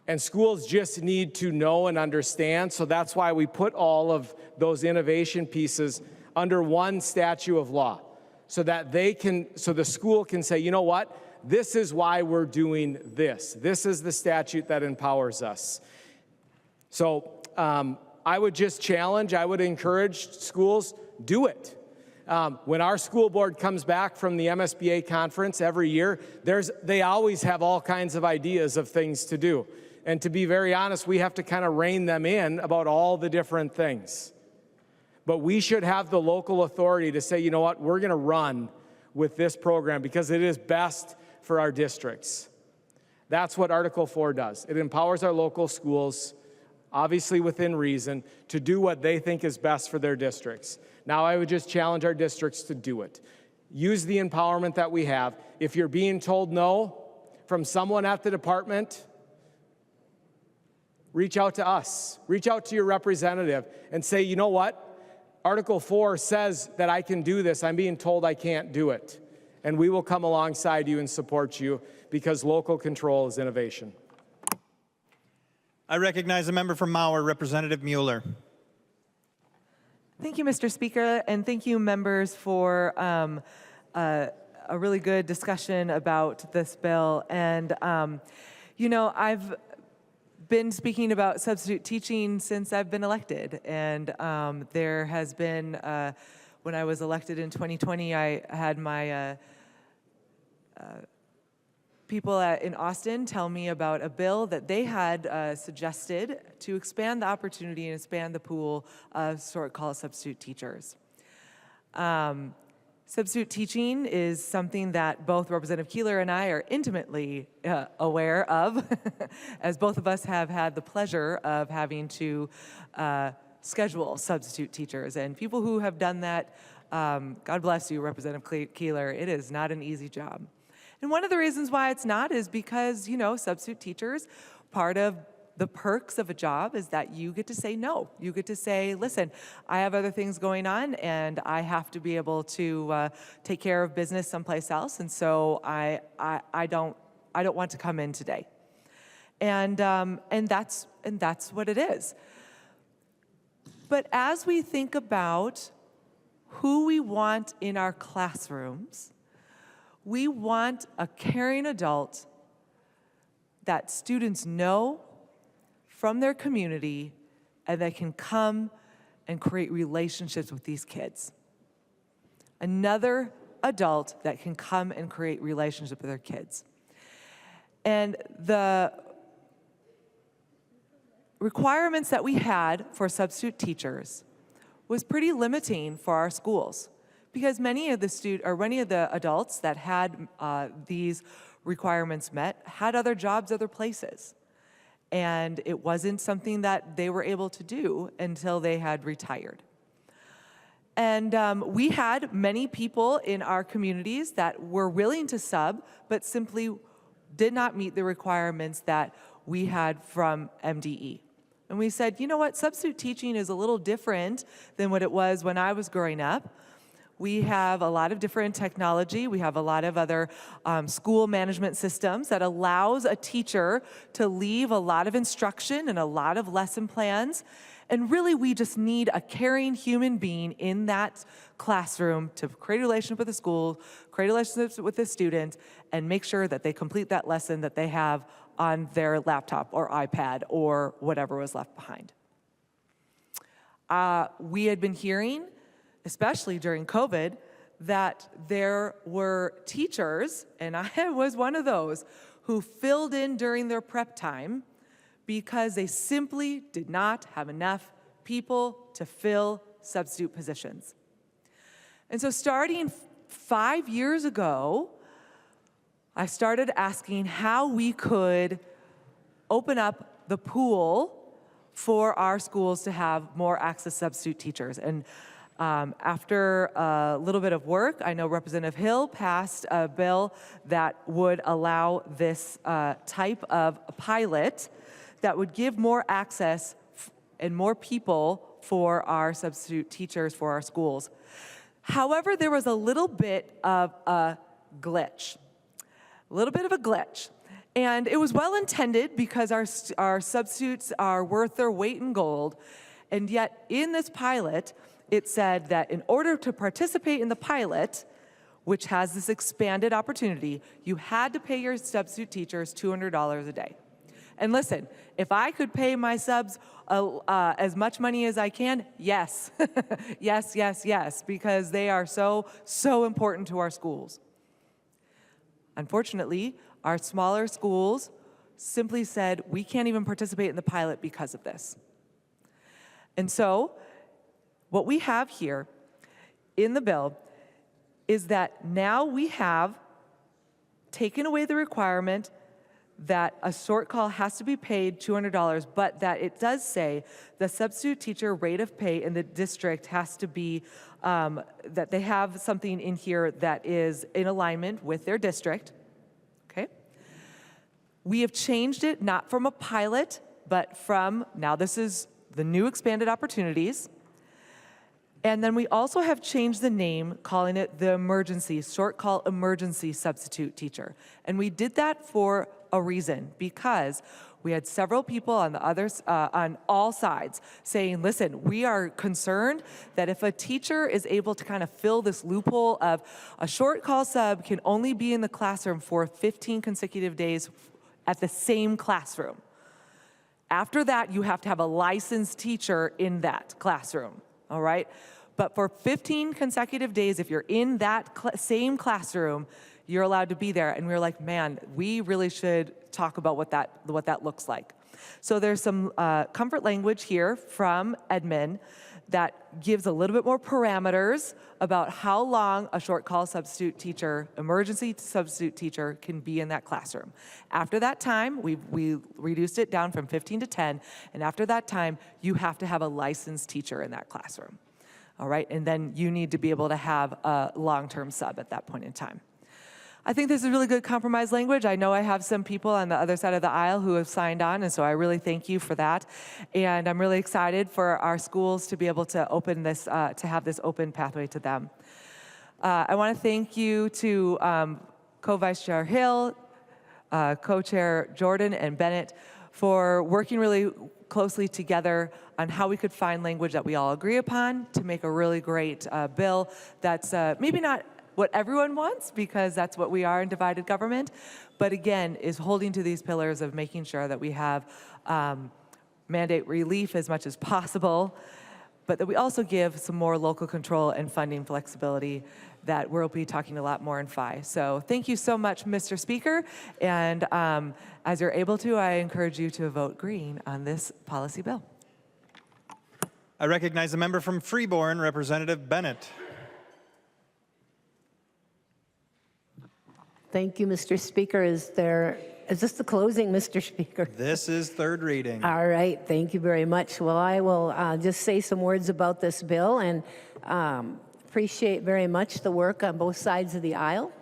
And schools just need to know and understand. So that's why we put all of those innovation pieces under one statute of law, so that so the school can say, you know what? This is why we're doing this. This is the statute that empowers us. So I would just challenge, I would encourage schools, do it. When our school board comes back from the MSBA conference every year, they always have all kinds of ideas of things to do. And to be very honest, we have to kind of rein them in about all the different things. But we should have the local authority to say, you know what, we're going to run with this program because it is best for our districts. That's what Article 4 does. It empowers our local schools, obviously within reason, to do what they think is best for their districts. Now I would just challenge our districts to do it. Use the empowerment that we have. If you're being told no from someone at the department, reach out to us. Reach out to your representative and say, you know what? Article 4 says that I can do this. I'm being told I can't do it. And we will come alongside you and support you because local control is innovation. I recognize the member from Mauer, Representative Mueller. Thank you, Mr. Speaker, and thank you, members, for a really good discussion about this bill. And, you know, I've been speaking about substitute teaching since I've been elected. And there has been, when I was elected in 2020, I had my people in Austin tell me about a bill that they had suggested to expand the opportunity and expand the pool of called substitute teachers. Substitute teaching is something that both Representative Keeler and I are intimately aware of, as both of us have had the pleasure of having to schedule substitute teachers. And people who have done that, God bless you, Representative Keeler, it is not an easy job. And one of the reasons why it's not is because, you know, substitute teachers, part of the perks of a job is that you get to say no. You get to say, listen, I have other things going on and I have to be able to take care of business someplace else, and so I don't want to come in today. And that's what it is. But as we think about who we want in our classrooms, we want a caring adult that students know from their community and that can come and create relationships with these kids. Another adult that can come and create relationships with their kids. And the requirements that we had for substitute teachers was pretty limiting for our schools, because many of the adults that had these requirements met had other jobs other places. And it wasn't something that they were able to do until they had retired. And we had many people in our communities that were willing to sub, but simply did not meet the requirements that we had from MDE. And we said, you know what, substitute teaching is a little different than what it was when I was growing up. We have a lot of different technology. We have a lot of other school management systems that allows a teacher to leave a lot of instruction and a lot of lesson plans. And really, we just need a caring human being in that classroom to create a relationship with the school, create relationships with the student, and make sure that they complete that lesson that they have on their laptop or iPad or whatever was left behind. We had been hearing, especially during COVID, that there were teachers, and I was one of those, who filled in during their prep time because they simply did not have enough people to fill substitute positions. And so starting 5 years ago, I started asking how we could open up the pool for our schools to have more access to substitute teachers. And After a little bit of work, I know Representative Hill passed a bill that would allow this type of pilot that would give more access and more people for our substitute teachers for our schools. However, there was a little bit of a glitch. And it was well intended because our substitutes are worth their weight in gold. And yet in this pilot, it said that in order to participate in the pilot, which has this expanded opportunity, you had to pay your substitute teachers $200 a day. And listen, if I could pay my subs as much money as I can, yes. yes, because they are so important to our schools. Unfortunately, our smaller schools simply said, we can't even participate in the pilot because of this. And so, what we have here in the bill is that now we have taken away the requirement that a short call has to be paid $200, but that it does say the substitute teacher rate of pay in the district has to be, that they have something in here that is in alignment with their district, okay? We have changed it not from a pilot, but from, now this is the new expanded opportunities. And then we also have changed the name, calling it the short call emergency substitute teacher. And we did that for a reason, because we had several people on the others, on all sides saying, listen, we are concerned that if a teacher is able to kind of fill this loophole of a short call sub can only be in the classroom for 15 consecutive days at the same classroom. After that, you have to have a licensed teacher in that classroom, all right? But for 15 consecutive days, if you're in that same classroom, you're allowed to be there. And we were like, man, we really should talk about what that looks like. So there's some comfort language here from admin that gives a little bit more parameters about how long a short call substitute teacher, emergency substitute teacher, can be in that classroom. After that time, we reduced it down from 15 to 10, and after that time, you have to have a licensed teacher in that classroom. All right, and then you need to be able to have a long-term sub at that point in time. I think this is really good compromise language. I know I have some people on the other side of the aisle who have signed on, and so I really thank you for that. And I'm really excited for our schools to be able to open this, to have this open pathway to them. I want to thank you to Co-Vice Chair Hill, Co-Chair Jordan and Bennett for working really closely together on how we could find language that we all agree upon to make a really great bill that's maybe not what everyone wants, because that's what we are in divided government, but again, is holding to these pillars of making sure that we have mandate relief as much as possible, but that we also give some more local control and funding flexibility that we'll be talking a lot more in FI. So thank you so much, Mr. Speaker, and as you're able to, I encourage you to vote green on this policy bill. I recognize the member from Freeborn, Representative Bennett. Thank you, Mr. Speaker. Is this the closing, Mr. Speaker? This is third reading. All right, thank you very much. Well, I will just say some words about this bill and appreciate very much the work on both sides of the aisle.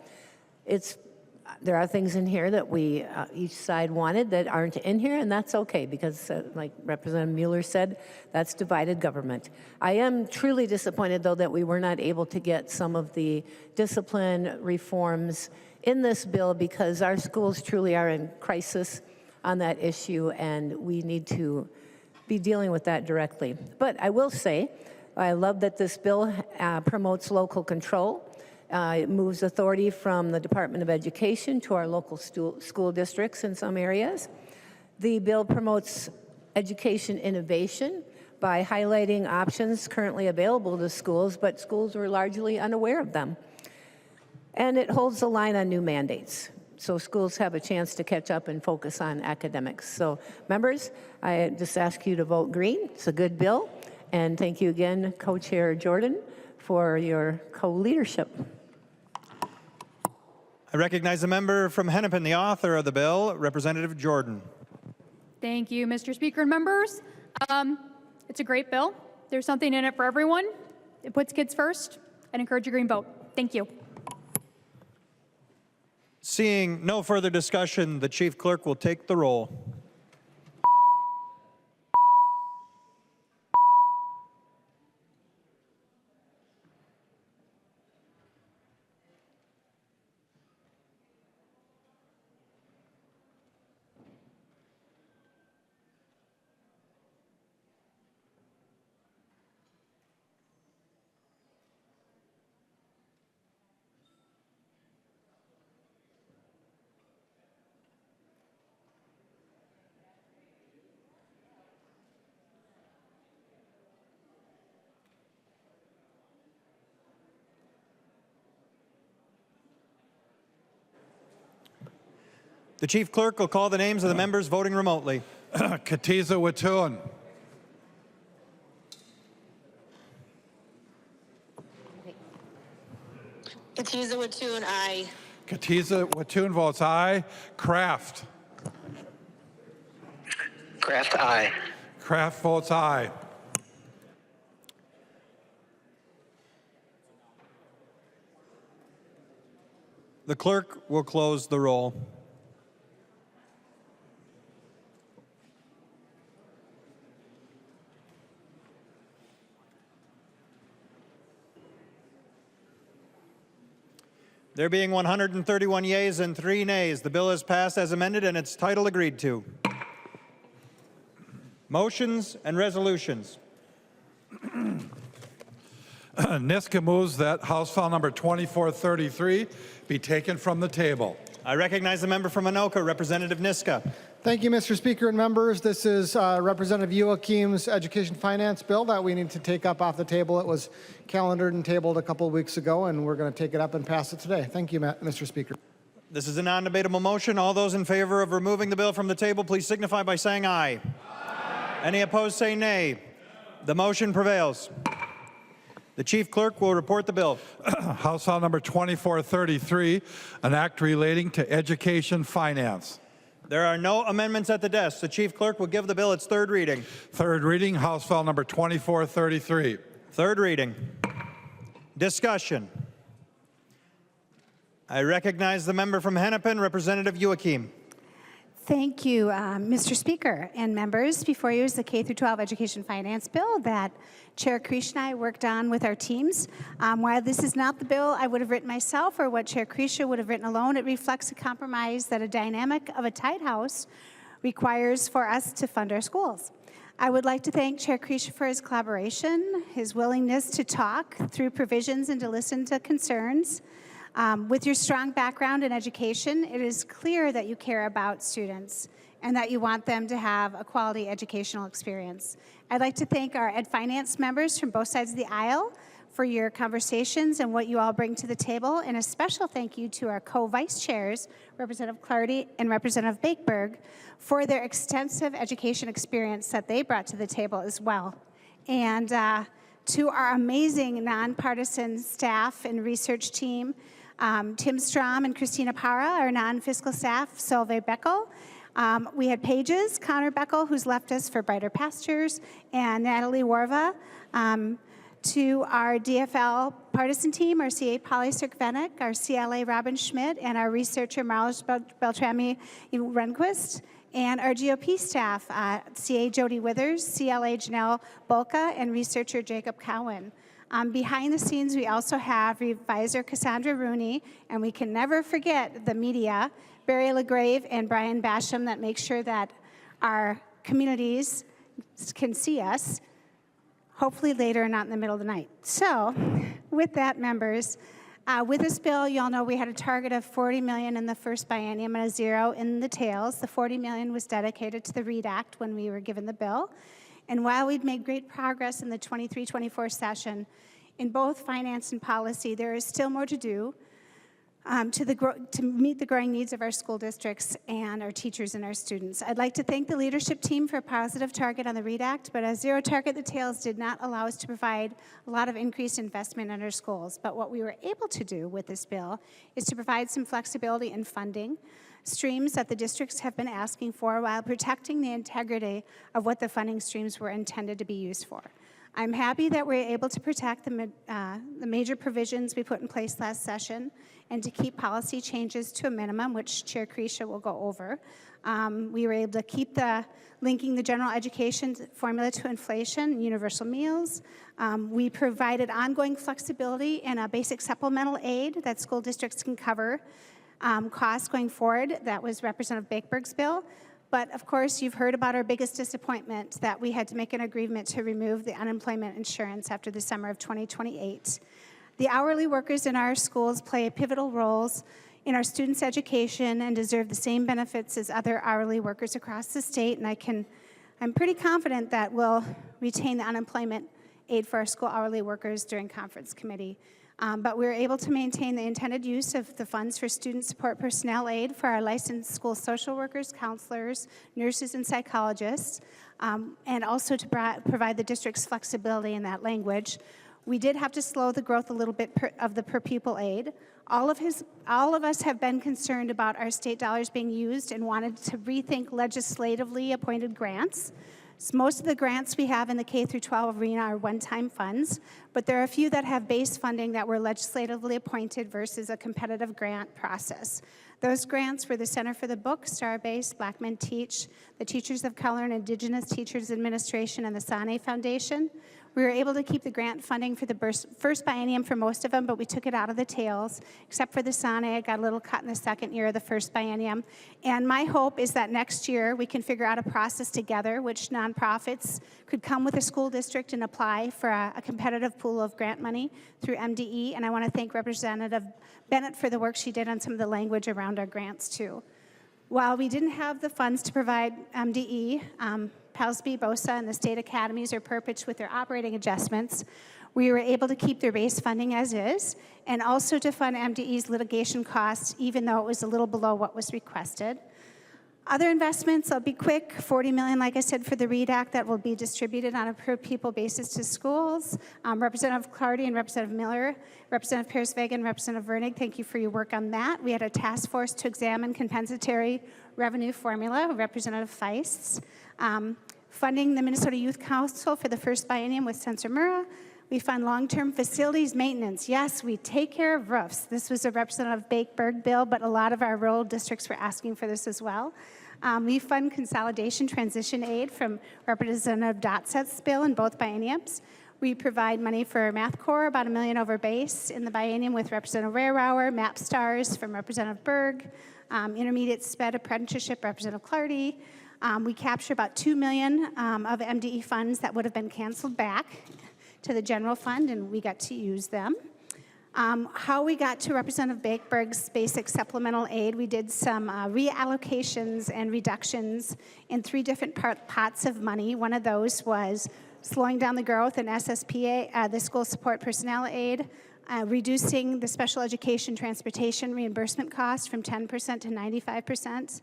There are things in here that we, each side wanted that aren't in here, and that's okay because, like Representative Mueller said, that's divided government. I am truly disappointed, though, that we were not able to get some of the discipline reforms in this bill because our schools truly are in crisis on that issue, and we need to be dealing with that directly. But I will say, I love that this bill promotes local control. It moves authority from the Department of Education to our local school districts in some areas. The bill promotes education innovation by highlighting options currently available to schools, but schools were largely unaware of them. And it holds the line on new mandates, so schools have a chance to catch up and focus on academics. So, members, I just ask you to vote green. It's a good bill. And thank you again, Co-Chair Jordan, for your co-leadership. I recognize the member from Hennepin, the author of the bill, Representative Jordan. Thank you, Mr. Speaker and members. It's a great bill. There's something in it for everyone. It puts kids first. I'd encourage a green vote. Thank you. Seeing no further discussion, the chief clerk will take the roll. The chief clerk will call the names of the members voting remotely. Katiza Watun. Katiza Watun, aye. Katiza Watun votes aye. Kraft. Kraft, aye. Kraft votes aye. The clerk will close the roll. There being 131 yeas and 3 nays, the bill is passed as amended and its title agreed to. Motions and resolutions. Niska moves that House File Number 2433 be taken from the table. I recognize the member from Anoka, Representative Niska. Thank you, Mr. Speaker and members. This is Representative Youakim's education finance bill that we need to take up off the table. It was calendared and tabled a couple of weeks ago, and we're going to take it up and pass it today. Thank you, Mr. Speaker. This is a non-debatable motion. All those in favor of removing the bill from the table, please signify by saying aye. Aye. Any opposed, say nay. The motion prevails. The chief clerk will report the bill. House File Number 2433, an act relating to education finance. There are no amendments at the desk. The chief clerk will give the bill its third reading. Third reading, House File Number 2433. Third reading. Discussion. I recognize the member from Hennepin, Representative Youakim. Thank you, Mr. Speaker and members. Before you is the K-12 Education Finance Bill that Chair Krish and I worked on with our teams. While this is not the bill I would have written myself or what Chair Krish would have written alone, it reflects a compromise that a dynamic of a tight house requires for us to fund our schools. I would like to thank Chair Krish for his collaboration, his willingness to talk through provisions and to listen to concerns. With your strong background in education, it is clear that you care about students and that you want them to have a quality educational experience. I'd like to thank our Ed Finance members from both sides of the aisle for your conversations and what you all bring to the table, and a special thank you to our co-vice chairs, Representative Clardy and Representative Bakeberg, for their extensive education experience that they brought to the table as well. And to our amazing nonpartisan staff and research team, Tim Strom and Christina Para, our non-fiscal staff, Solveig Beckel. We had Pages, Connor Beckel, who's left us for Brighter Pastures, and Natalie Warva. To our DFL partisan team, our CA Polly Sirkvenik, our CLA Robin Schmidt, and our researcher Marlos Beltrami Renquist, and our GOP staff, CA Jody Withers, CLA Janelle Bolka, and researcher Jacob Cowan. Behind the scenes, we also have revisor Cassandra Rooney, and we can never forget the media, Barry LaGrave and Brian Basham, that make sure that our communities can see us, hopefully later and not in the middle of the night. So, with that, members, with this bill, you all know we had a target of $40 million in the first biennium and a zero in the tails. The $40 million was dedicated to the READ Act when we were given the bill. And while we've made great progress in the 23-24 session, in both finance and policy, there is still more to do to meet the growing needs of our school districts and our teachers and our students. I'd like to thank the leadership team for a positive target on the READ Act, but a zero target the tails did not allow us to provide a lot of increased investment in our schools. But what we were able to do with this bill is to provide some flexibility in funding streams that the districts have been asking for while protecting the integrity of what the funding streams were intended to be used for. I'm happy that we're able to protect the major provisions we put in place last session and to keep policy changes to a minimum, which Chair Krisha will go over. We were able to keep linking the general education formula to inflation, universal meals. We provided ongoing flexibility in a basic supplemental aid that school districts can cover costs going forward. That was Representative Bakeberg's bill. But of course, you've heard about our biggest disappointment, that we had to make an agreement to remove the unemployment insurance after the summer of 2028. The hourly workers in our schools play pivotal roles in our students' education and deserve the same benefits as other hourly workers across the state. And I'm pretty confident that we'll retain the unemployment aid for our school hourly workers during conference committee. But we were able to maintain the intended use of the funds for student support personnel aid for our licensed school social workers, counselors, nurses, and psychologists, and also to provide the district's flexibility in that language. We did have to slow the growth a little bit of the per pupil aid. All of us have been concerned about our state dollars being used and wanted to rethink legislatively appointed grants. So most of the grants we have in the K through 12 arena are one-time funds, but there are a few that have base funding that were legislatively appointed versus a competitive grant process. Those grants were the Center for the Book, Starbase, Black Men Teach, the Teachers of Color and Indigenous Teachers Administration, and the SANE Foundation. We were able to keep the grant funding for the first biennium for most of them, but we took it out of the tails, except for the SANE. It got a little cut in the second year of the first biennium. And my hope is that next year we can figure out a process together which nonprofits could come with a school district and apply for a competitive pool of grant money through MDE. And I want to thank Representative Bennett for the work she did on some of the language around our grants too. While we didn't have the funds to provide MDE, PALSB, BOSA, and the state academies are perpetual with their operating adjustments. We were able to keep their base funding as is, and also to fund MDE's litigation costs, even though it was a little below what was requested. Other investments, I'll be quick, $40 million, like I said, for the READ Act that will be distributed on a per-pupil basis to schools. Representative Clardy and Representative Miller, Representative Pierce-Vagan, Representative Vernig, thank you for your work on that. We had a task force to examine compensatory revenue formula, Representative Feist. Funding the Minnesota Youth Council for the first biennium with Senator Murrah. We fund long-term facilities maintenance. Yes, we take care of roofs. This was a Representative Bakeberg bill, but a lot of our rural districts were asking for this as well. We fund consolidation transition aid from Representative Dotset's bill in both bienniums. We provide money for Math Corps, about $1 million over base in the biennium with Representative Rareauer, MAP Stars from Representative Berg, intermediate SPED apprenticeship, Representative Clardy. We capture about $2 million of MDE funds that would have been canceled back to the general fund, and we got to use them. How we got to Representative Bakeberg's basic supplemental aid, we did some reallocations and reductions in 3 different pots of money. One of those was slowing down the growth in SSPA, the school support personnel aid, reducing the special education transportation reimbursement costs from 10% to 95%,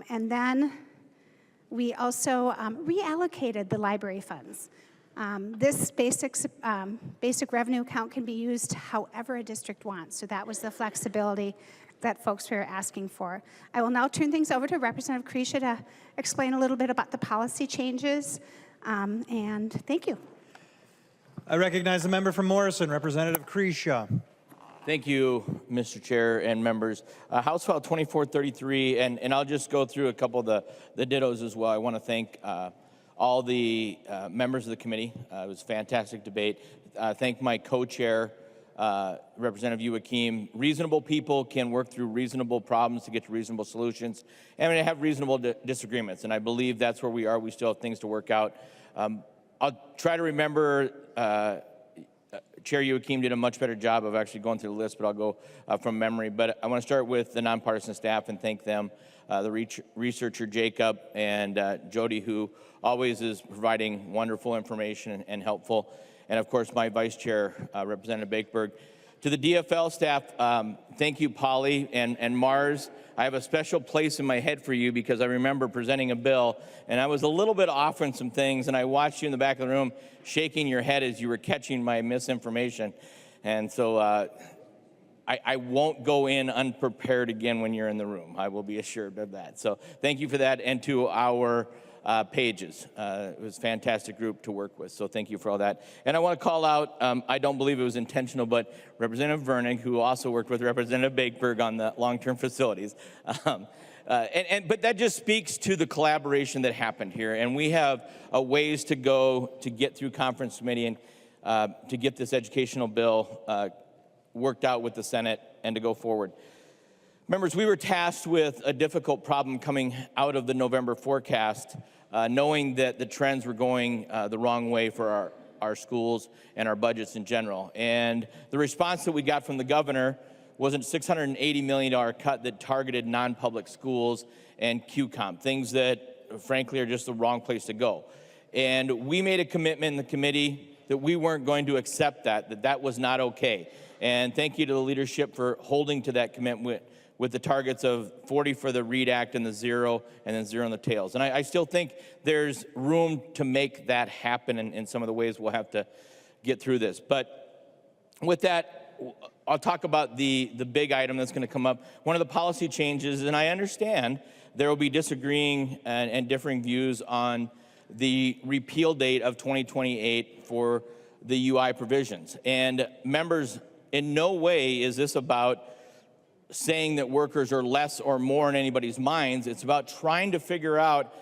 and then we also reallocated the library funds. This basic revenue account can be used however a district wants, so that was the flexibility that folks were asking for. I will now turn things over to Representative Krisha to explain a little bit about the policy changes, and thank you. I recognize the member from Morrison, Representative Krisha. Thank you, Mr. Chair and members. House File 2433, and I'll just go through a couple of the dittos as well. I want to thank all the members of the committee. It was a fantastic debate. Thank my co-chair, Representative Youakim. Reasonable people can work through reasonable problems to get to reasonable solutions, and we have reasonable disagreements, and I believe that's where we are. We still have things to work out. I'll try to remember, Chair Youakim did a much better job of actually going through the list, but I'll go from memory. But I want to start with the nonpartisan staff and thank them, the researcher Jacob and Jody, who always is providing wonderful information and helpful. And of course, my vice chair, Representative Bakeberg. To the DFL staff, thank you, Polly and Mars. I have a special place in my head for you because I remember presenting a bill, and I was a little bit off on some things, and I watched you in the back of the room shaking your head as you were catching my misinformation. And so I won't go in unprepared again when you're in the room. I will be assured of that. So thank you for that. And to our pages. It was a fantastic group to work with, so thank you for all that. And I want to call out, I don't believe it was intentional, but Representative Vernon, who also worked with Representative Bakeberg on the long-term facilities. But that just speaks to the collaboration that happened here. And we have a ways to go to get through conference committee and to get this educational bill worked out with the Senate and to go forward. Members, we were tasked with a difficult problem coming out of the November forecast, knowing that the trends were going the wrong way for our schools and our budgets in general. And the response that we got from the governor was a $680 million cut that targeted non-public schools and QCOM, things that, frankly, are just the wrong place to go. And we made a commitment in the committee that we weren't going to accept that was not okay. And thank you to the leadership for holding to that commitment with the targets of 40 for the READ Act and the 0, and then 0 on the tails. And I still think there's room to make that happen in some of the ways we'll have to get through this. But with that, I'll talk about the big item that's going to come up. One of the policy changes, and I understand there will be disagreeing and differing views on the repeal date of 2028 for the UI provisions. And members, in no way is this about saying that workers are less or more in anybody's minds. It's about trying to figure out,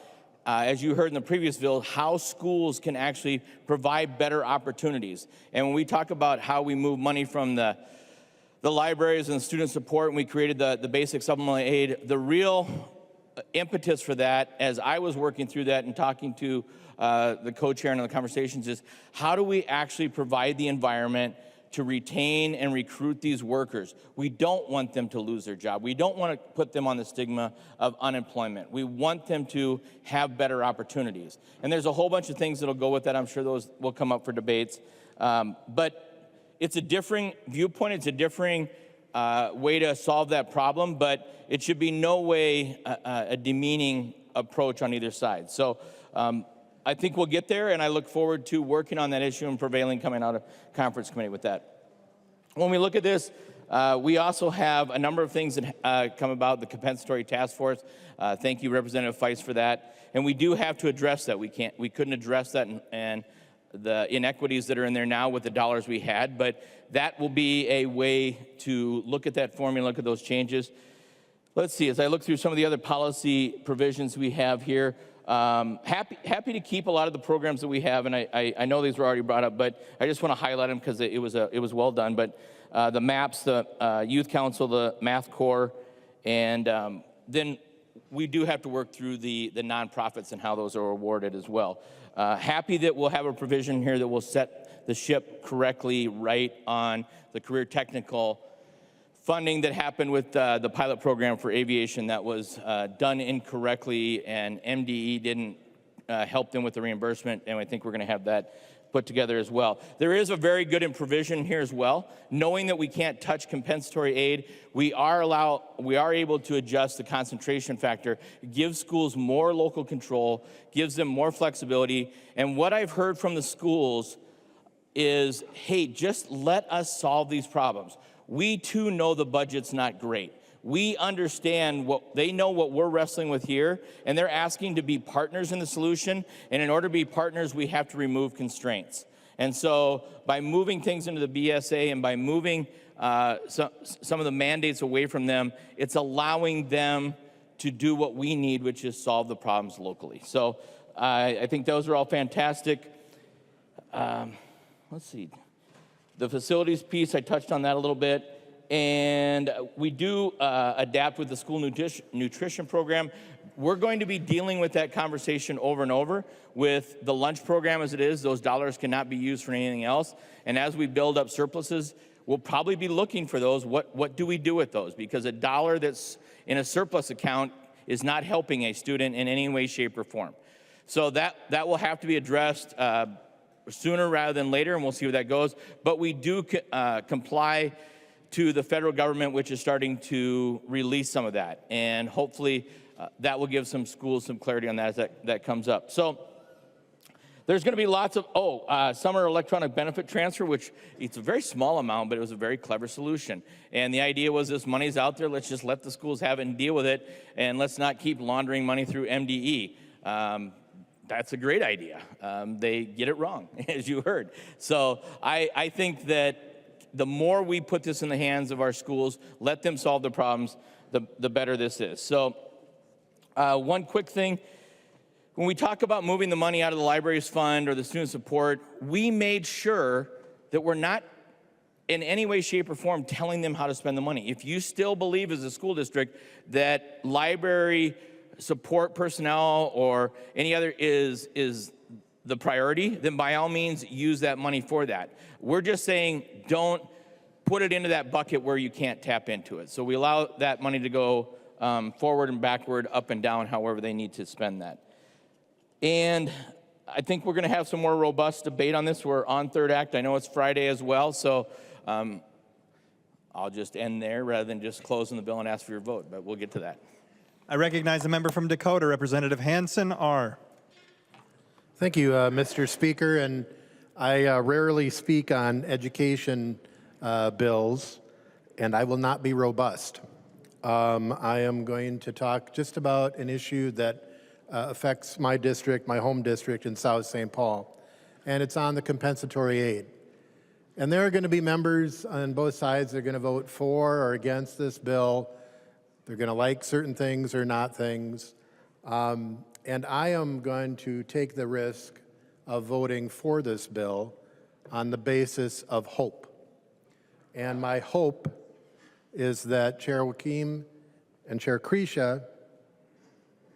as you heard in the previous bill, how schools can actually provide better opportunities. And when we talk about how we move money from the libraries and student support, and we created the basic supplemental aid, the real impetus for that, as I was working through that and talking to the co-chair in the conversations, is how do we actually provide the environment to retain and recruit these workers? We don't want them to lose their job. We don't want to put them on the stigma of unemployment. We want them to have better opportunities. And there's a whole bunch of things that'll go with that. I'm sure those will come up for debates. But it's a differing viewpoint. It's a differing way to solve that problem, but it should be no way a demeaning approach on either side. So I think we'll get there, and I look forward to working on that issue and prevailing coming out of conference committee with that. When we look at this, we also have a number of things that come about, the compensatory task force. Thank you, Representative Feist, for that. And we do have to address that. We couldn't address that and the inequities that are in there now with the dollars we had, but that will be a way to look at that formula, look at those changes. Let's see, as I look through some of the other policy provisions we have here, happy to keep a lot of the programs that we have, and I know these were already brought up, but I just want to highlight them because it was well done. But the MAPS, the Youth Council, the Math Corps, and then we do have to work through the nonprofits and how those are awarded as well. Happy that we'll have a provision here that will set the ship correctly right on the career technical funding that happened with the pilot program for aviation that was done incorrectly, and MDE didn't help them with the reimbursement, and I think we're going to have that put together as well. There is a very good provision here as well. Knowing that we can't touch compensatory aid, we are able to adjust the concentration factor, give schools more local control, gives them more flexibility, and what I've heard from the schools is, hey, just let us solve these problems. We too know the budget's not great. We understand they know what we're wrestling with here, and they're asking to be partners in the solution. And in order to be partners, we have to remove constraints. And so by moving things into the BSA and by moving some of the mandates away from them, it's allowing them to do what we need, which is solve the problems locally. So I think those are all fantastic. Let's see. The facilities piece, I touched on that a little bit. And we do adapt with the school nutrition program. We're going to be dealing with that conversation over and over with the lunch program as it is. Those dollars cannot be used for anything else. And as we build up surpluses, we'll probably be looking for those. What do we do with those? Because a dollar that's in a surplus account is not helping a student in any way, shape, or form. So that will have to be addressed sooner rather than later, and we'll see where that goes. But we do comply to the federal government, which is starting to release some of that. And hopefully that will give some schools some clarity on that as that comes up. So there's going to be lots of, summer electronic benefit transfer, which it's a very small amount, but it was a very clever solution. And the idea was this money's out there, let's just let the schools have it and deal with it, and let's not keep laundering money through MDE. that's a great idea. They get it wrong, as you heard. So I think that the more we put this in the hands of our schools, let them solve the problems, the better this is. So one quick thing, when we talk about moving the money out of the libraries fund or the student support, we made sure that we're not in any way, shape, or form telling them how to spend the money. If you still believe as a school district that library support personnel or any other is the priority, then by all means use that money for that. We're just saying don't put it into that bucket where you can't tap into it. So we allow that money to go forward and backward, up and down, however they need to spend that. And I think we're gonna have some more robust debate on this. We're on third act. I know it's Friday as well, so I'll just end there rather than just closing the bill and ask for your vote, but we'll get to that. I recognize the member from Dakota, Representative Hansen R. Thank you, Mr. Speaker. And I rarely speak on education bills, and I will not be robust. I am going to talk just about an issue that affects my district, my home district in South St. Paul, and it's on the compensatory aid. And there are going to be members on both sides that are going to vote for or against this bill. They're going to like certain things or not things. And I am going to take the risk of voting for this bill on the basis of hope. And my hope is that Chair Youakim and Chair Krisha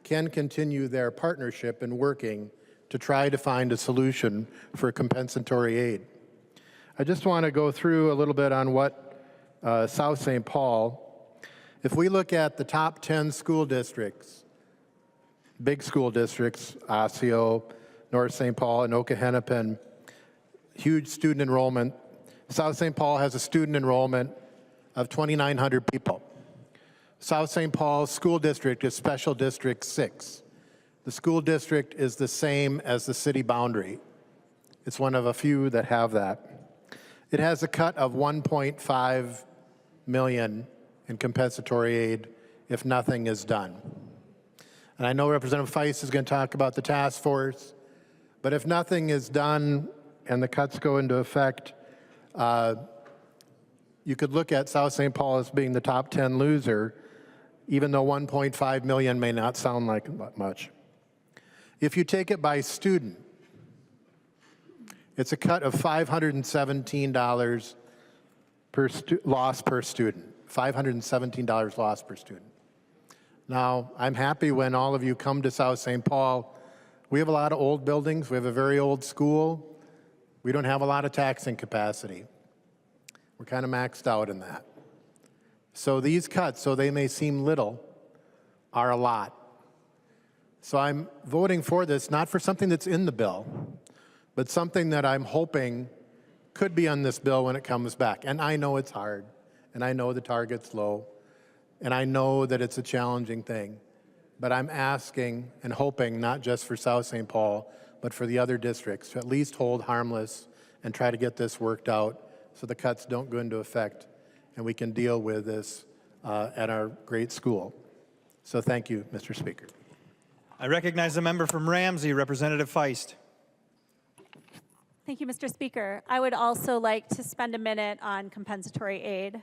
can continue their partnership in working to try to find a solution for compensatory aid. I just want to go through a little bit on what South St. Paul, if we look at the top 10 school districts, big school districts, Osseo, North St. Paul, and Okehennepin, huge student enrollment. South St. Paul has a student enrollment of 2,900 people. South St. Paul School District is Special District 6. The school district is the same as the city boundary. It's one of a few that have that. It has a cut of $1.5 million in compensatory aid if nothing is done. And I know Representative Feist is going to talk about the task force, but if nothing is done and the cuts go into effect, you could look at South St. Paul as being the top 10 loser, even though $1.5 million may not sound like much. If you take it by student, it's a cut of $517 per loss per student. $517 loss per student. Now, I'm happy when all of you come to South St. Paul. We have a lot of old buildings. We have a very old school. We don't have a lot of taxing capacity. We're kind of maxed out in that. So these cuts, though they may seem little, are a lot. So I'm voting for this, not for something that's in the bill, but something that I'm hoping could be on this bill when it comes back. And I know it's hard, and I know the target's low, and I know that it's a challenging thing. But I'm asking and hoping, not just for South St. Paul, but for the other districts, to at least hold harmless and try to get this worked out so the cuts don't go into effect and we can deal with this at our great school. So thank you, Mr. Speaker. I recognize the member from Ramsey, Representative Feist. Thank you, Mr. Speaker. I would also like to spend a minute on compensatory aid.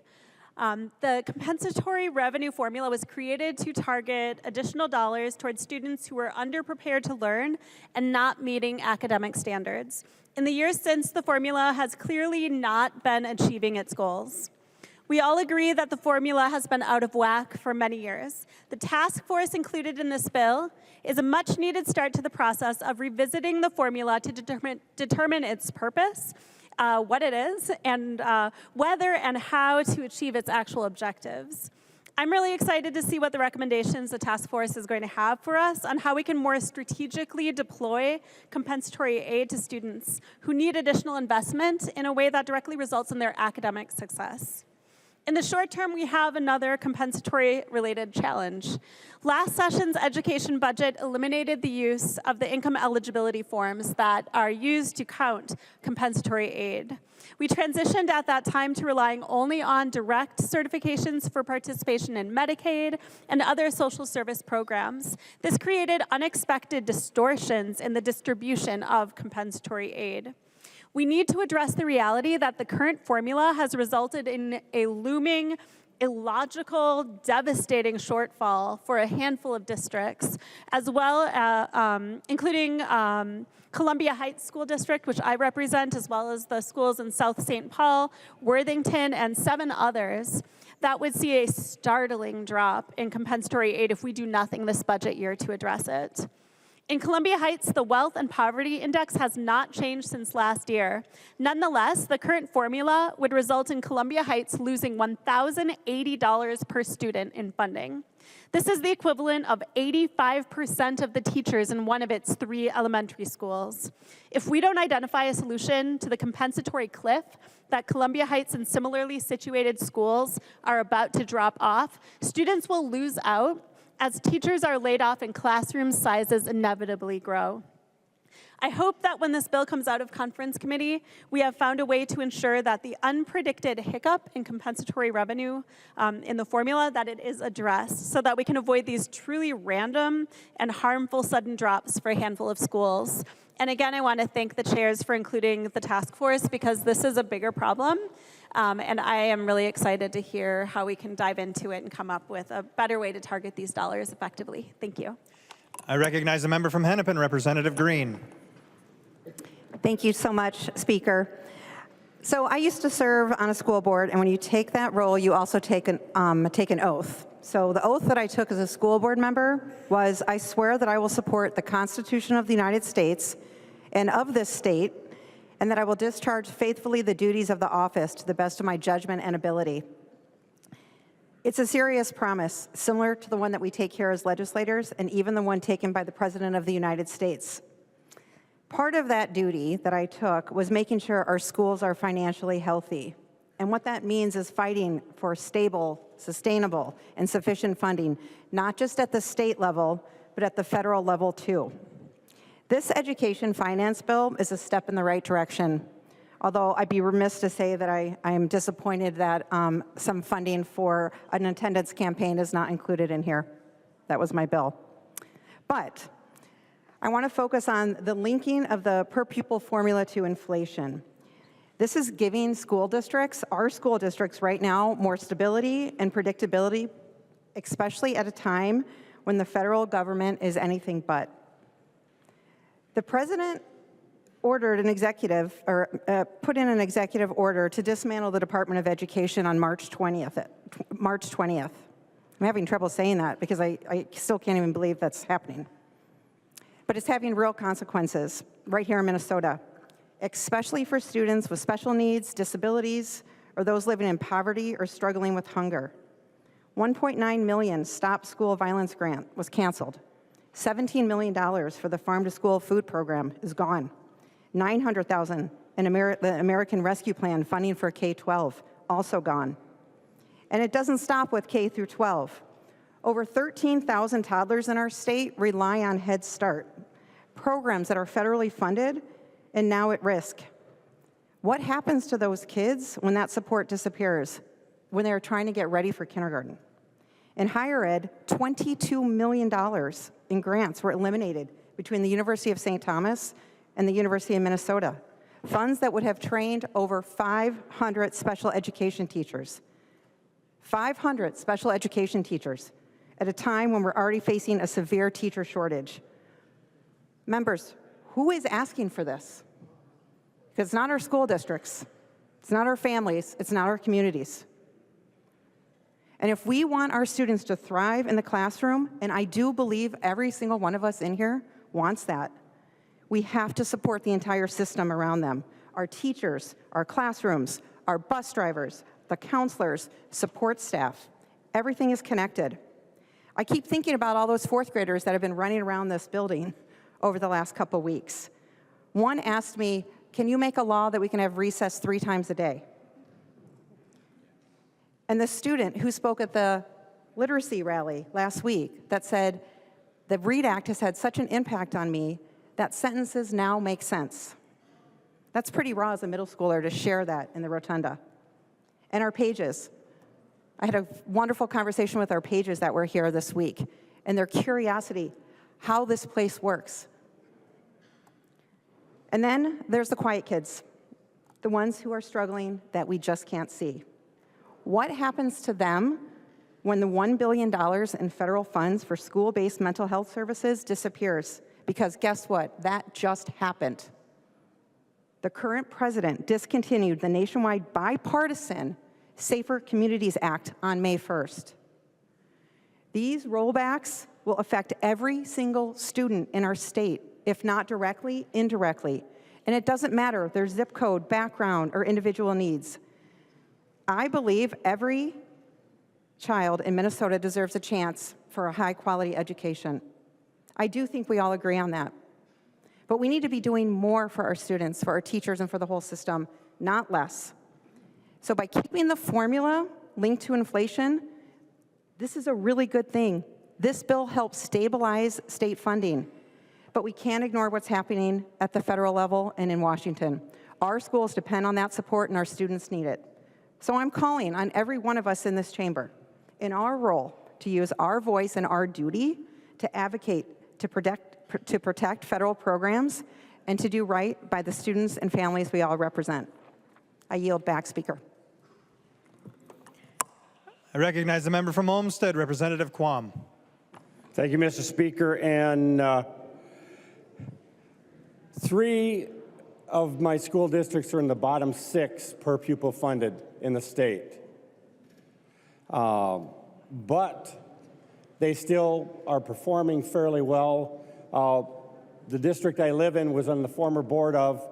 The compensatory revenue formula was created to target additional dollars towards students who are underprepared to learn and not meeting academic standards. In the years since, the formula has clearly not been achieving its goals. We all agree that the formula has been out of whack for many years. The task force included in this bill is a much-needed start to the process of revisiting the formula to determine its purpose, what it is, and whether and how to achieve its actual objectives. I'm really excited to see what the recommendations the task force is going to have for us on how we can more strategically deploy compensatory aid to students who need additional investment in a way that directly results in their academic success. In the short term, we have another compensatory-related challenge. Last session's education budget eliminated the use of the income eligibility forms that are used to count compensatory aid. We transitioned at that time to relying only on direct certifications for participation in Medicaid and other social service programs. This created unexpected distortions in the distribution of compensatory aid. We need to address the reality that the current formula has resulted in a looming, illogical, devastating shortfall for a handful of districts, as well as including Columbia Heights School District, which I represent, as well as the schools in South St. Paul, Worthington, and 7 others, that would see a startling drop in compensatory aid if we do nothing this budget year to address it. In Columbia Heights, the Wealth and Poverty Index has not changed since last year. Nonetheless, the current formula would result in Columbia Heights losing $1,080 per student in funding. This is the equivalent of 85% of the teachers in one of its 3 elementary schools. If we don't identify a solution to the compensatory cliff that Columbia Heights and similarly situated schools are about to drop off, students will lose out as teachers are laid off and classroom sizes inevitably grow. I hope that when this bill comes out of conference committee, we have found a way to ensure that the unpredicted hiccup in compensatory revenue in the formula, that it is addressed so that we can avoid these truly random and harmful sudden drops for a handful of schools. And again, I want to thank the chairs for including the task force because this is a bigger problem. And I am really excited to hear how we can dive into it and come up with a better way to target these dollars effectively. Thank you. I recognize the member from Hennepin, Representative Green. Thank you so much, Speaker. So I used to serve on a school board, and when you take that role, you also take an oath. So the oath that I took as a school board member was, I swear that I will support the Constitution of the United States and of this state, and that I will discharge faithfully the duties of the office to the best of my judgment and ability. It's a serious promise, similar to the one that we take here as legislators, and even the one taken by the President of the United States. Part of that duty that I took was making sure our schools are financially healthy. And what that means is fighting for stable, sustainable, and sufficient funding, not just at the state level, but at the federal level too. This education finance bill is a step in the right direction, although I'd be remiss to say that I am disappointed that some funding for Unintended's campaign is not included in here. That was my bill. But I want to focus on the linking of the per pupil formula to inflation. This is giving school districts, our school districts right now, more stability and predictability, especially at a time when the federal government is anything but. The President ordered an executive, or put in an executive order to dismantle the Department of Education on March 20th. I'm having trouble saying that because I still can't even believe that's happening. But it's having real consequences right here in Minnesota, especially for students with special needs, disabilities, or those living in poverty or struggling with hunger. $1.9 million Stop School Violence grant was canceled. $17 million for the Farm to School food program is gone. $900,000 in the American Rescue Plan funding for K-12, also gone. And it doesn't stop with K through 12. Over 13,000 toddlers in our state rely on Head Start, programs that are federally funded and now at risk. What happens to those kids when that support disappears, when they're trying to get ready for kindergarten? In higher ed, $22 million in grants were eliminated between the University of St. Thomas and the University of Minnesota, funds that would have trained over 500 special education teachers. 500 special education teachers at a time when we're already facing a severe teacher shortage. Members, who is asking for this? Because it's not our school districts, it's not our families, it's not our communities. And if we want our students to thrive in the classroom, and I do believe every single one of us in here wants that, we have to support the entire system around them. Our teachers, our classrooms, our bus drivers, the counselors, support staff. Everything is connected. I keep thinking about all those fourth graders that have been running around this building over the last couple weeks. One asked me, can you make a law that we can have recess 3 times a day? And the student who spoke at the literacy rally last week that said, the READ Act has had such an impact on me that sentences now make sense. That's pretty raw as a middle schooler to share that in the rotunda. And our pages. I had a wonderful conversation with our pages that were here this week, and their curiosity, how this place works. And then there's the quiet kids, the ones who are struggling that we just can't see. What happens to them when the $1 billion in federal funds for school-based mental health services disappears? Because guess what? That just happened. The current president discontinued the nationwide bipartisan Safer Communities Act on May 1st. These rollbacks will affect every single student in our state, if not directly, indirectly. And it doesn't matter their zip code, background, or individual needs. I believe every child in Minnesota deserves a chance for a high-quality education. I do think we all agree on that. But we need to be doing more for our students, for our teachers, and for the whole system, not less. So by keeping the formula linked to inflation, this is a really good thing. This bill helps stabilize state funding. But we can't ignore what's happening at the federal level and in Washington. Our schools depend on that support, and our students need it. So I'm calling on every one of us in this chamber, in our role, to use our voice and our duty to advocate to protect federal programs and to do right by the students and families we all represent. I yield back, Speaker. I recognize the member from Olmsted, Representative Quam. Thank you, Mr. Speaker. And 3 of my school districts are in the bottom 6 per pupil funded in the state. But they still are performing fairly well. The district I live in was on the former board of.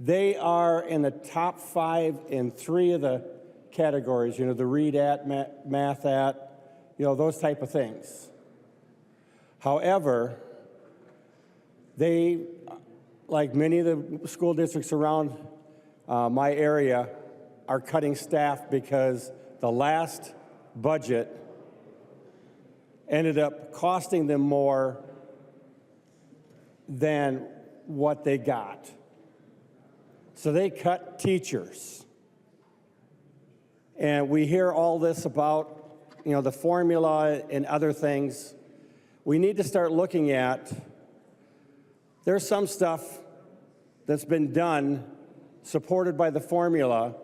They are in the top 5 in 3 of the categories, you know, the read at, math at, you know, those type of things. However, they, like many of the school districts around my area, are cutting staff because the last budget ended up costing them more than what they got. So they cut teachers. And we hear all this about, you know, the formula and other things. We need to start looking at, there's some stuff that's been done, supported by the formula,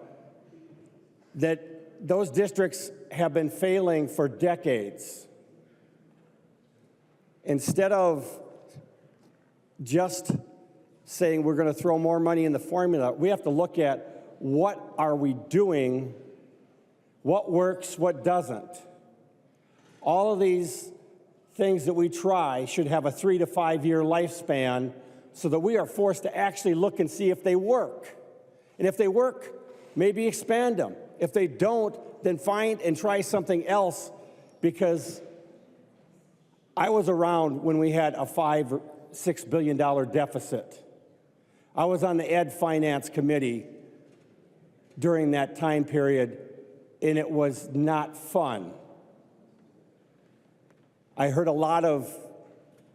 that those districts have been failing for decades. Instead of just saying we're going to throw more money in the formula, we have to look at what are we doing, what works, what doesn't. All of these things that we try should have a 3 to 5 year lifespan so that we are forced to actually look and see if they work. And if they work, maybe expand them. If they don't, then find and try something else, because I was around when we had a $5 or $6 billion deficit. I was on the Ed Finance Committee during that time period, and it was not fun. I heard a lot of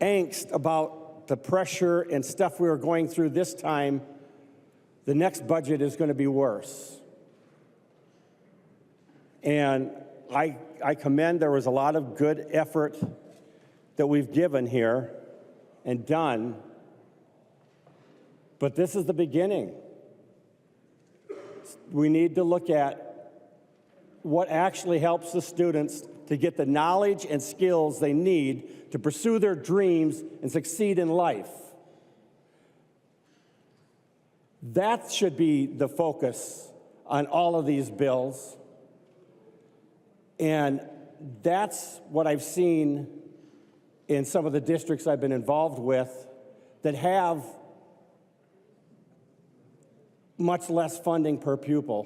angst about the pressure and stuff we were going through this time. The next budget is going to be worse. And I commend, there was a lot of good effort that we've given here and done, but this is the beginning. We need to look at what actually helps the students to get the knowledge and skills they need to pursue their dreams and succeed in life. That should be the focus on all of these bills. And that's what I've seen in some of the districts I've been involved with that have much less funding per pupil.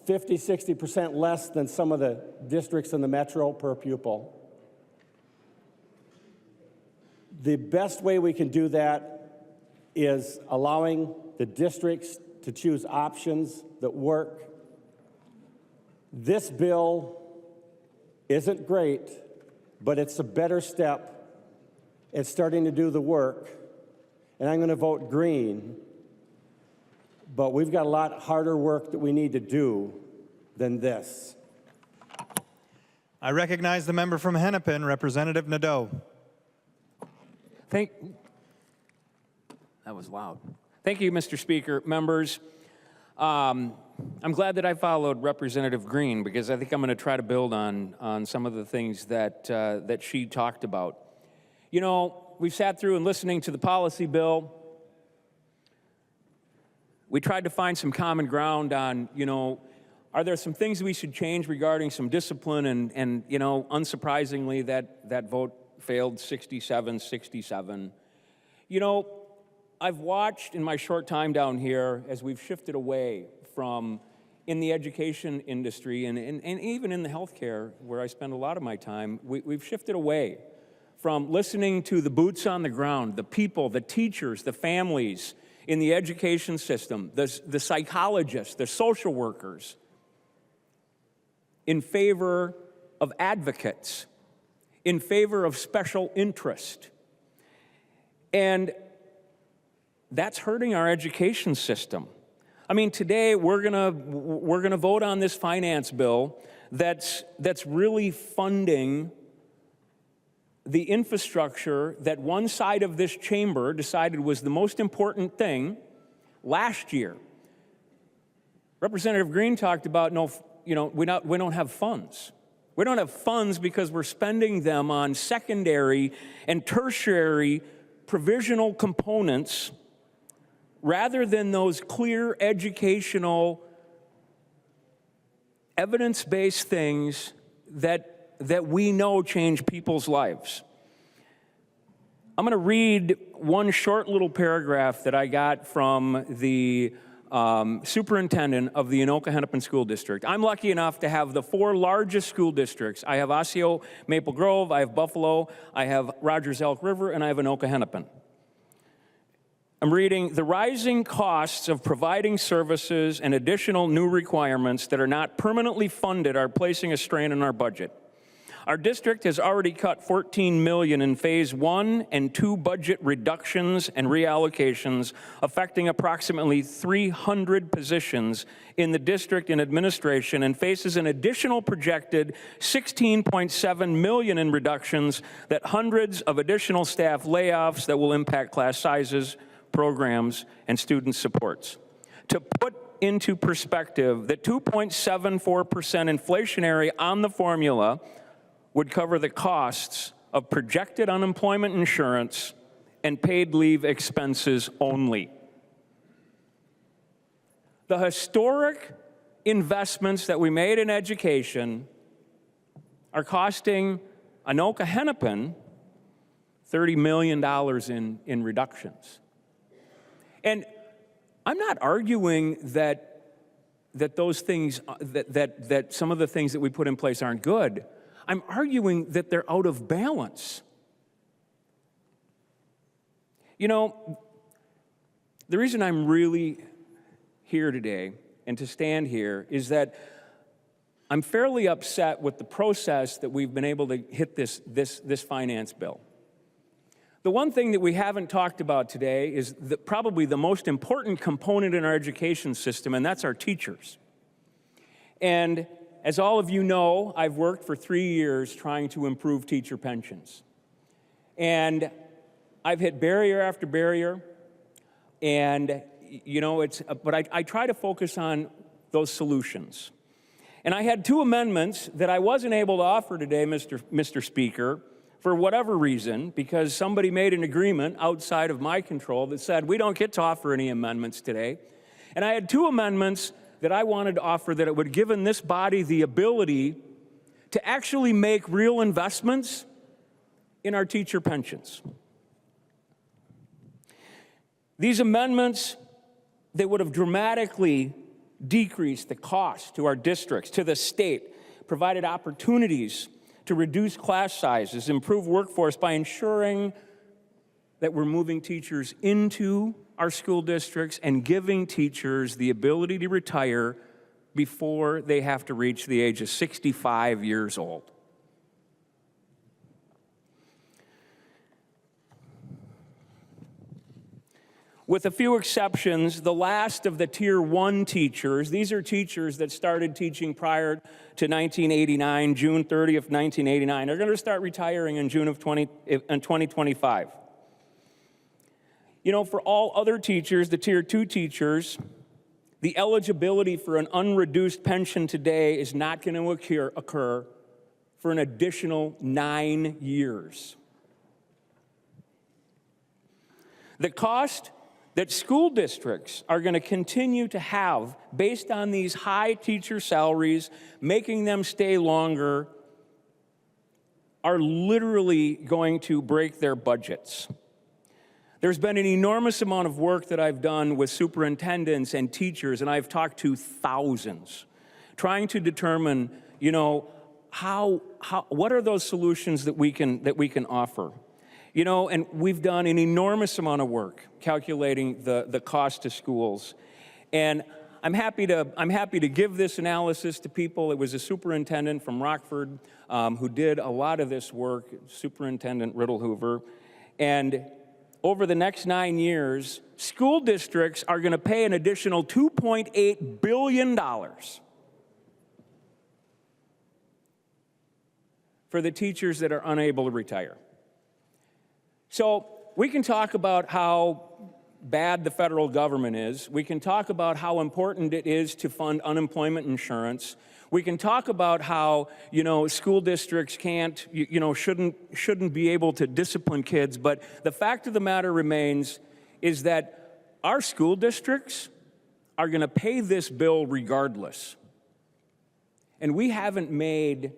50, 60% less than some of the districts in the metro per pupil. The best way we can do that is allowing the districts to choose options that work. This bill isn't great, but it's a better step. It's starting to do the work, and I'm going to vote green. But we've got a lot harder work that we need to do than this. I recognize the member from Hennepin, Representative Nadeau. That was loud. Thank you, Mr. Speaker. Members, I'm glad that I followed Representative Green because I think I'm going to try to build on some of the things that she talked about. You know, we've sat through and listening to the policy bill. We tried to find some common ground on, you know, are there some things we should change regarding some discipline? And you know, unsurprisingly, that vote failed 67-67. You know, I've watched in my short time down here as we've shifted away from, in the education industry and even in the healthcare, where I spend a lot of my time, we've shifted away from listening to the boots on the ground, the people, the teachers, the families in the education system, the psychologists, the social workers, in favor of advocates, in favor of special interest. And that's hurting our education system. I mean, today we're gonna vote on this finance bill that's really funding the infrastructure that one side of this chamber decided was the most important thing last year. Representative Green talked about, we don't have funds. We don't have funds because we're spending them on secondary and tertiary provisional components rather than those clear educational, evidence-based things that we know change people's lives. I'm going to read one short little paragraph that I got from the superintendent of the Anoka-Hennepin School District. I'm lucky enough to have the 4 largest school districts. I have Osseo, Maple Grove, I have Buffalo, I have Rogers Elk River, and I have Anoka-Hennepin. I'm reading, the rising costs of providing services and additional new requirements that are not permanently funded are placing a strain on our budget. Our district has already cut $14 million in Phase 1 and 2 budget reductions and reallocations, affecting approximately 300 positions in the district in administration, and faces an additional projected $16.7 million in reductions, that hundreds of additional staff layoffs that will impact class sizes, programs, and student supports. To put into perspective, the 2.74% inflationary on the formula would cover the costs of projected unemployment insurance and paid leave expenses only. The historic investments that we made in education are costing Anoka-Hennepin $30 million in reductions. And I'm not arguing that those things, that some of the things that we put in place aren't good. I'm arguing that they're out of balance. You know, the reason I'm really here today and to stand here is that I'm fairly upset with the process that we've been able to hit this finance bill. The one thing that we haven't talked about today is probably the most important component in our education system, and that's our teachers. And as all of you know, I've worked for 3 years trying to improve teacher pensions. And I've hit barrier after barrier, and but I try to focus on those solutions. And I had 2 amendments that I wasn't able to offer today, Mr. Speaker, for whatever reason, because somebody made an agreement outside of my control that said we don't get to offer any amendments today. And I had 2 amendments that I wanted to offer that it would give in this body the ability to actually make real investments in our teacher pensions. These amendments, they would have dramatically decreased the cost to our districts, to the state, provided opportunities to reduce class sizes, improve workforce by ensuring that we're moving teachers into our school districts and giving teachers the ability to retire before they have to reach the age of 65 years old. With a few exceptions, the last of the Tier 1 teachers, these are teachers that started teaching prior to 1989, June 30th, 1989, are going to start retiring in June of 2025. You know, for all other teachers, the Tier 2 teachers, the eligibility for an unreduced pension today is not going to occur for an additional 9 years. The cost that school districts are going to continue to have based on these high teacher salaries, making them stay longer, are literally going to break their budgets. There's been an enormous amount of work that I've done with superintendents and teachers, and I've talked to thousands, trying to determine, you know, what are those solutions that we can offer. You know, and we've done an enormous amount of work calculating the cost to schools. And I'm happy to give this analysis to people. It was a superintendent from Rockford who did a lot of this work, Superintendent Riddle Hoover. And over the next 9 years, school districts are going to pay an additional $2.8 billion for the teachers that are unable to retire. So we can talk about how bad the federal government is. We can talk about how important it is to fund unemployment insurance. We can talk about how, you know, school districts can't, you know, shouldn't be able to discipline kids. But the fact of the matter remains is that our school districts are going to pay this bill regardless. And we haven't made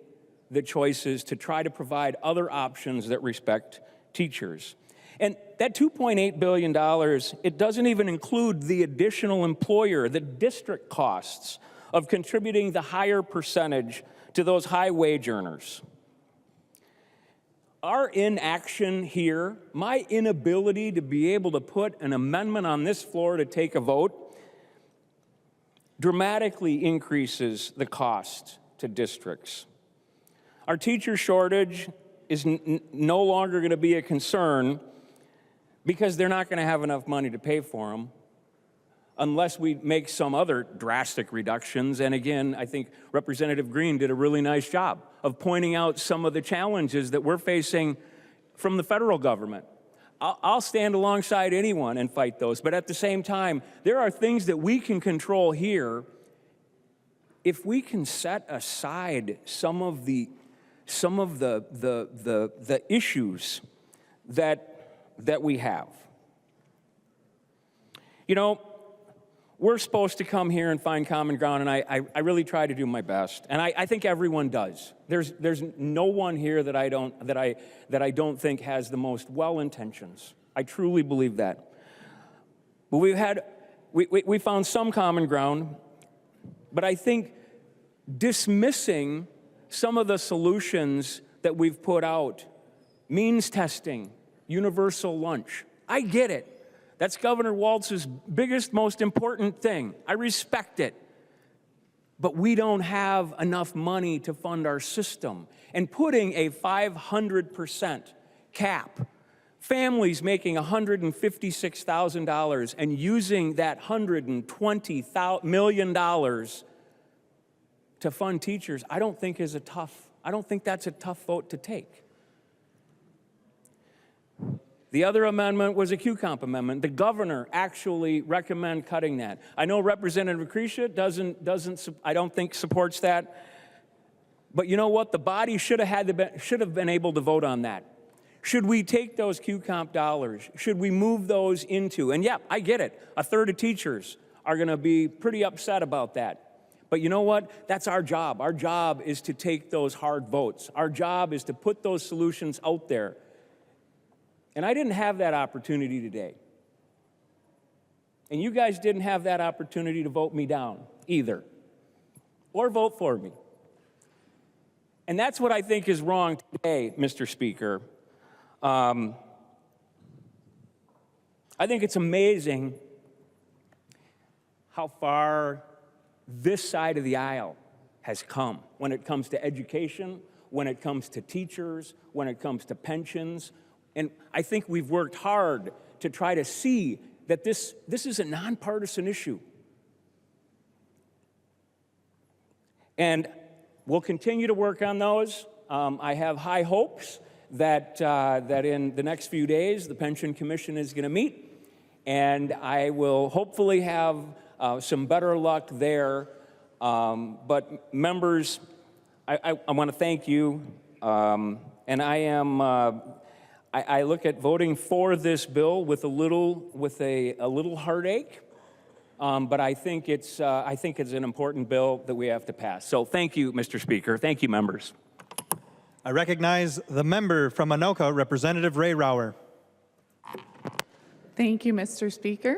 the choices to try to provide other options that respect teachers. And that $2.8 billion, it doesn't even include the additional employer, the district costs of contributing the higher percentage to those high wage earners. Our inaction here, my inability to be able to put an amendment on this floor to take a vote, dramatically increases the cost to districts. Our teacher shortage is no longer going to be a concern because they're not going to have enough money to pay for them unless we make some other drastic reductions. And again, I think Representative Green did a really nice job of pointing out some of the challenges that we're facing from the federal government. I'll stand alongside anyone and fight those, but at the same time, there are things that we can control here if we can set aside some of the issues that we have. You know, we're supposed to come here and find common ground, and I really try to do my best, and I think everyone does. There's no one here that I don't think has the most well intentions. I truly believe that. But we found some common ground, but I think dismissing some of the solutions that we've put out, means testing, universal lunch. I get it. That's Governor Walz's biggest, most important thing. I respect it. But we don't have enough money to fund our system. And putting a 500% cap, families making $156,000 and using that $120 million to fund teachers, I don't think that's a tough vote to take. The other amendment was a QComp amendment. The governor actually recommended cutting that. I know Representative Lucretia I don't think supports that. But you know what? The body should have been able to vote on that. Should we take those QComp dollars? Should we move those into, and yeah, I get it. A third of teachers are going to be pretty upset about that. But you know what? That's our job. Our job is to take those hard votes. Our job is to put those solutions out there. And I didn't have that opportunity today. And you guys didn't have that opportunity to vote me down either, or vote for me. And that's what I think is wrong today, Mr. Speaker. I think it's amazing how far this side of the aisle has come when it comes to education, when it comes to teachers, when it comes to pensions. And I think we've worked hard to try to see that this is a nonpartisan issue. And we'll continue to work on those. I have high hopes that in the next few days, the Pension Commission is going to meet, and I will hopefully have some better luck there. But members, I want to thank you, and I look at voting for this bill with a little heartache. But I think it's an important bill that we have to pass. So thank you, Mr. Speaker. Thank you, members. I recognize the member from Anoka, Representative Ray Rauer. Thank you, Mr. Speaker.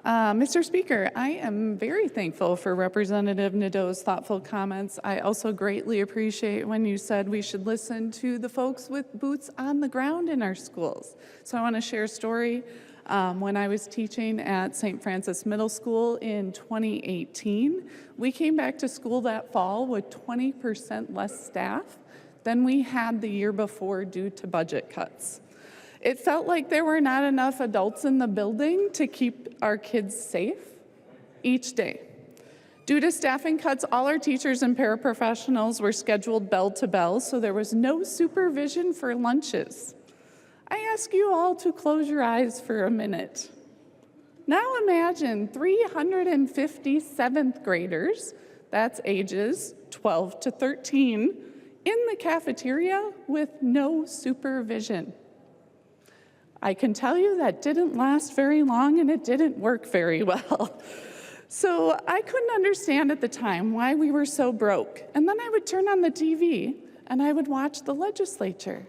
Mr. Speaker, I am very thankful for Representative Nadeau's thoughtful comments. I also greatly appreciate when you said we should listen to the folks with boots on the ground in our schools. So I want to share a story. When I was teaching at St. Francis Middle School in 2018, we came back to school that fall with 20% less staff than we had the year before due to budget cuts. It felt like there were not enough adults in the building to keep our kids safe each day. Due to staffing cuts, all our teachers and paraprofessionals were scheduled bell to bell, so there was no supervision for lunches. I ask you all to close your eyes for a minute. Now imagine 350 seventh graders, that's ages 12 to 13, in the cafeteria with no supervision. I can tell you that didn't last very long and it didn't work very well. So I couldn't understand at the time why we were so broke. And then I would turn on the TV and I would watch the legislature.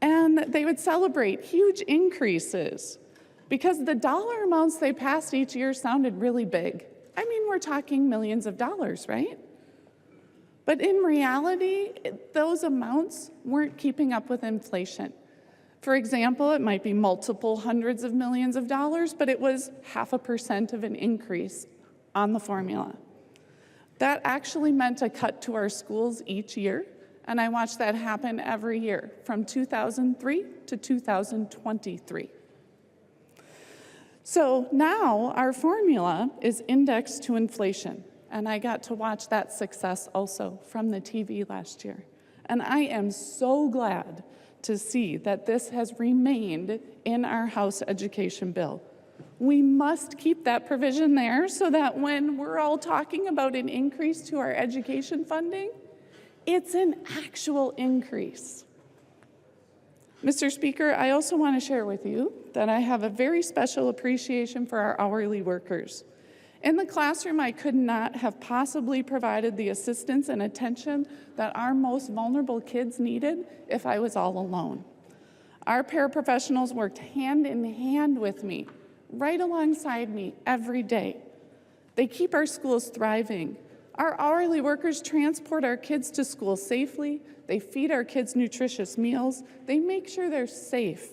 And they would celebrate huge increases because the dollar amounts they passed each year sounded really big. I mean, we're talking millions of dollars, right? But in reality, those amounts weren't keeping up with inflation. For example, it might be multiple hundreds of millions of dollars, but it was 0.5% of an increase on the formula. That actually meant a cut to our schools each year, and I watched that happen every year from 2003 to 2023. So now our formula is indexed to inflation, and I got to watch that success also from the TV last year. And I am so glad to see that this has remained in our House Education bill. We must keep that provision there so that when we're all talking about an increase to our education funding, it's an actual increase. Mr. Speaker, I also want to share with you that I have a very special appreciation for our hourly workers. In the classroom, I could not have possibly provided the assistance and attention that our most vulnerable kids needed if I was all alone. Our paraprofessionals worked hand in hand with me, right alongside me every day. They keep our schools thriving. Our hourly workers transport our kids to school safely. They feed our kids nutritious meals. They make sure they're safe.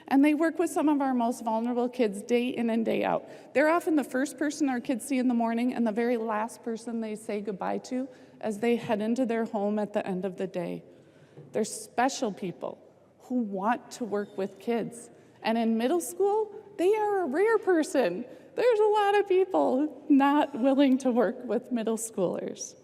And they work with some of our most vulnerable kids day in and day out. They're often the first person our kids see in the morning and the very last person they say goodbye to as they head into their home at the end of the day. They're special people who want to work with kids. And in middle school, they are a rare person. There's a lot of people not willing to work with middle schoolers.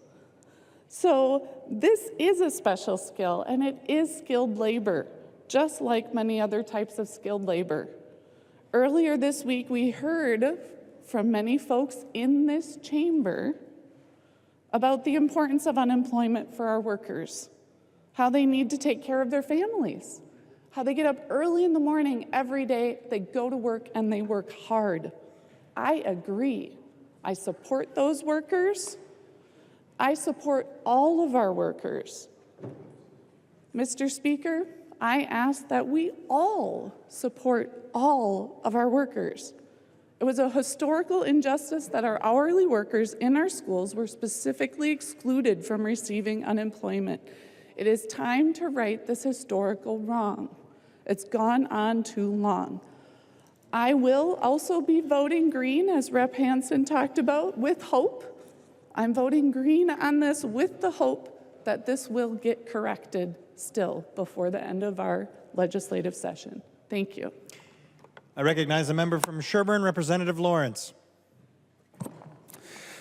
So this is a special skill, and it is skilled labor, just like many other types of skilled labor. Earlier this week, we heard from many folks in this chamber about the importance of unemployment for our workers, how they need to take care of their families, how they get up early in the morning every day, they go to work and they work hard. I agree. I support those workers. I support all of our workers. Mr. Speaker, I ask that we all support all of our workers. It was a historical injustice that our hourly workers in our schools were specifically excluded from receiving unemployment. It is time to right this historical wrong. It's gone on too long. I will also be voting green, as Rep. Hansen talked about, with hope. I'm voting green on this with the hope that this will get corrected still before the end of our legislative session. Thank you. I recognize the member from Sherburne, Representative Lawrence.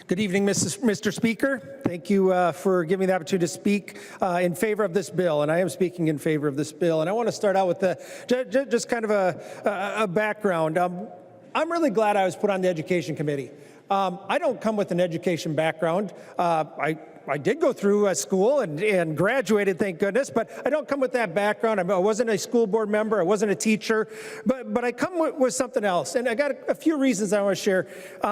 Good evening, Mr. Speaker. Thank you for giving me the opportunity to speak in favor of this bill, and I am speaking in favor of this bill. And I want to start out with just kind of a background. I'm really glad I was put on the Education Committee. I don't come with an education background. I did go through a school and graduated, thank goodness, but I don't come with that background. I wasn't a school board member. I wasn't a teacher, but I come with something else. And I got a few reasons I want to share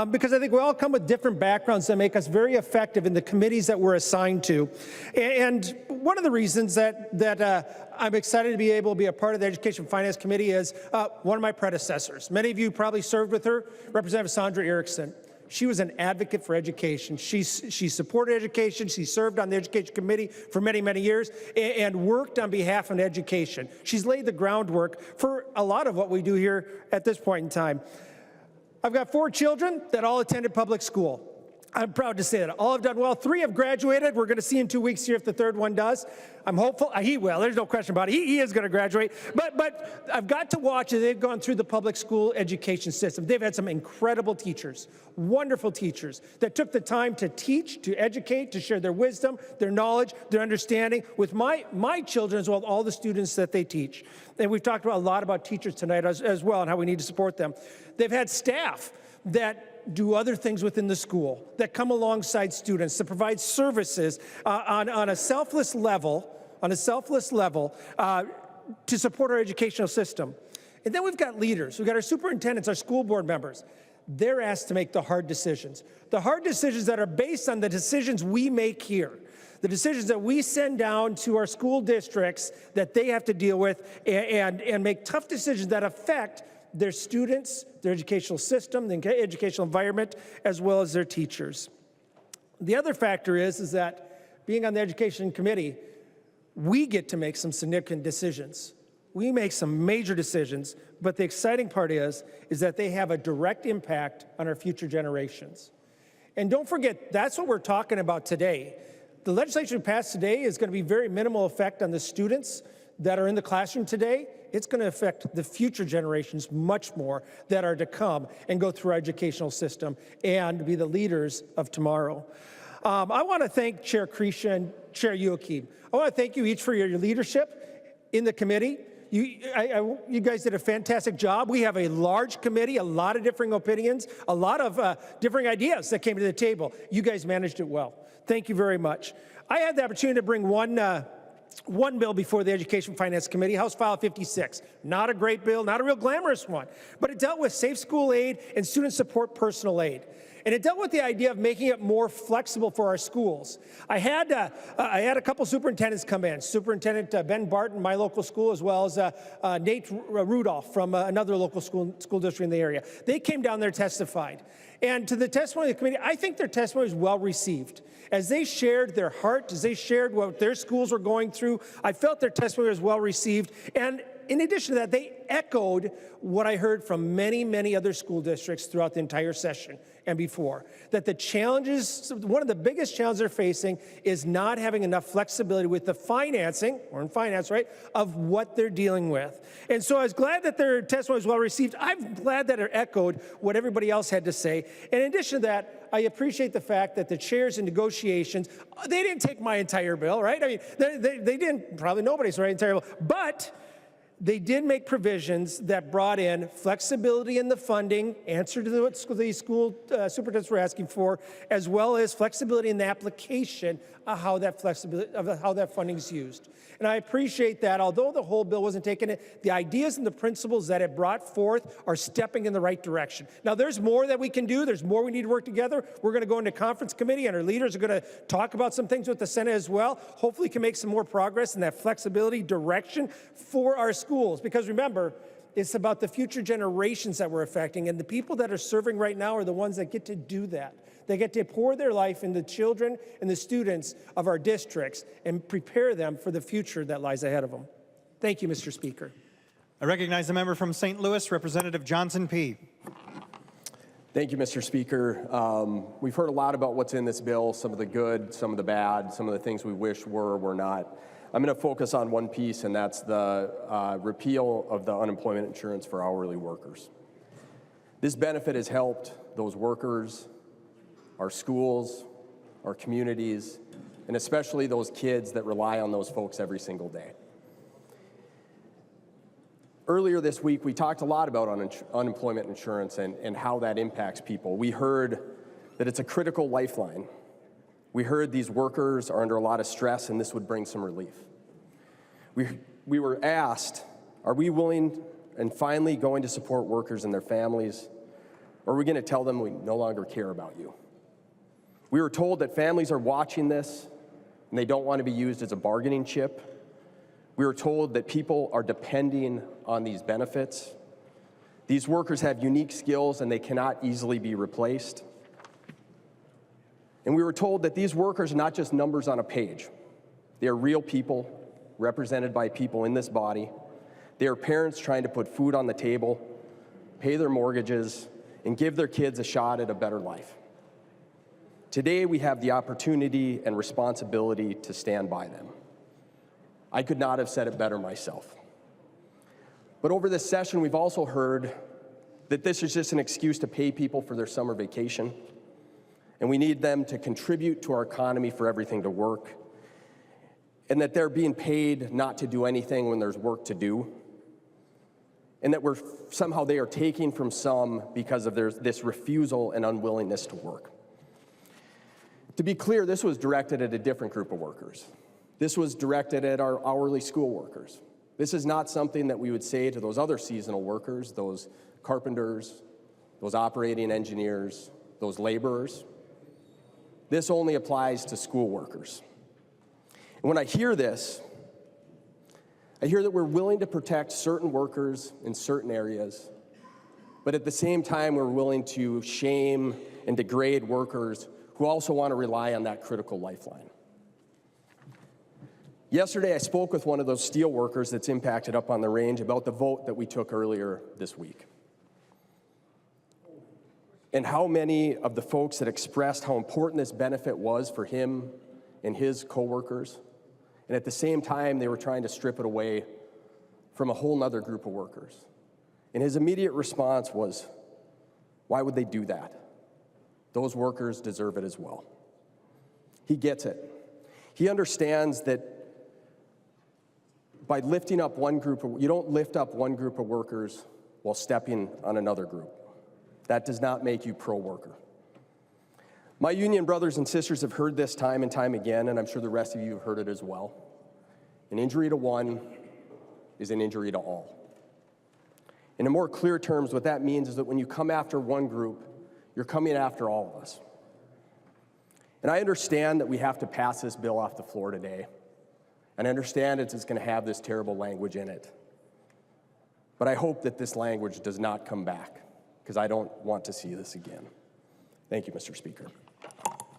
because I think we all come with different backgrounds that make us very effective in the committees that we're assigned to. And one of the reasons that I'm excited to be able to be a part of the Education Finance Committee is one of my predecessors. Many of you probably served with her, Representative Sandra Erickson. She was an advocate for education. She supported education. She served on the Education Committee for many, many years and worked on behalf of education. She's laid the groundwork for a lot of what we do here at this point in time. I've got 4 children that all attended public school. I'm proud to say that. All have done well. 3 have graduated. We're going to see in 2 weeks here if the third one does. I'm hopeful. He will. There's no question about it. He is going to graduate. But I've got to watch as they've gone through the public school education system. They've had some incredible teachers, wonderful teachers that took the time to teach, to educate, to share their wisdom, their knowledge, their understanding with my children as well as all the students that they teach. And we've talked about a lot about teachers tonight as well and how we need to support them. They've had staff that do other things within the school, that come alongside students, to provide services on a selfless level, to support our educational system. And then we've got leaders. We've got our superintendents, our school board members. They're asked to make the hard decisions that are based on the decisions we make here, the decisions that we send down to our school districts that they have to deal with and make tough decisions that affect their students, their educational system, the educational environment, as well as their teachers. The other factor is that being on the Education Committee, we get to make some significant decisions. We make some major decisions, but the exciting part is that they have a direct impact on our future generations. And don't forget, that's what we're talking about today. The legislation passed today is going to be very minimal effect on the students that are in the classroom today. It's going to affect the future generations much more that are to come and go through our educational system and be the leaders of tomorrow. I want to thank Chair Krisha and Chair Youakim. I want to thank you each for your leadership in the committee. You guys did a fantastic job. We have a large committee, a lot of differing opinions, a lot of differing ideas that came to the table. You guys managed it well. Thank you very much. I had the opportunity to bring one bill before the Education Finance Committee, House File 56. Not a great bill, not a real glamorous one, but it dealt with safe school aid and student support personal aid. And it dealt with the idea of making it more flexible for our schools. I had a couple superintendents come in, Superintendent Ben Barton, my local school, as well as Nate Rudolph from another local school district in the area. They came down there, testified. And to the testimony of the committee, I think their testimony was well received. As they shared their heart, as they shared what their schools were going through, I felt their testimony was well received. And in addition to that, they echoed what I heard from many, many other school districts throughout the entire session and before, that the challenges, one of the biggest challenges they're facing is not having enough flexibility with the financing, or in finance, right, of what they're dealing with. And so I was glad that their testimony was well received. I'm glad that it echoed what everybody else had to say. And in addition to that, I appreciate the fact that the chairs in negotiations, they didn't take my entire bill, right? I mean, they didn't, probably nobody's right entire bill, but they did make provisions that brought in flexibility in the funding, answer to what the school superintendents were asking for, as well as flexibility in the application of how that funding is used. And I appreciate that. Although the whole bill wasn't taken in, the ideas and the principles that it brought forth are stepping in the right direction. Now, there's more that we can do. There's more we need to work together. We're going to go into conference committee, and our leaders are going to talk about some things with the Senate as well. Hopefully, we can make some more progress in that flexibility direction for our schools. Because remember, it's about the future generations that we're affecting, and the people that are serving right now are the ones that get to do that. They get to pour their life into the children and the students of our districts and prepare them for the future that lies ahead of them. Thank you, Mr. Speaker. I recognize the member from St. Louis, Representative Johnson P. Thank you, Mr. Speaker. We've heard a lot about what's in this bill, some of the good, some of the bad, some of the things we wish were not. I'm going to focus on one piece, and that's the repeal of the unemployment insurance for hourly workers. This benefit has helped those workers, our schools, our communities, and especially those kids that rely on those folks every single day. Earlier this week, we talked a lot about unemployment insurance and how that impacts people. We heard that it's a critical lifeline. We heard these workers are under a lot of stress and this would bring some relief. We were asked, are we willing and finally going to support workers and their families, or are we going to tell them we no longer care about you? We were told that families are watching this and they don't want to be used as a bargaining chip. We were told that people are depending on these benefits. These workers have unique skills and they cannot easily be replaced. And we were told that these workers are not just numbers on a page. They are real people represented by people in this body. They are parents trying to put food on the table, pay their mortgages, and give their kids a shot at a better life. Today, we have the opportunity and responsibility to stand by them. I could not have said it better myself. But over this session, we've also heard that this is just an excuse to pay people for their summer vacation, and we need them to contribute to our economy for everything to work, and that they're being paid not to do anything when there's work to do, and that somehow they are taking from some because of this refusal and unwillingness to work. To be clear, this was directed at a different group of workers. This was directed at our hourly school workers. This is not something that we would say to those other seasonal workers, those carpenters, those operating engineers, those laborers. This only applies to school workers. And when I hear this, I hear that we're willing to protect certain workers in certain areas, but at the same time, we're willing to shame and degrade workers who also want to rely on that critical lifeline. Yesterday, I spoke with one of those steel workers that's impacted up on the range about the vote that we took earlier this week. And how many of the folks that expressed how important this benefit was for him and his coworkers, and at the same time, they were trying to strip it away from a whole nother group of workers. And his immediate response was, why would they do that? Those workers deserve it as well. He gets it. He understands that by lifting up one group, you don't lift up one group of workers while stepping on another group. That does not make you pro-worker. My union brothers and sisters have heard this time and time again, and I'm sure the rest of you have heard it as well. An injury to one is an injury to all. In more clear terms, what that means is that when you come after one group, you're coming after all of us. And I understand that we have to pass this bill off the floor today. And I understand it's going to have this terrible language in it. But I hope that this language does not come back, because I don't want to see this again. Thank you, Mr. Speaker.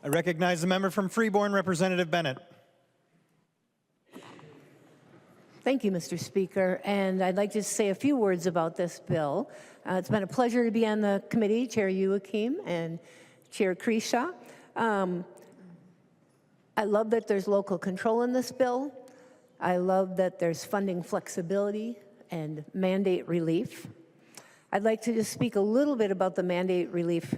I recognize the member from Freeborn, Representative Bennett. Thank you, Mr. Speaker. And I'd like to say a few words about this bill. It's been a pleasure to be on the committee, Chair Youakim and Chair Kresha. I love that there's local control in this bill. I love that there's funding flexibility and mandate relief. I'd like to just speak a little bit about the mandate relief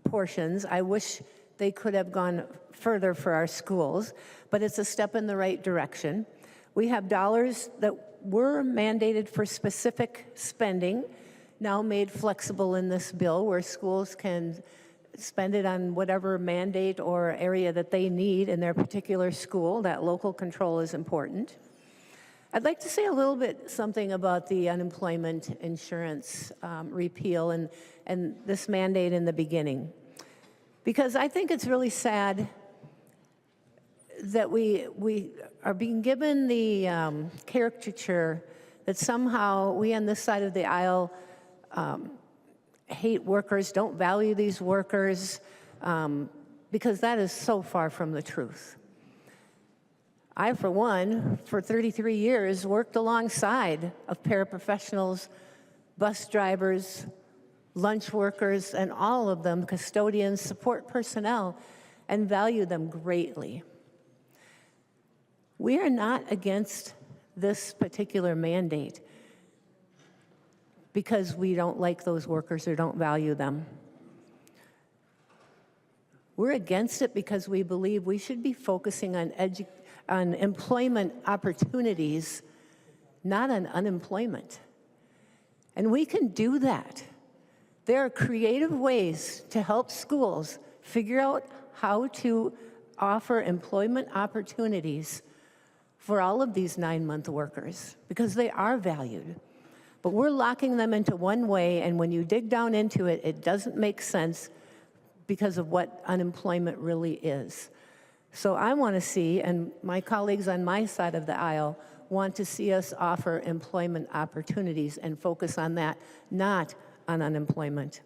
portions. I wish they could have gone further for our schools, but it's a step in the right direction. We have dollars that were mandated for specific spending, now made flexible in this bill, where schools can spend it on whatever mandate or area that they need in their particular school. That local control is important. I'd like to say a little bit something about the unemployment insurance repeal and this mandate in the beginning, because I think it's really sad that we are being given the caricature that somehow we on this side of the aisle hate workers, don't value these workers, because that is so far from the truth. I, for one, for 33 years, worked alongside of paraprofessionals, bus drivers, lunch workers, and all of them, custodians, support personnel, and value them greatly. We are not against this particular mandate because we don't like those workers or don't value them. We're against it because we believe we should be focusing on employment opportunities, not on unemployment. And we can do that. There are creative ways to help schools figure out how to offer employment opportunities for all of these 9-month workers, because they are valued. But we're locking them into one way, and when you dig down into it, it doesn't make sense because of what unemployment really is. So I want to see, and my colleagues on my side of the aisle want to see us offer employment opportunities and focus on that, not on unemployment.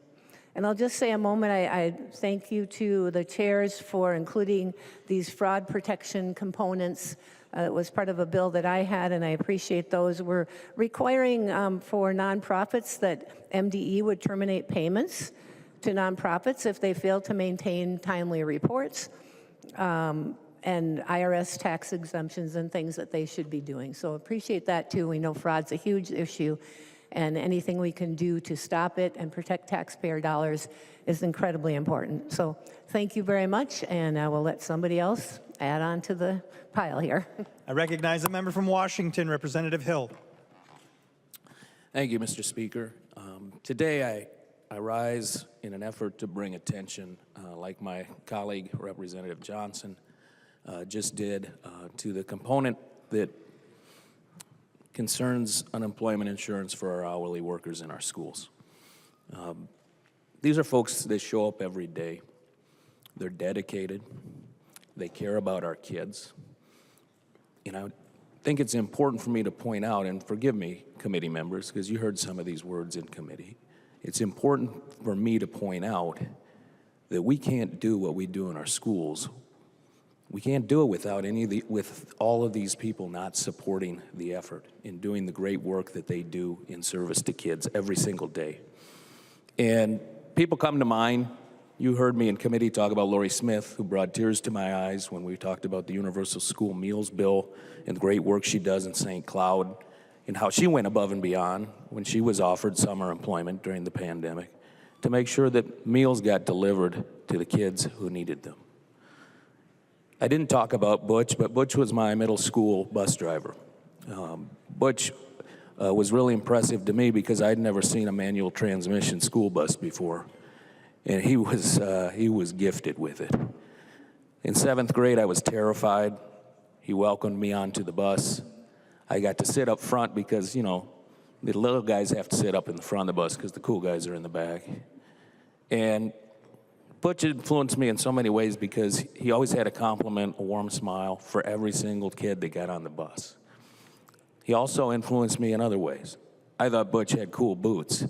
And I'll just say a moment, I thank you to the chairs for including these fraud protection components. It was part of a bill that I had, and I appreciate those. We're requiring for nonprofits that MDE would terminate payments to nonprofits if they fail to maintain timely reports, and IRS tax exemptions and things that they should be doing. So appreciate that too. We know fraud's a huge issue, and anything we can do to stop it and protect taxpayer dollars is incredibly important. So thank you very much, and I will let somebody else add on to the pile here. I recognize the member from Washington, Representative Hill. Thank you, Mr. Speaker. Today I rise in an effort to bring attention, like my colleague, Representative Johnson, just did, to the component that concerns unemployment insurance for our hourly workers in our schools. These are folks that show up every day. They're dedicated. They care about our kids. And I think it's important for me to point out, and forgive me, committee members, because you heard some of these words in committee. It's important for me to point out that we can't do what we do in our schools. We can't do it without with all of these people not supporting the effort in doing the great work that they do in service to kids every single day. And people come to mind. You heard me in committee talk about Lori Smith, who brought tears to my eyes when we talked about the Universal School Meals Bill and the great work she does in St. Cloud and how she went above and beyond when she was offered summer employment during the pandemic to make sure that meals got delivered to the kids who needed them. I didn't talk about Butch, but Butch was my middle school bus driver. Butch was really impressive to me because I'd never seen a manual transmission school bus before. And he was gifted with it. In 7th grade, I was terrified. He welcomed me onto the bus. I got to sit up front because, you know, the little guys have to sit up in the front of the bus because the cool guys are in the back. And Butch influenced me in so many ways because he always had a compliment, a warm smile for every single kid that got on the bus. He also influenced me in other ways. I thought Butch had cool boots.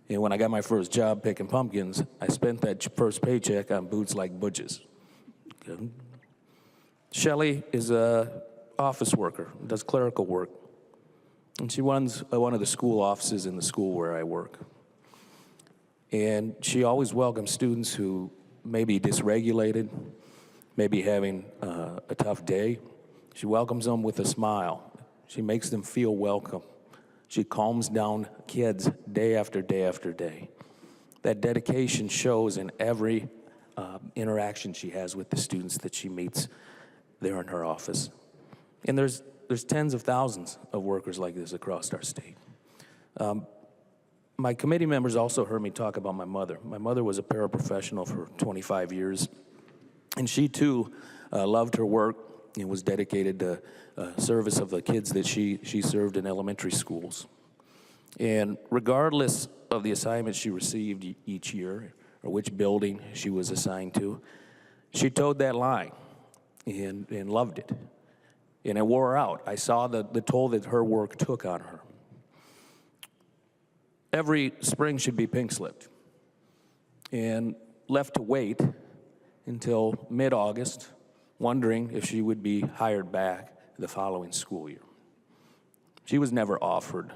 And when I got my first job picking pumpkins, I spent that first paycheck on boots like Butch's. Shelley is an office worker, does clerical work. And she runs one of the school offices in the school where I work. And she always welcomes students who may be dysregulated, maybe having a tough day. She welcomes them with a smile. She makes them feel welcome. She calms down kids day after day after day. That dedication shows in every interaction she has with the students that she meets there in her office. And there's tens of thousands of workers like this across our state. My committee members also heard me talk about my mother. My mother was a paraprofessional for 25 years, and she too loved her work and was dedicated to service of the kids that she served in elementary schools. And regardless of the assignment she received each year or which building she was assigned to, she towed that line and loved it. And it wore her out. I saw the toll that her work took on her. Every spring she'd be pink-slipped and left to wait until mid-August, wondering if she would be hired back the following school year. She was never offered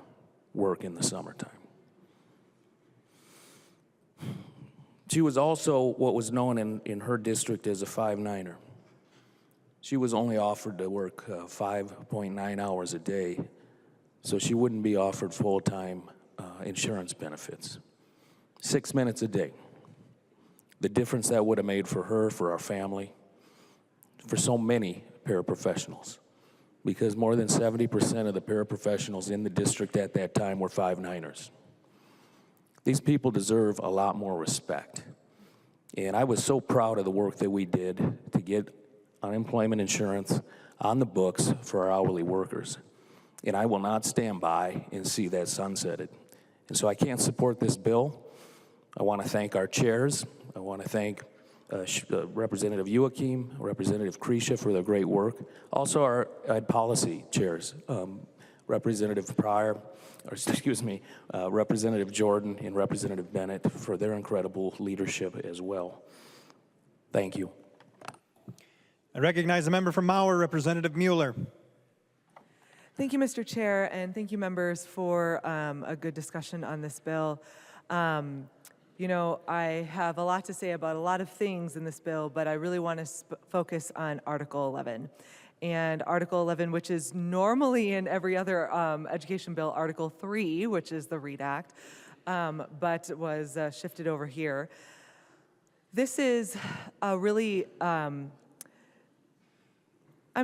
work in the summertime. She was also what was known in her district as a 5-9er. She was only offered to work 5.9 hours a day, so she wouldn't be offered full-time insurance benefits. 6 minutes a day. The difference that would have made for her, for our family, for so many paraprofessionals, because more than 70% of the paraprofessionals in the district at that time were 5-9ers. These people deserve a lot more respect. And I was so proud of the work that we did to get unemployment insurance on the books for our hourly workers. And I will not stand by and see that sunsetted. And so I can't support this bill. I want to thank our chairs. I want to thank Representative Youakim, Representative Krisha for their great work. Also our Ed Policy chairs, Representative Pryor, Representative Jordan and Representative Bennett for their incredible leadership as well. Thank you. I recognize the member from Mauer, Representative Mueller. Thank you, Mr. Chair, and thank you, members, for a good discussion on this bill. You know, I have a lot to say about a lot of things in this bill, but I really want to focus on Article 11. And Article 11, which is normally in every other education bill, Article 3, which is the READ Act, but was shifted over here. This is a really, I'm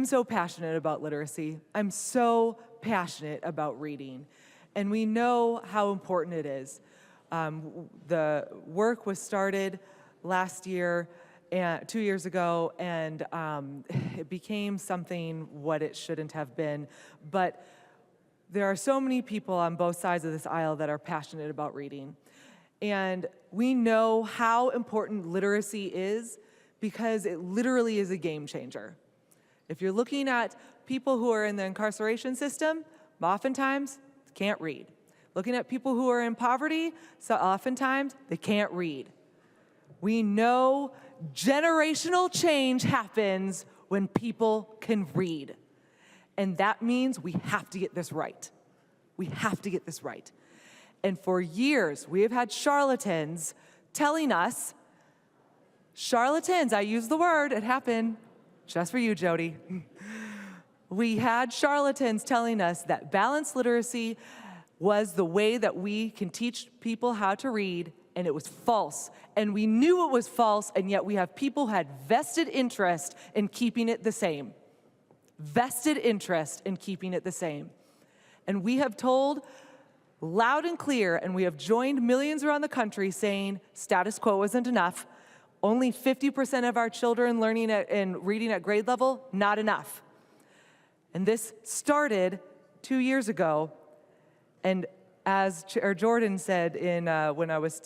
so passionate about literacy. I'm so passionate about reading. And we know how important it is. The work was started last year, 2 years ago, and it became something what it shouldn't have been. But there are so many people on both sides of this aisle that are passionate about reading. And we know how important literacy is because it literally is a game changer. If you're looking at people who are in the incarceration system, oftentimes can't read. Looking at people who are in poverty, so oftentimes they can't read. We know generational change happens when people can read. And that means we have to get this right. We have to get this right. And for years, we have had charlatans telling us, charlatans, I use the word, it happened, just for you, Jody. We had charlatans telling us that balanced literacy was the way that we can teach people how to read, and it was false. And we knew it was false, and yet we have people who had vested interest in keeping it the same. Vested interest in keeping it the same. And we have told loud and clear, and we have joined millions around the country saying status quo wasn't enough. Only 50% of our children learning and reading at grade level, not enough. And this started 2 years ago. And as Chair Jordan said when I was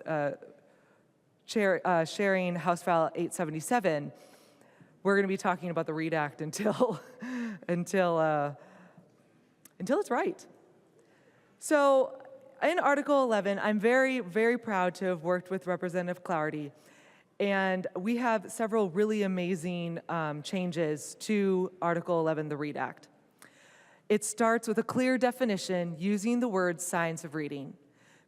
sharing House File 877, we're going to be talking about the READ Act until it's right. So in Article 11, I'm very, very proud to have worked with Representative Clarity. And we have several really amazing changes to Article 11, the READ Act. It starts with a clear definition using the word science of reading,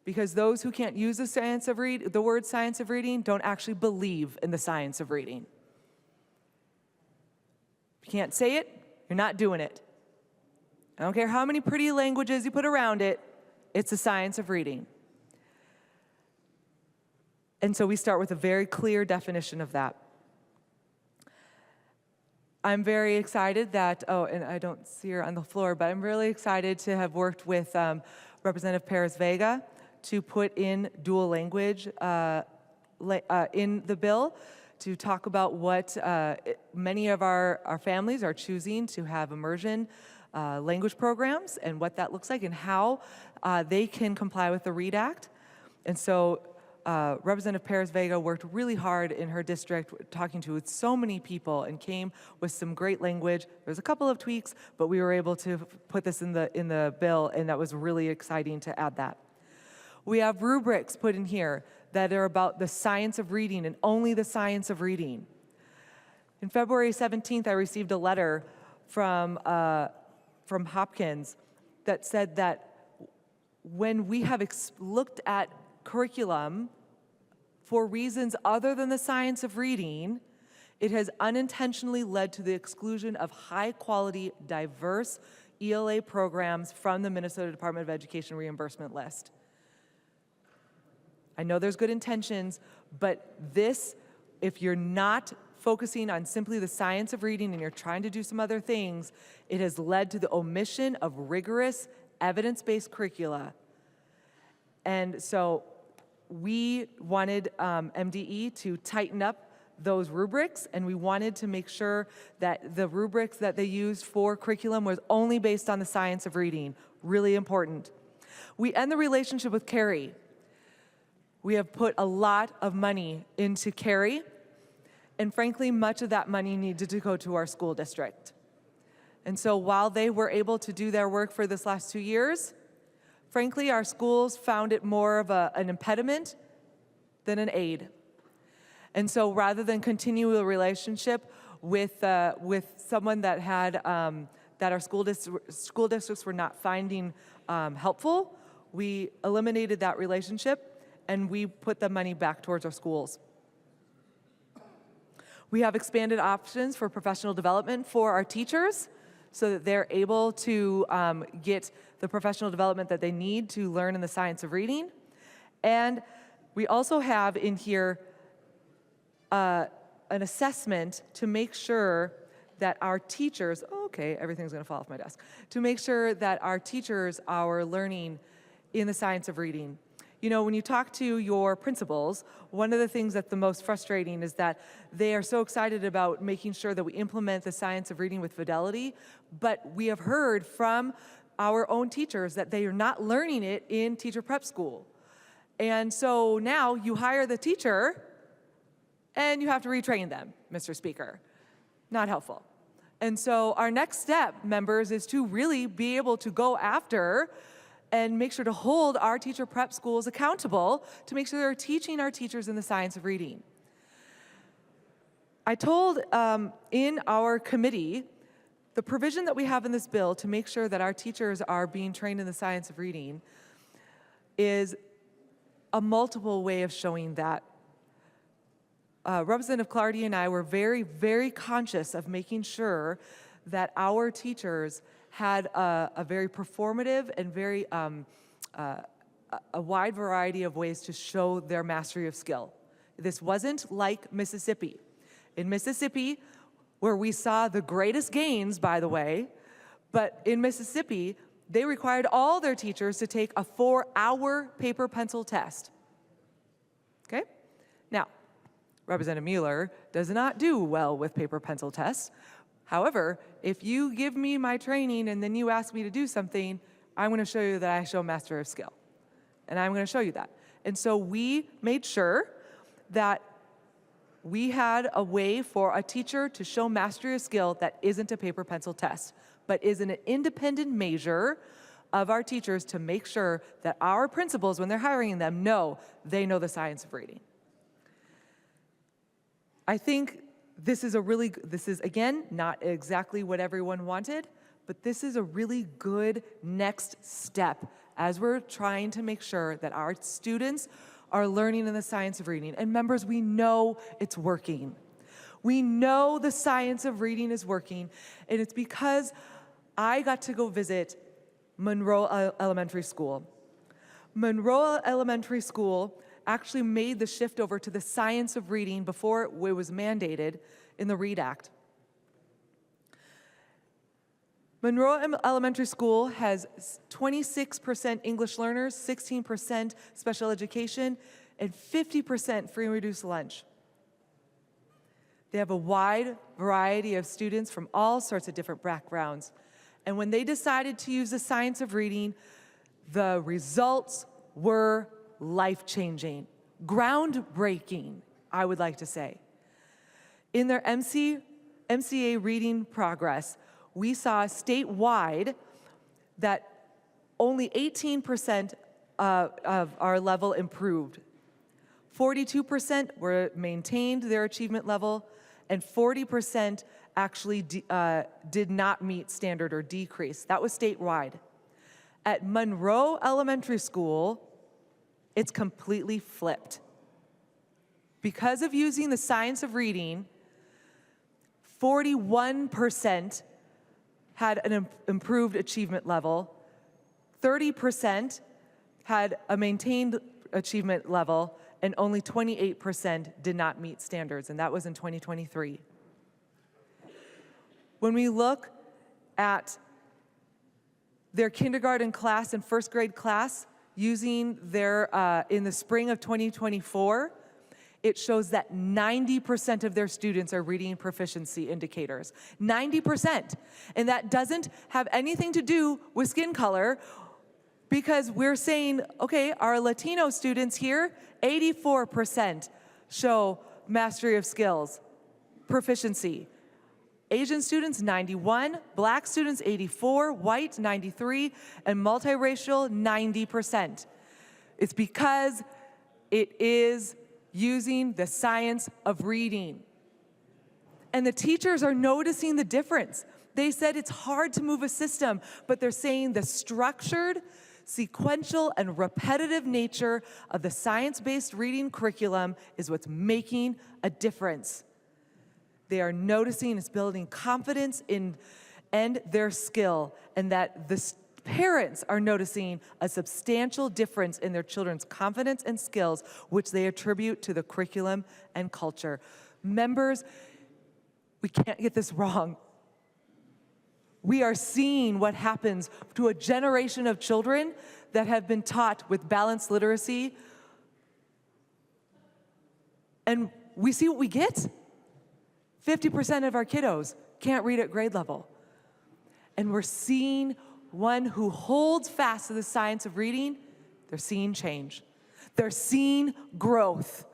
because those who can't use the word science of reading don't actually believe in the science of reading. If you can't say it, you're not doing it. I don't care how many pretty languages you put around it, it's the science of reading. And so we start with a very clear definition of that. I'm very excited that, and I don't see her on the floor, but I'm really excited to have worked with Representative Perez-Vega to put in dual language in the bill to talk about what many of our families are choosing to have immersion language programs and what that looks like and how they can comply with the READ Act. And so Representative Perez-Vega worked really hard in her district, talking to so many people, and came with some great language. There's a couple of tweaks, but we were able to put this in the bill, and that was really exciting to add that. We have rubrics put in here that are about the science of reading and only the science of reading. In February 17th, I received a letter from Hopkins that said that when we have looked at curriculum for reasons other than the science of reading, it has unintentionally led to the exclusion of high-quality, diverse ELA programs from the Minnesota Department of Education reimbursement list. I know there's good intentions, but this, if you're not focusing on simply the science of reading and you're trying to do some other things, it has led to the omission of rigorous, evidence-based curricula. And so we wanted MDE to tighten up those rubrics, and we wanted to make sure that the rubrics that they used for curriculum was only based on the science of reading. Really important. We end the relationship with Carey. We have put a lot of money into Carey, and frankly, much of that money needed to go to our school district. And so while they were able to do their work for this last 2 years, frankly, our schools found it more of an impediment than an aid. And so rather than continue a relationship with someone that had that our school districts were not finding helpful, we eliminated that relationship and we put the money back towards our schools. We have expanded options for professional development for our teachers so that they're able to get the professional development that they need to learn in the science of reading. And we also have in here an assessment to make sure that our teachers, okay, everything's gonna fall off my desk, to make sure that our teachers are learning in the science of reading. You know, when you talk to your principals, one of the things that's the most frustrating is that they are so excited about making sure that we implement the science of reading with fidelity, but we have heard from our own teachers that they are not learning it in teacher prep school. And so now you hire the teacher and you have to retrain them, Mr. Speaker. Not helpful. And so our next step, members, is to really be able to go after and make sure to hold our teacher prep schools accountable to make sure they're teaching our teachers in the science of reading. I told in our committee the provision that we have in this bill to make sure that our teachers are being trained in the science of reading is a multiple way of showing that. Representative Clardy and I were very, very conscious of making sure that our teachers had a very performative and very a wide variety of ways to show their mastery of skill. This wasn't like Mississippi. In Mississippi, where we saw the greatest gains, by the way, but in Mississippi, they required all their teachers to take a 4-hour paper pencil test. Okay? Now, Representative Mueller does not do well with paper pencil tests. However, if you give me my training and then you ask me to do something, I'm going to show you that I show mastery of skill. And I'm going to show you that. And so we made sure that we had a way for a teacher to show mastery of skill that isn't a paper pencil test, but is an independent measure of our teachers to make sure that our principals, when they're hiring them, know they know the science of reading. I think this is again, not exactly what everyone wanted, but this is a really good next step as we're trying to make sure that our students are learning in the science of reading. And members, we know it's working. We know the science of reading is working, and it's because I got to go visit Monroe Elementary School. Monroe Elementary School actually made the shift over to the science of reading before it was mandated in the READ Act. Monroe Elementary School has 26% English learners, 16% special education, and 50% free and reduced lunch. They have a wide variety of students from all sorts of different backgrounds. And when they decided to use the science of reading, the results were life-changing, groundbreaking, I would like to say. In their MCA reading progress, we saw statewide that only 18% of our level improved. 42% maintained their achievement level, and 40% actually did not meet standard or decreased. That was statewide. At Monroe Elementary School, it's completely flipped. Because of using the science of reading, 41% had an improved achievement level, 30% had a maintained achievement level, and only 28% did not meet standards, and that was in 2023. When we look at their kindergarten class and first grade class using their, in the spring of 2024, it shows that 90% of their students are reading proficiency indicators. 90%. And that doesn't have anything to do with skin color, because we're saying, okay, our Latino students here, 84% show mastery of skills, proficiency. Asian students, 91, black students, 84, white, 93, and multiracial, 90%. It's because it is using the science of reading. And the teachers are noticing the difference. They said it's hard to move a system, but they're saying the structured, sequential, and repetitive nature of the science-based reading curriculum is what's making a difference. They are noticing it's building confidence in and their skill, and that the parents are noticing a substantial difference in their children's confidence and skills, which they attribute to the curriculum and culture. Members, we can't get this wrong. We are seeing what happens to a generation of children that have been taught with balanced literacy, and we see what we get. 50% of our kiddos can't read at grade level. And we're seeing one who holds fast to the science of reading, they're seeing change. They're seeing growth.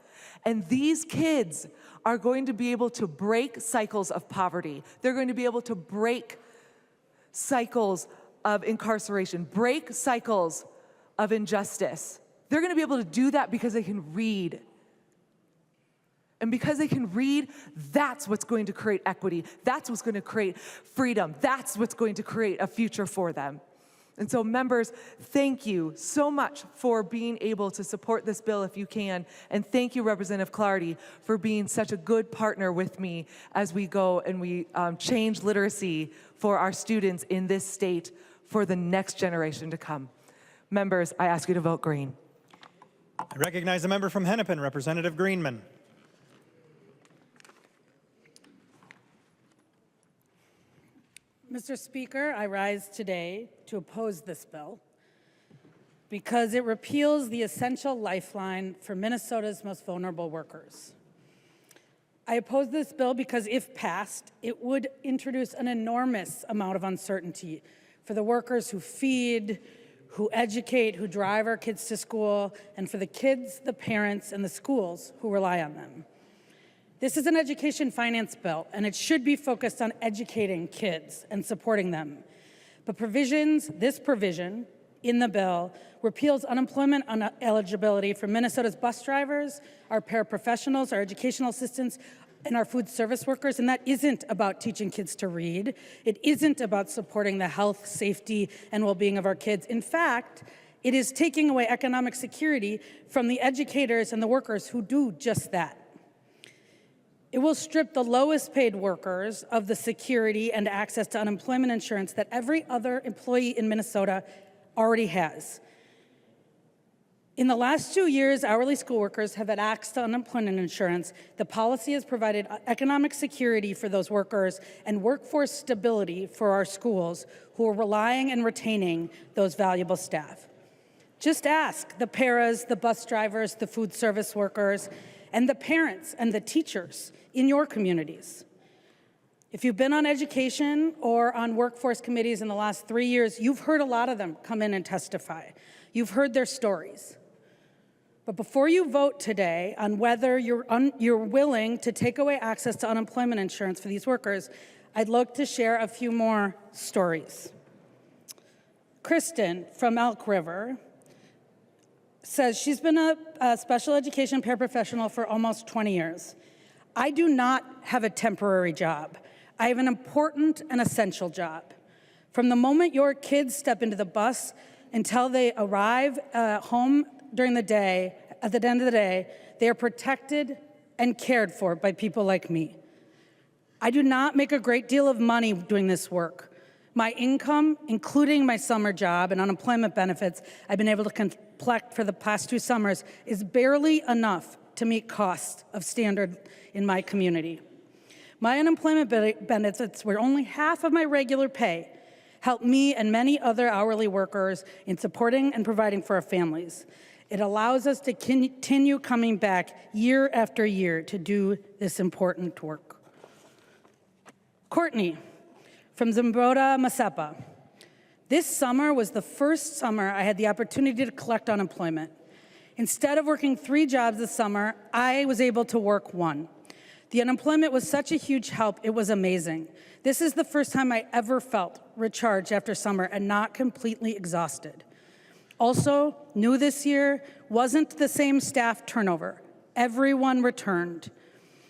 And these kids are going to be able to break cycles of poverty. They're going to be able to break cycles of incarceration, break cycles of injustice. They're going to be able to do that because they can read. And because they can read, that's what's going to create equity. That's what's going to create freedom. That's what's going to create a future for them. And so, members, thank you so much for being able to support this bill if you can. And thank you, Representative Clardy, for being such a good partner with me as we go and we change literacy for our students in this state for the next generation to come. Members, I ask you to vote green. I recognize the member from Hennepin, Representative Greenman. Mr. Speaker, I rise today to oppose this bill because it repeals the essential lifeline for Minnesota's most vulnerable workers. I oppose this bill because if passed, it would introduce an enormous amount of uncertainty for the workers who feed, who educate, who drive our kids to school, and for the kids, the parents, and the schools who rely on them. This is an education finance bill, and it should be focused on educating kids and supporting them. But this provision in the bill repeals unemployment eligibility for Minnesota's bus drivers, our paraprofessionals, our educational assistants, and our food service workers, and that isn't about teaching kids to read. It isn't about supporting the health, safety, and well-being of our kids. In fact, it is taking away economic security from the educators and the workers who do just that. It will strip the lowest paid workers of the security and access to unemployment insurance that every other employee in Minnesota already has. In the last 2 years, hourly school workers have had access to unemployment insurance. The policy has provided economic security for those workers and workforce stability for our schools who are relying and retaining those valuable staff. Just ask the paras, the bus drivers, the food service workers, and the parents and the teachers in your communities. If you've been on education or on workforce committees in the last 3 years, you've heard a lot of them come in and testify. You've heard their stories. But before you vote today on whether you're willing to take away access to unemployment insurance for these workers, I'd like to share a few more stories. Kristen from Elk River says she's been a special education paraprofessional for almost 20 years. I do not have a temporary job. I have an important and essential job. From the moment your kids step into the bus until they arrive home during the day, at the end of the day, they are protected and cared for by people like me. I do not make a great deal of money doing this work. My income, including my summer job and unemployment benefits I've been able to collect for the past 2 summers, is barely enough to meet costs of standard in my community. My unemployment benefits, were only half of my regular pay, help me and many other hourly workers in supporting and providing for our families. It allows us to continue coming back year after year to do this important work. Courtney from Zambroda, Masepa. This summer was the first summer I had the opportunity to collect unemployment. Instead of working 3 jobs this summer, I was able to work 1. The unemployment was such a huge help, it was amazing. This is the first time I ever felt recharged after summer and not completely exhausted. Also, new this year wasn't the same staff turnover. Everyone returned.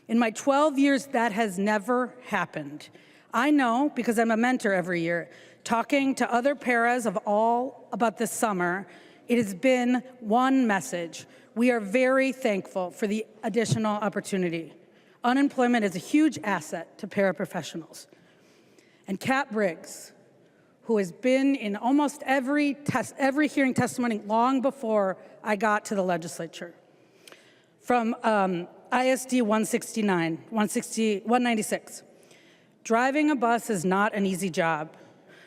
In my 12 years, that has never happened. I know, because I'm a mentor every year, talking to other paras of all about this summer, it has been one message. We are very thankful for the additional opportunity. Unemployment is a huge asset to paraprofessionals. And Kat Briggs, who has been in almost every hearing testimony long before I got to the legislature. From ISD 196. Driving a bus is not an easy job.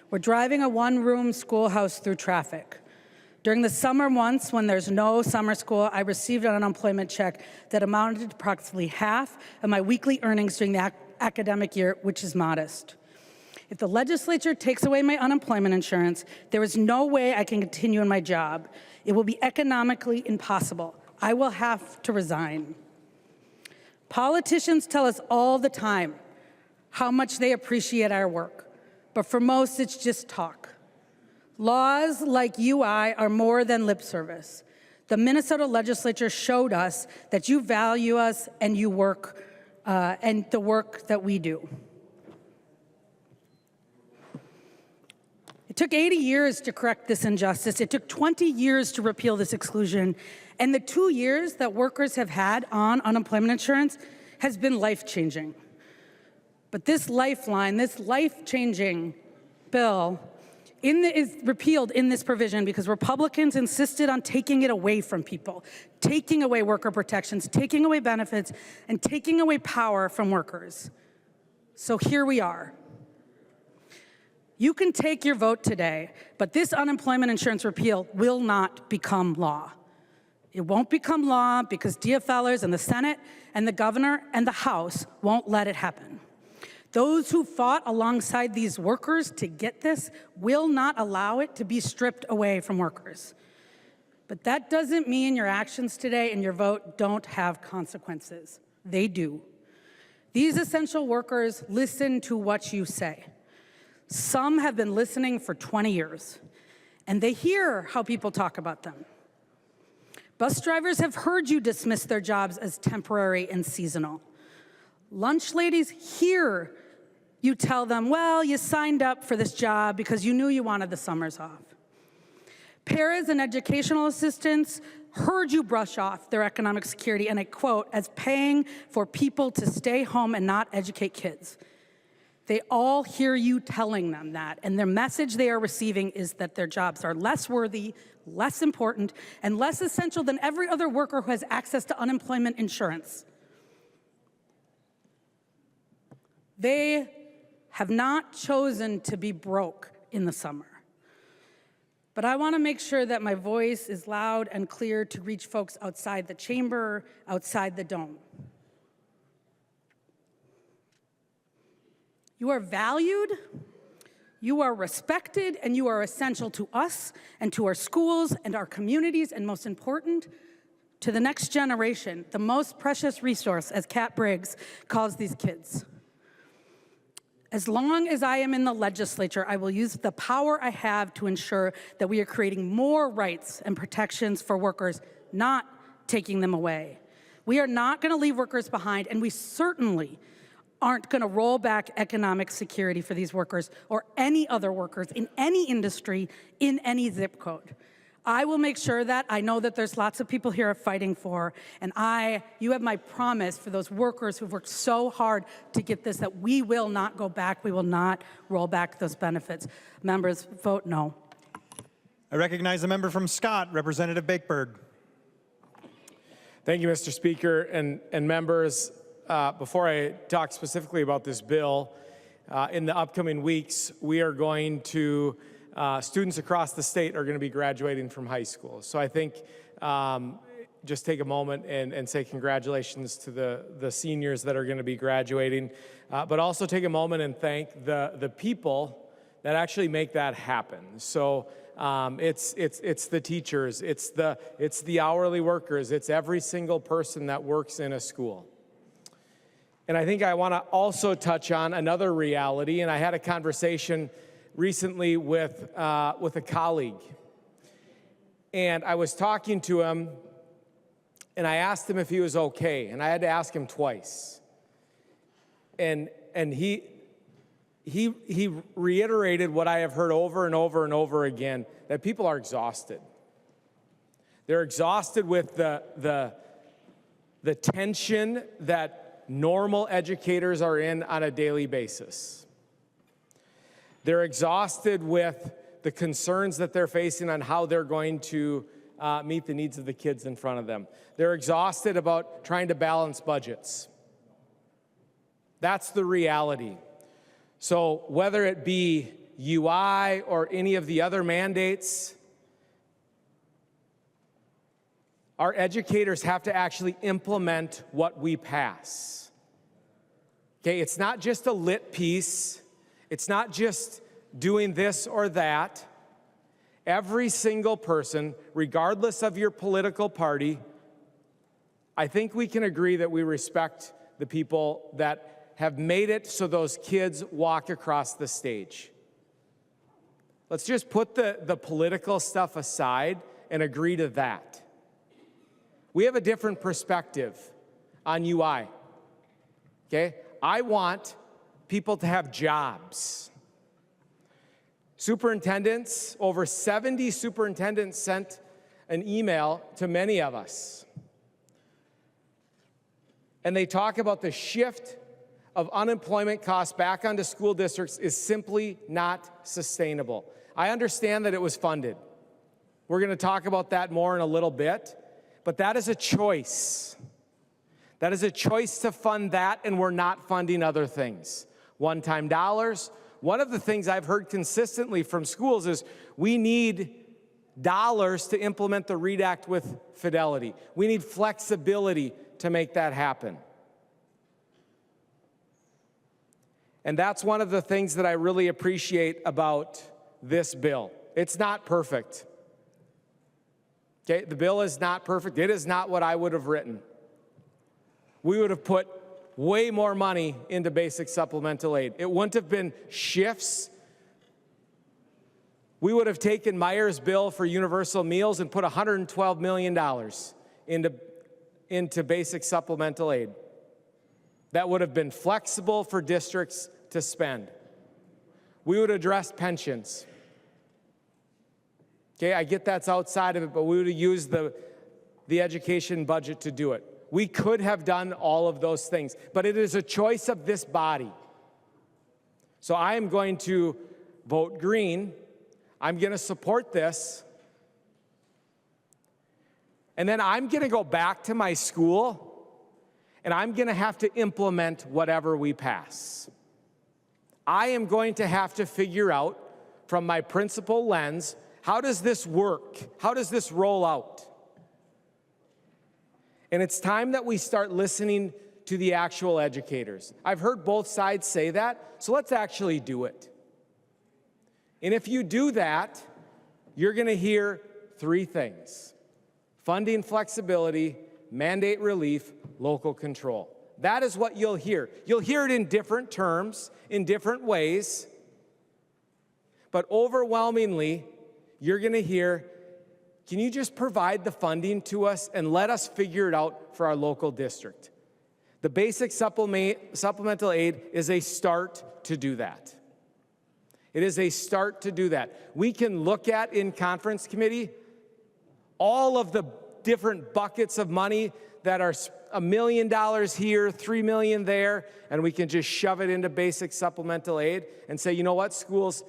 We're driving a one-room schoolhouse through traffic. During the summer months when there's no summer school, I received an unemployment check that amounted to approximately half of my weekly earnings during the academic year, which is modest. If the legislature takes away my unemployment insurance, there is no way I can continue in my job. It will be economically impossible. I will have to resign. Politicians tell us all the time how much they appreciate our work, but for most, it's just talk. Laws like UI are more than lip service. The Minnesota legislature showed us that you value us and you work and the work that we do. It took 80 years to correct this injustice. It took 20 years to repeal this exclusion. And the 2 years that workers have had on unemployment insurance has been life-changing. But this lifeline, this life-changing bill is repealed in this provision because Republicans insisted on taking it away from people, taking away worker protections, taking away benefits, and taking away power from workers. So here we are. You can take your vote today, but this unemployment insurance repeal will not become law. It won't become law because DFLers in the Senate and the governor and the House won't let it happen. Those who fought alongside these workers to get this will not allow it to be stripped away from workers. But that doesn't mean your actions today and your vote don't have consequences. They do. These essential workers listen to what you say. Some have been listening for 20 years, and they hear how people talk about them. Bus drivers have heard you dismiss their jobs as temporary and seasonal. Lunch ladies hear you tell them, well, you signed up for this job because you knew you wanted the summers off. Paras and educational assistants heard you brush off their economic security, and I quote, as paying for people to stay home and not educate kids. They all hear you telling them that, and their message they are receiving is that their jobs are less worthy, less important, and less essential than every other worker who has access to unemployment insurance. They have not chosen to be broke in the summer. But I want to make sure that my voice is loud and clear to reach folks outside the chamber, outside the dome. You are valued, you are respected, and you are essential to us and to our schools and our communities, and most important, to the next generation, the most precious resource, as Kat Briggs calls these kids. As long as I am in the legislature, I will use the power I have to ensure that we are creating more rights and protections for workers, not taking them away. We are not going to leave workers behind, and we certainly aren't going to roll back economic security for these workers or any other workers in any industry, in any zip code. I will make sure that I know that there's lots of people here fighting for, and you have my promise for those workers who've worked so hard to get this, that we will not go back. We will not roll back those benefits. Members, vote no. I recognize the member from Scott, Representative Bakeberg. Thank you, Mr. Speaker, and members. Before I talk specifically about this bill, in the upcoming weeks, we are going to students across the state are going to be graduating from high school. So I think just take a moment and say congratulations to the seniors that are going to be graduating, but also take a moment and thank the people that actually make that happen. So it's the teachers, it's the hourly workers, it's every single person that works in a school. And I think I want to also touch on another reality, and I had a conversation recently with a colleague, and I was talking to him, and I asked him if he was okay, and I had to ask him twice, and he reiterated what I have heard over and over and over again, that people are exhausted. They're exhausted with the tension that normal educators are in on a daily basis. They're exhausted with the concerns that they're facing on how they're going to meet the needs of the kids in front of them. They're exhausted about trying to balance budgets. That's the reality. So whether it be UI or any of the other mandates, our educators have to actually implement what we pass. Okay, it's not just a lit piece. It's not just doing this or that. Every single person, regardless of your political party, I think we can agree that we respect the people that have made it so those kids walk across the stage. Let's just put the political stuff aside and agree to that. We have a different perspective on UI, okay? I want people to have jobs. Superintendents, over 70 superintendents sent an email to many of us. And they talk about the shift of unemployment costs back onto school districts is simply not sustainable. I understand that it was funded. We're going to talk about that more in a little bit. But that is a choice. That is a choice to fund that, and we're not funding other things. One-time dollars. One of the things I've heard consistently from schools is we need dollars to implement the READ Act with fidelity. We need flexibility to make that happen. And that's one of the things that I really appreciate about this bill. It's not perfect. Okay, the bill is not perfect. It is not what I would have written. We would have put way more money into basic supplemental aid. It wouldn't have been shifts. We would have taken Meyer's bill for universal meals and put $112 million into basic supplemental aid. That would have been flexible for districts to spend. We would address pensions. Okay, I get that's outside of it, but we would have used the education budget to do it. We could have done all of those things, but it is a choice of this body. So I am going to vote green. I'm going to support this. And then I'm going to go back to my school, and I'm going to have to implement whatever we pass. I am going to have to figure out, from my principal lens, how does this work? How does this roll out? And it's time that we start listening to the actual educators. I've heard both sides say that, so let's actually do it. And if you do that, you're going to hear three things: funding flexibility, mandate relief, local control. That is what you'll hear. You'll hear it in different terms, in different ways, but overwhelmingly, you're going to hear Can you just provide the funding to us and let us figure it out for our local district? The basic supplemental aid is a start to do that. It is a start to do that. We can look at in conference committee all of the different buckets of money that are $1 million here, $3 million there, and we can just shove it into basic supplemental aid and say, you know what, schools,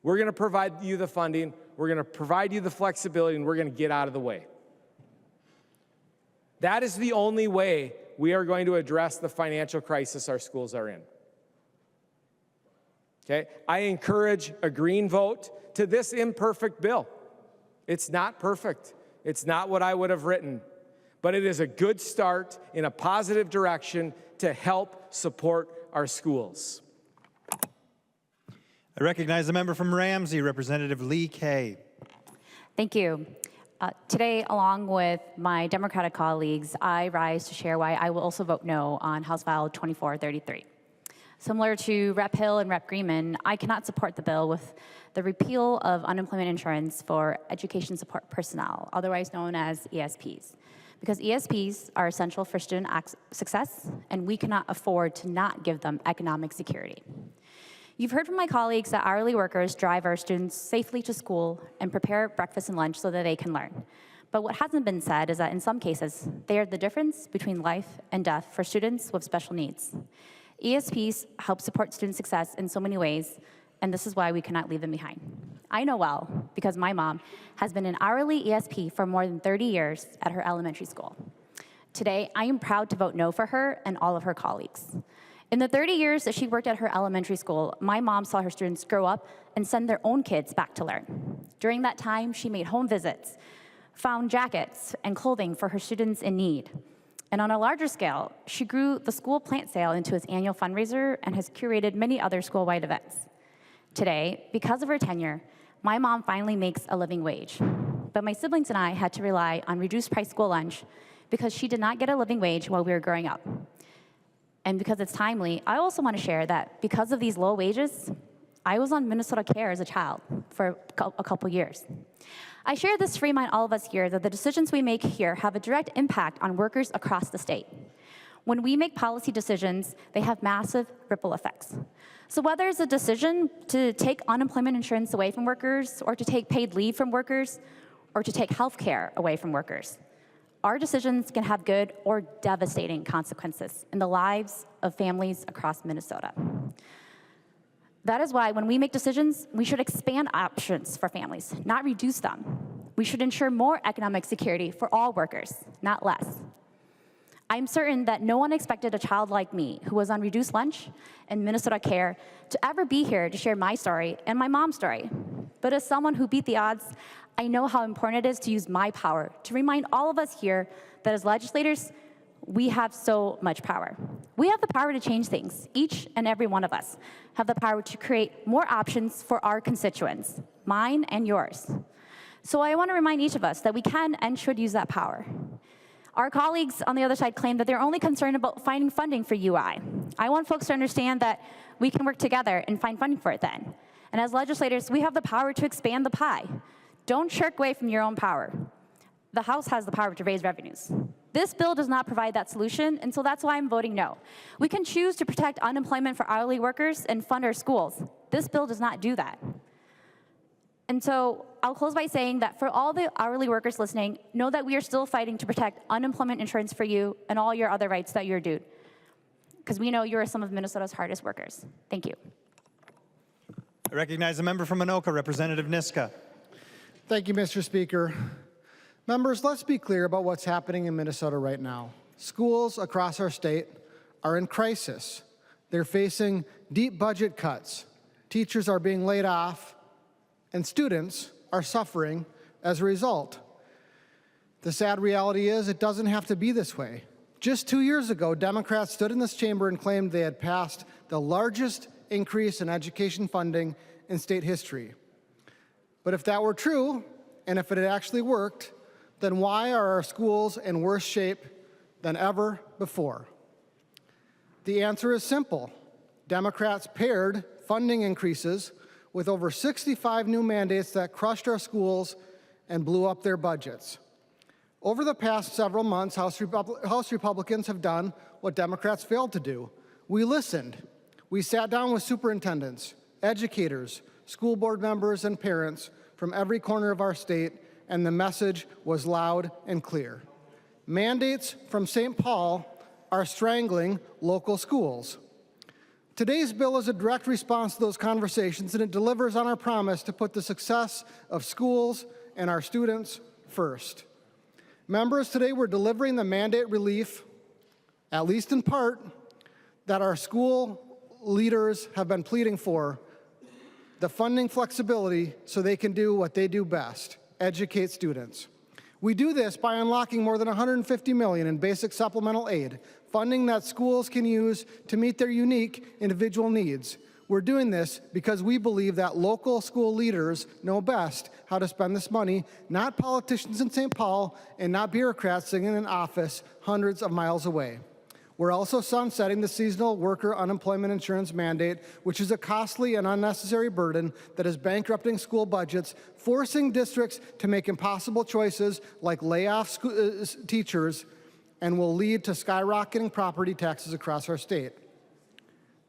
we're going to provide you the funding, we're going to provide you the flexibility, and we're going to get out of the way. That is the only way we are going to address the financial crisis our schools are in. Okay? I encourage a green vote to this imperfect bill. It's not perfect. It's not what I would have written, but it is a good start in a positive direction to help support our schools. I recognize the member from Ramsey, Representative Lee Kay. Thank you. Today, along with my Democratic colleagues, I rise to share why I will also vote no on House File 2433. Similar to Rep. Hill and Rep. Greenman, I cannot support the bill with the repeal of unemployment insurance for education support personnel, otherwise known as ESPs, because ESPs are essential for student success, and we cannot afford to not give them economic security. You've heard from my colleagues that hourly workers drive our students safely to school and prepare breakfast and lunch so that they can learn. But what hasn't been said is that in some cases, they are the difference between life and death for students with special needs. ESPs help support student success in so many ways, and this is why we cannot leave them behind. I know well, because my mom has been an hourly ESP for more than 30 years at her elementary school. Today, I am proud to vote no for her and all of her colleagues. In the 30 years that she worked at her elementary school, my mom saw her students grow up and send their own kids back to learn. During that time, she made home visits, found jackets and clothing for her students in need. And on a larger scale, she grew the school plant sale into its annual fundraiser and has curated many other school-wide events. Today, because of her tenure, my mom finally makes a living wage. But my siblings and I had to rely on reduced-price school lunch because she did not get a living wage while we were growing up. And because it's timely, I also want to share that because of these low wages, I was on Minnesota Care as a child for a couple years. I share this to remind all of us here that the decisions we make here have a direct impact on workers across the state. When we make policy decisions, they have massive ripple effects. So whether it's a decision to take unemployment insurance away from workers, or to take paid leave from workers, or to take health care away from workers, our decisions can have good or devastating consequences in the lives of families across Minnesota. That is why when we make decisions, we should expand options for families, not reduce them. We should ensure more economic security for all workers, not less. I'm certain that no one expected a child like me, who was on reduced lunch and Minnesota Care, to ever be here to share my story and my mom's story. But as someone who beat the odds, I know how important it is to use my power to remind all of us here that as legislators, we have so much power. We have the power to change things. Each and every one of us have the power to create more options for our constituents, mine and yours. So I want to remind each of us that we can and should use that power. Our colleagues on the other side claim that they're only concerned about finding funding for UI. I want folks to understand that we can work together and find funding for it then. And as legislators, we have the power to expand the pie. Don't shirk away from your own power. The House has the power to raise revenues. This bill does not provide that solution, and so that's why I'm voting no. We can choose to protect unemployment for hourly workers and fund our schools. This bill does not do that. And so I'll close by saying that for all the hourly workers listening, know that we are still fighting to protect unemployment insurance for you and all your other rights that you're due, because we know you are some of Minnesota's hardest workers. Thank you. I recognize the member from Anoka, Representative Niska. Thank you, Mr. Speaker. Members, let's be clear about what's happening in Minnesota right now. Schools across our state are in crisis. They're facing deep budget cuts. Teachers are being laid off, and students are suffering as a result. The sad reality is it doesn't have to be this way. Just 2 years ago, Democrats stood in this chamber and claimed they had passed the largest increase in education funding in state history. But if that were true, and if it had actually worked, then why are our schools in worse shape than ever before? The answer is simple. Democrats paired funding increases with over 65 new mandates that crushed our schools and blew up their budgets. Over the past several months, House Republicans have done what Democrats failed to do. We listened. We sat down with superintendents, educators, school board members, and parents from every corner of our state, and the message was loud and clear. Mandates from St. Paul are strangling local schools. Today's bill is a direct response to those conversations, and it delivers on our promise to put the success of schools and our students first. Members, today we're delivering the mandate relief, at least in part, that our school leaders have been pleading for, the funding flexibility so they can do what they do best, educate students. We do this by unlocking more than $150 million in basic supplemental aid, funding that schools can use to meet their unique individual needs. We're doing this because we believe that local school leaders know best how to spend this money, not politicians in St. Paul and not bureaucrats sitting in an office hundreds of miles away. We're also sunsetting the seasonal worker unemployment insurance mandate, which is a costly and unnecessary burden that is bankrupting school budgets, forcing districts to make impossible choices like lay off teachers, and will lead to skyrocketing property taxes across our state.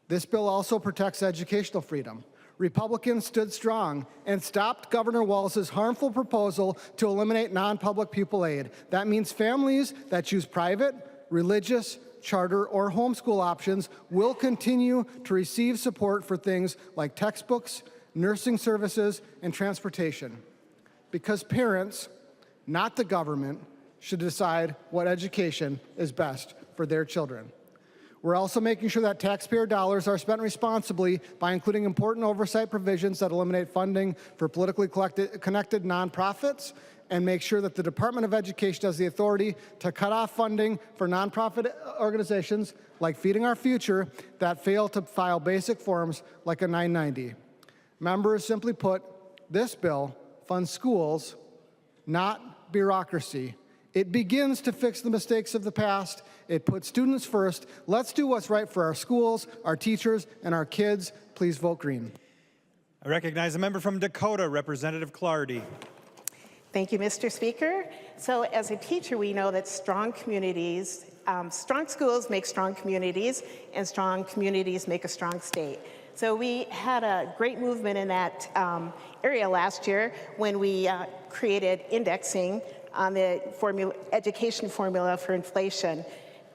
This bill also protects educational freedom. Republicans stood strong and stopped Governor Walz's harmful proposal to eliminate non-public pupil aid. That means families that choose private, religious, charter, or homeschool options will continue to receive support for things like textbooks, nursing services, and transportation. Because parents, not the government, should decide what education is best for their children. We're also making sure that taxpayer dollars are spent responsibly by including important oversight provisions that eliminate funding for politically connected nonprofits and make sure that the Department of Education has the authority to cut off funding for nonprofit organizations like Feeding Our Future that fail to file basic forms like a 990. Members, simply put, this bill funds schools, not bureaucracy. It begins to fix the mistakes of the past. It puts students first. Let's do what's right for our schools, our teachers, and our kids. Please vote green. I recognize a member from Dakota, Representative Clardy. Thank you, Mr. Speaker. So as a teacher, we know that strong communities, strong schools make strong communities, and strong communities make a strong state. So we had a great movement in that area last year when we created indexing on the education formula for inflation.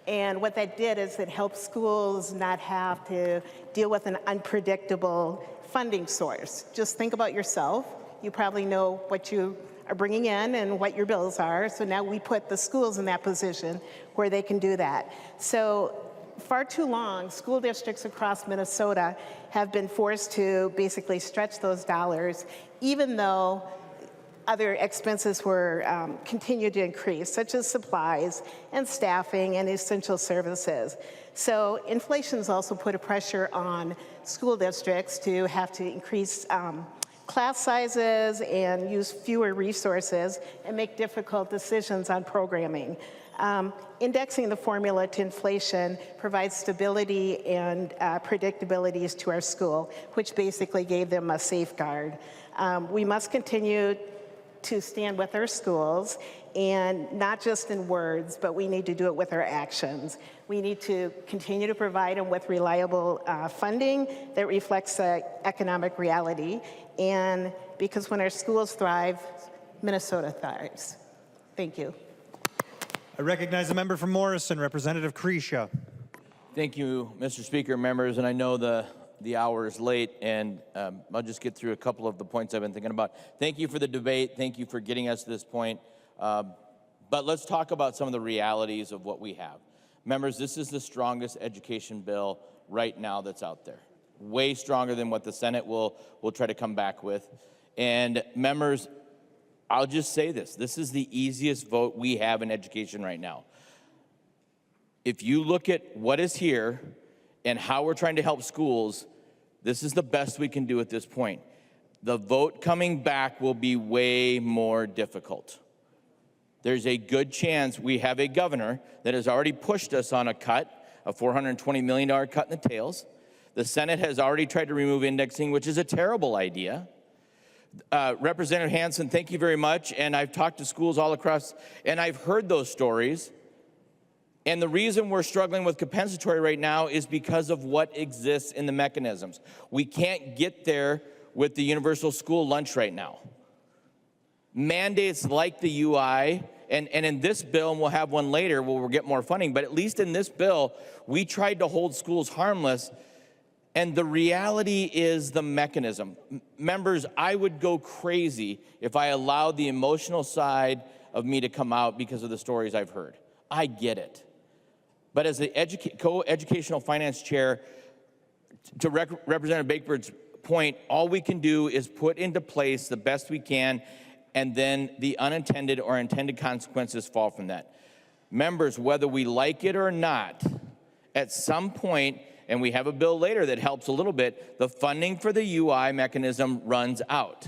And what that did is it helped schools not have to deal with an unpredictable funding source. Just think about yourself. You probably know what you are bringing in and what your bills are. So now we put the schools in that position where they can do that. So far too long, school districts across Minnesota have been forced to basically stretch those dollars, even though other expenses were continued to increase, such as supplies and staffing and essential services. So inflation's also put a pressure on school districts to have to increase class sizes and use fewer resources and make difficult decisions on programming. Indexing the formula to inflation provides stability and predictabilities to our school, which basically gave them a safeguard. We must continue to stand with our schools, and not just in words, but we need to do it with our actions. We need to continue to provide them with reliable funding that reflects economic reality, and because when our schools thrive, Minnesota thrives. Thank you. I recognize a member from Morrison, Representative Krisha. Thank you, Mr. Speaker, members, and I know the hour is late, and I'll just get through a couple of the points I've been thinking about. Thank you for the debate. Thank you for getting us to this point. But let's talk about some of the realities of what we have. Members, this is the strongest education bill right now that's out there. Way stronger than what the Senate will try to come back with. And members, I'll just say this. This is the easiest vote we have in education right now. If you look at what is here and how we're trying to help schools, this is the best we can do at this point. The vote coming back will be way more difficult. There's a good chance we have a governor that has already pushed us on a cut, a $420 million cut in the tails. The Senate has already tried to remove indexing, which is a terrible idea. Representative Hansen, thank you very much. And I've talked to schools all across, and I've heard those stories. And the reason we're struggling with compensatory right now is because of what exists in the mechanisms. We can't get there with the universal school lunch right now. Mandates like the UI, and in this bill, and we'll have one later where we'll get more funding, but at least in this bill, we tried to hold schools harmless, and the reality is the mechanism. Members, I would go crazy if I allowed the emotional side of me to come out because of the stories I've heard. I get it. But as the co-educational finance chair, to Representative Bakebird's point, all we can do is put into place the best we can, and then the unintended or intended consequences fall from that. Members, whether we like it or not, at some point, and we have a bill later that helps a little bit, the funding for the UI mechanism runs out.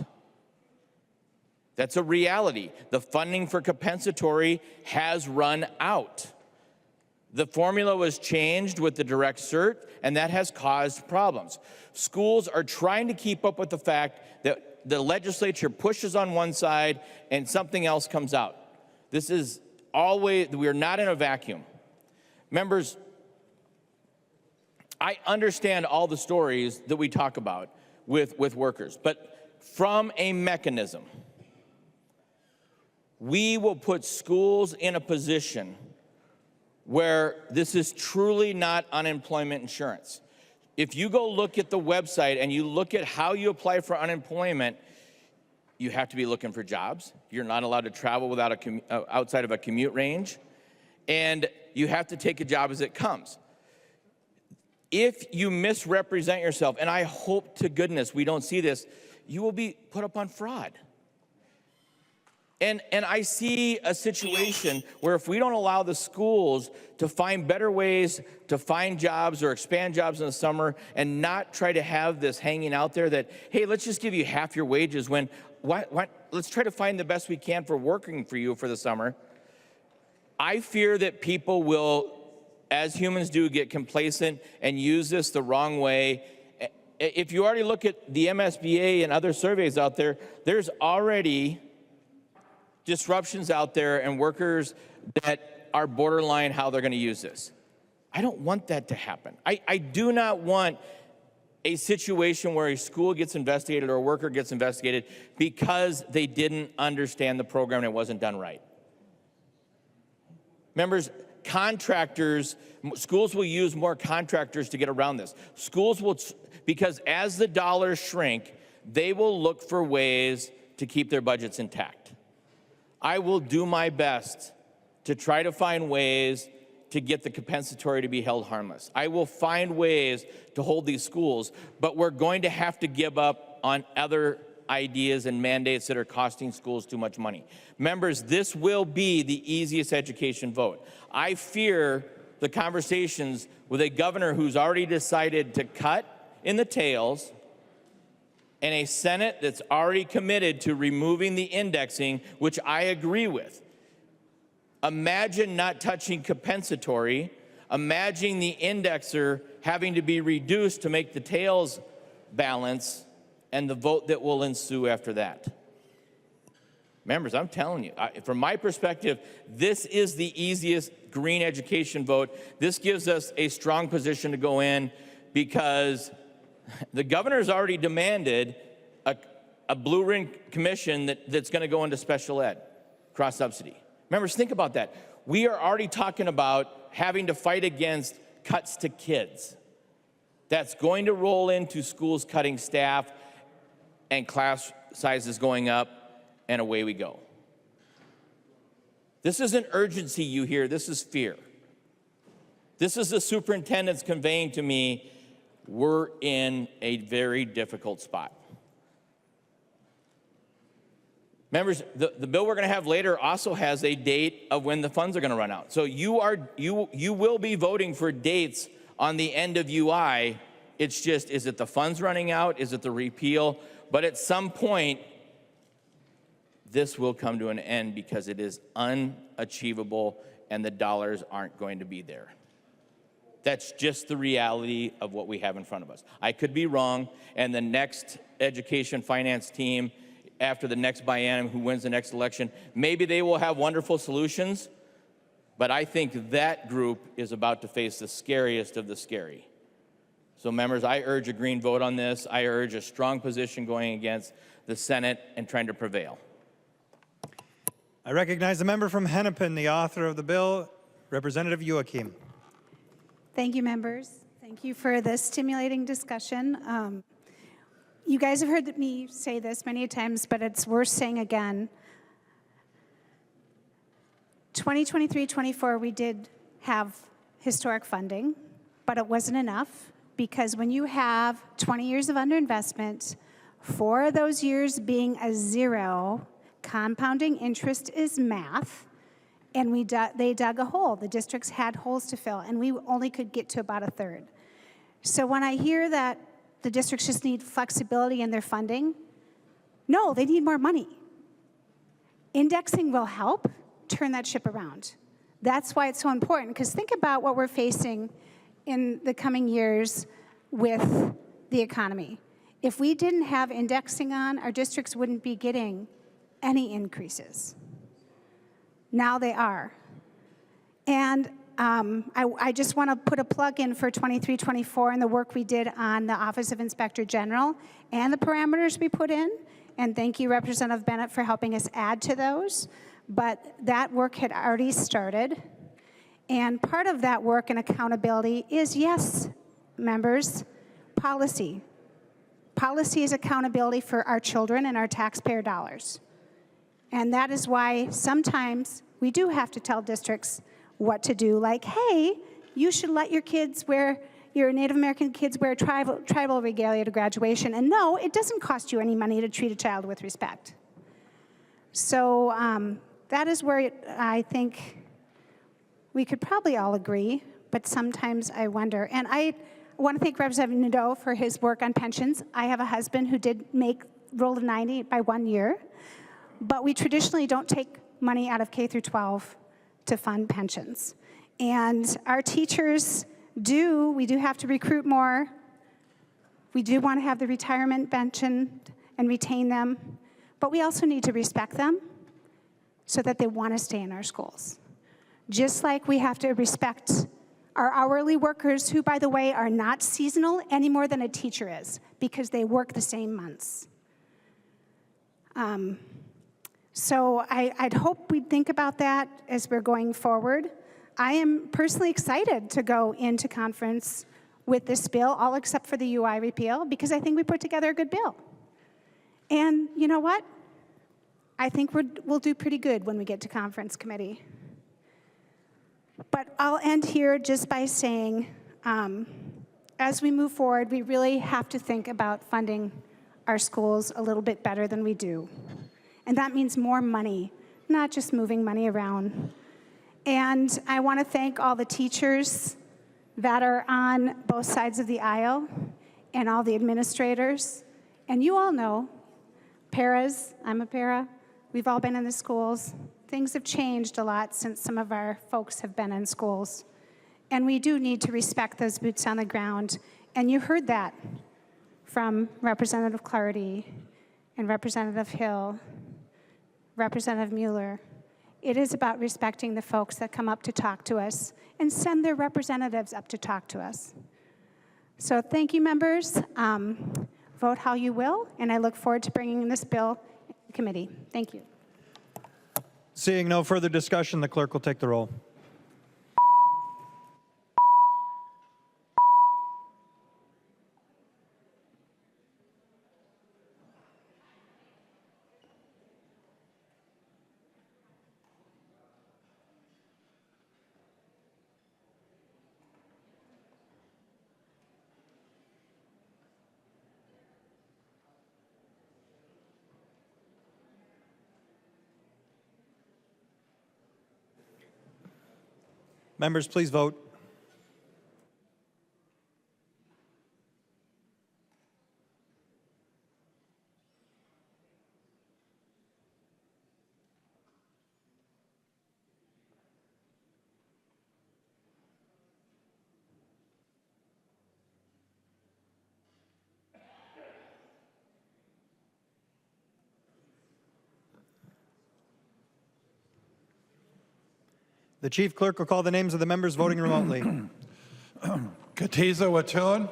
That's a reality. The funding for compensatory has run out. The formula was changed with the direct cert, and that has caused problems. Schools are trying to keep up with the fact that the legislature pushes on one side and something else comes out. This is always, we are not in a vacuum. Members, I understand all the stories that we talk about with workers, but from a mechanism, we will put schools in a position where this is truly not unemployment insurance. If you go look at the website and you look at how you apply for unemployment, you have to be looking for jobs. You're not allowed to travel without outside of a commute range, and you have to take a job as it comes. If you misrepresent yourself, and I hope to goodness we don't see this, you will be put up on fraud. And I see a situation where if we don't allow the schools to find better ways to find jobs or expand jobs in the summer and not try to have this hanging out there that, hey, let's just give you half your wages when, let's try to find the best we can for working for you for the summer. I fear that people will, as humans do, get complacent and use this the wrong way. If you already look at the MSBA and other surveys out there, there's already disruptions out there and workers that are borderline how they're going to use this. I don't want that to happen. I do not want a situation where a school gets investigated or a worker gets investigated because they didn't understand the program and it wasn't done right. Members, contractors, schools will use more contractors to get around this. Schools will, because as the dollars shrink, they will look for ways to keep their budgets intact. I will do my best to try to find ways to get the compensatory to be held harmless. I will find ways to hold these schools, but we're going to have to give up on other ideas and mandates that are costing schools too much money. Members, this will be the easiest education vote. I fear the conversations with a governor who's already decided to cut in the tails and a Senate that's already committed to removing the indexing, which I agree with. Imagine not touching compensatory. Imagine the indexer having to be reduced to make the tails balance and the vote that will ensue after that. Members, I'm telling you, from my perspective, this is the easiest green education vote. This gives us a strong position to go in because the governor's already demanded a blue ring commission that's going to go into special ed, cross subsidy. Members, think about that. We are already talking about having to fight against cuts to kids. That's going to roll into schools cutting staff and class sizes going up, and away we go. This isn't urgency you hear, this is fear. This is the superintendent's conveying to me, we're in a very difficult spot. Members, the bill we're going to have later also has a date of when the funds are going to run out. So you will be voting for dates on the end of UI. It's just, is it the funds running out? Is it the repeal? But at some point, this will come to an end because it is unachievable and the dollars aren't going to be there. That's just the reality of what we have in front of us. I could be wrong, and the next education finance team after the next biennium, who wins the next election. Maybe they will have wonderful solutions, but I think that group is about to face the scariest of the scary. So members, I urge a green vote on this. I urge a strong position going against the Senate and trying to prevail. I recognize the member from Hennepin, the author of the bill, Representative Youakim. Thank you, members. Thank you for this stimulating discussion. You guys have heard me say this many times, but it's worth saying again. 2023-24, we did have historic funding, but it wasn't enough, because when you have 20 years of underinvestment, 4 of those years being a 0, compounding interest is math, and they dug a hole. The districts had holes to fill, and we only could get to about a third. So when I hear that the districts just need flexibility in their funding, no, they need more money. Indexing will help turn that ship around. That's why it's so important, because think about what we're facing in the coming years with the economy. If we didn't have indexing on, our districts wouldn't be getting any increases. Now they are. And I just want to put a plug in for 23-24 and the work we did on the Office of Inspector General and the parameters we put in. And thank you, Representative Bennett, for helping us add to those. But that work had already started. And part of that work and accountability is, yes, members, policy. Policy is accountability for our children and our taxpayer dollars. And that is why sometimes we do have to tell districts what to do, like, hey, you should let your kids wear, your Native American kids wear tribal regalia to graduation. And no, it doesn't cost you any money to treat a child with respect. So that is where I think we could probably all agree, but sometimes I wonder. And I want to thank Representative Nadeau for his work on pensions. I have a husband who did make Rule of 90 by 1 year, but we traditionally don't take money out of K through 12 to fund pensions. And our teachers we do have to recruit more. We do want to have the retirement pension and retain them, but we also need to respect them so that they want to stay in our schools. Just like we have to respect our hourly workers, who, by the way, are not seasonal any more than a teacher is, because they work the same months. So I'd hope we'd think about that as we're going forward. I am personally excited to go into conference with this bill, all except for the UI repeal, because I think we put together a good bill. And you know what? I think we'll do pretty good when we get to conference committee. But I'll end here just by saying, as we move forward, we really have to think about funding our schools a little bit better than we do. And that means more money, not just moving money around. And I want to thank all the teachers that are on both sides of the aisle, and all the administrators. And you all know, paras, I'm a para, we've all been in the schools. Things have changed a lot since some of our folks have been in schools. And we do need to respect those boots on the ground. And you heard that from Representative Clardy and Representative Hill, Representative Mueller. It is about respecting the folks that come up to talk to us and send their representatives up to talk to us. So thank you, members. Vote how you will, and I look forward to bringing this bill to committee. Thank you. Seeing no further discussion, the clerk will take the roll. Members, please vote. The chief clerk will call the names of the members voting remotely. Katiza Watun.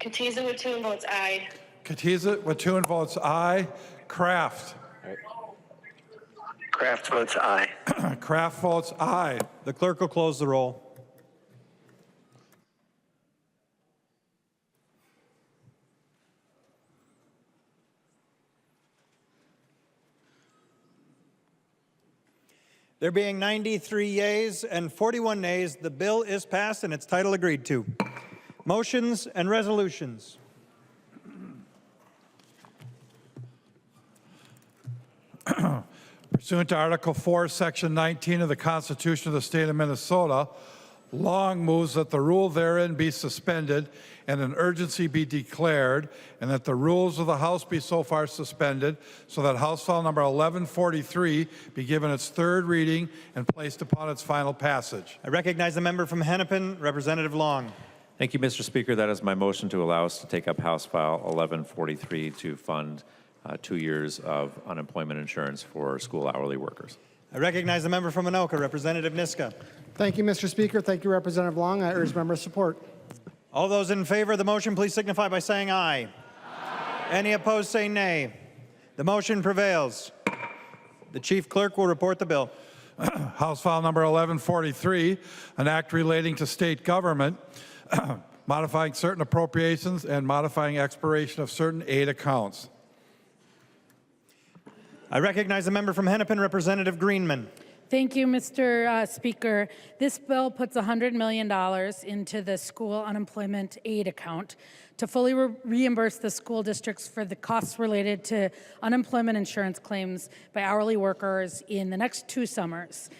Katiza Watun votes aye. Katiza Watun votes aye. Kraft. Kraft votes aye. Kraft votes aye. The clerk will close the roll. There being 93 yeas and 41 nays, the bill is passed and its title agreed to. Motions and resolutions. Pursuant to Article 4, Section 19 of the Constitution of the State of Minnesota, Long moves that the rule therein be suspended and an urgency be declared, and that the rules of the House be so far suspended so that House File Number 1143 be given its third reading and placed upon its final passage. I recognize the member from Hennepin, Representative Long. Thank you, Mr. Speaker. That is my motion to allow us to take up House File 1143 to fund 2 years of unemployment insurance for school hourly workers. I recognize the member from Anoka, Representative Niska. Thank you, Mr. Speaker. Thank you, Representative Long. I urge member support. All those in favor of the motion, please signify by saying aye. Aye. Any opposed, say nay. The motion prevails. The chief clerk will report the bill. House File Number 1143, an act relating to state government, modifying certain appropriations and modifying expiration of certain aid accounts. I recognize the member from Hennepin, Representative Greenman. Thank you, Mr. Speaker. This bill puts $100 million into the school unemployment aid account to fully reimburse the school districts for the costs related to unemployment insurance claims by hourly workers in the next 2 summers.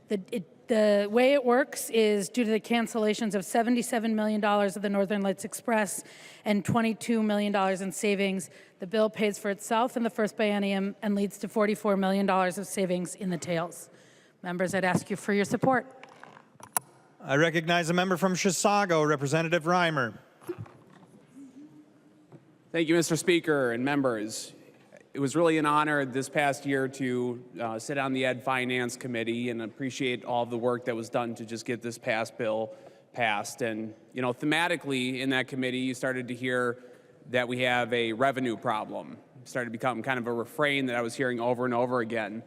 The way it works is due to the cancellations of $77 million of the Northern Lights Express and $22 million in savings. The bill pays for itself in the first biennium and leads to $44 million of savings in the tails. Members, I'd ask you for your support. I recognize a member from Chisago, Representative Reimer. Thank you, Mr. Speaker and members. It was really an honor this past year to sit on the Ed Finance Committee and appreciate all the work that was done to just get this bill passed. And, you know, thematically in that committee, you started to hear that we have a revenue problem. It started to become kind of a refrain that I was hearing over and over again.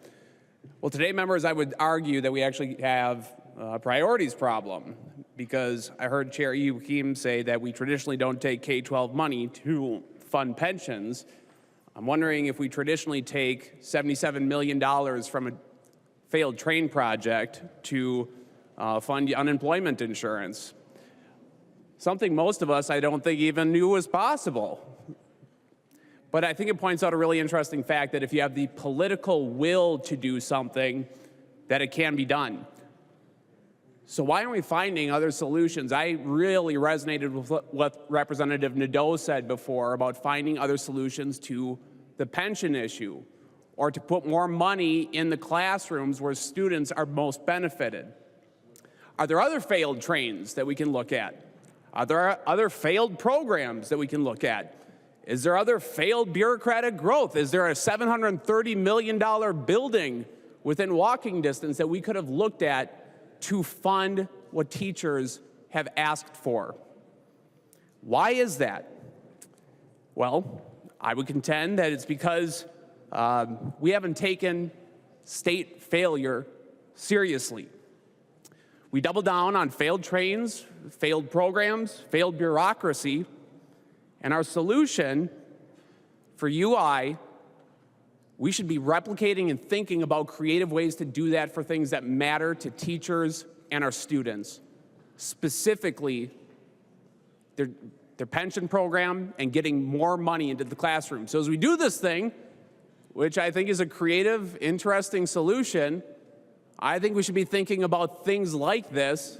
Well, today, members, I would argue that we actually have a priorities problem, because I heard Chair Youakim say that we traditionally don't take K-12 money to fund pensions. I'm wondering if we traditionally take $77 million from a failed train project to fund unemployment insurance. Something most of us, I don't think, even knew was possible. But I think it points out a really interesting fact that if you have the political will to do something, that it can be done. So why aren't we finding other solutions? I really resonated with what Representative Nadeau said before about finding other solutions to the pension issue, or to put more money in the classrooms where students are most benefited. Are there other failed trains that we can look at? Are there other failed programs that we can look at? Is there other failed bureaucratic growth? Is there a $730 million building within walking distance that we could have looked at to fund what teachers have asked for? Why is that? Well, I would contend that it's because we haven't taken state failure seriously. We double down on failed trains, failed programs, failed bureaucracy, and our solution for UI, we should be replicating and thinking about creative ways to do that for things that matter to teachers and our students, specifically their pension program and getting more money into the classroom. So as we do this thing, which I think is a creative, interesting solution, I think we should be thinking about things like this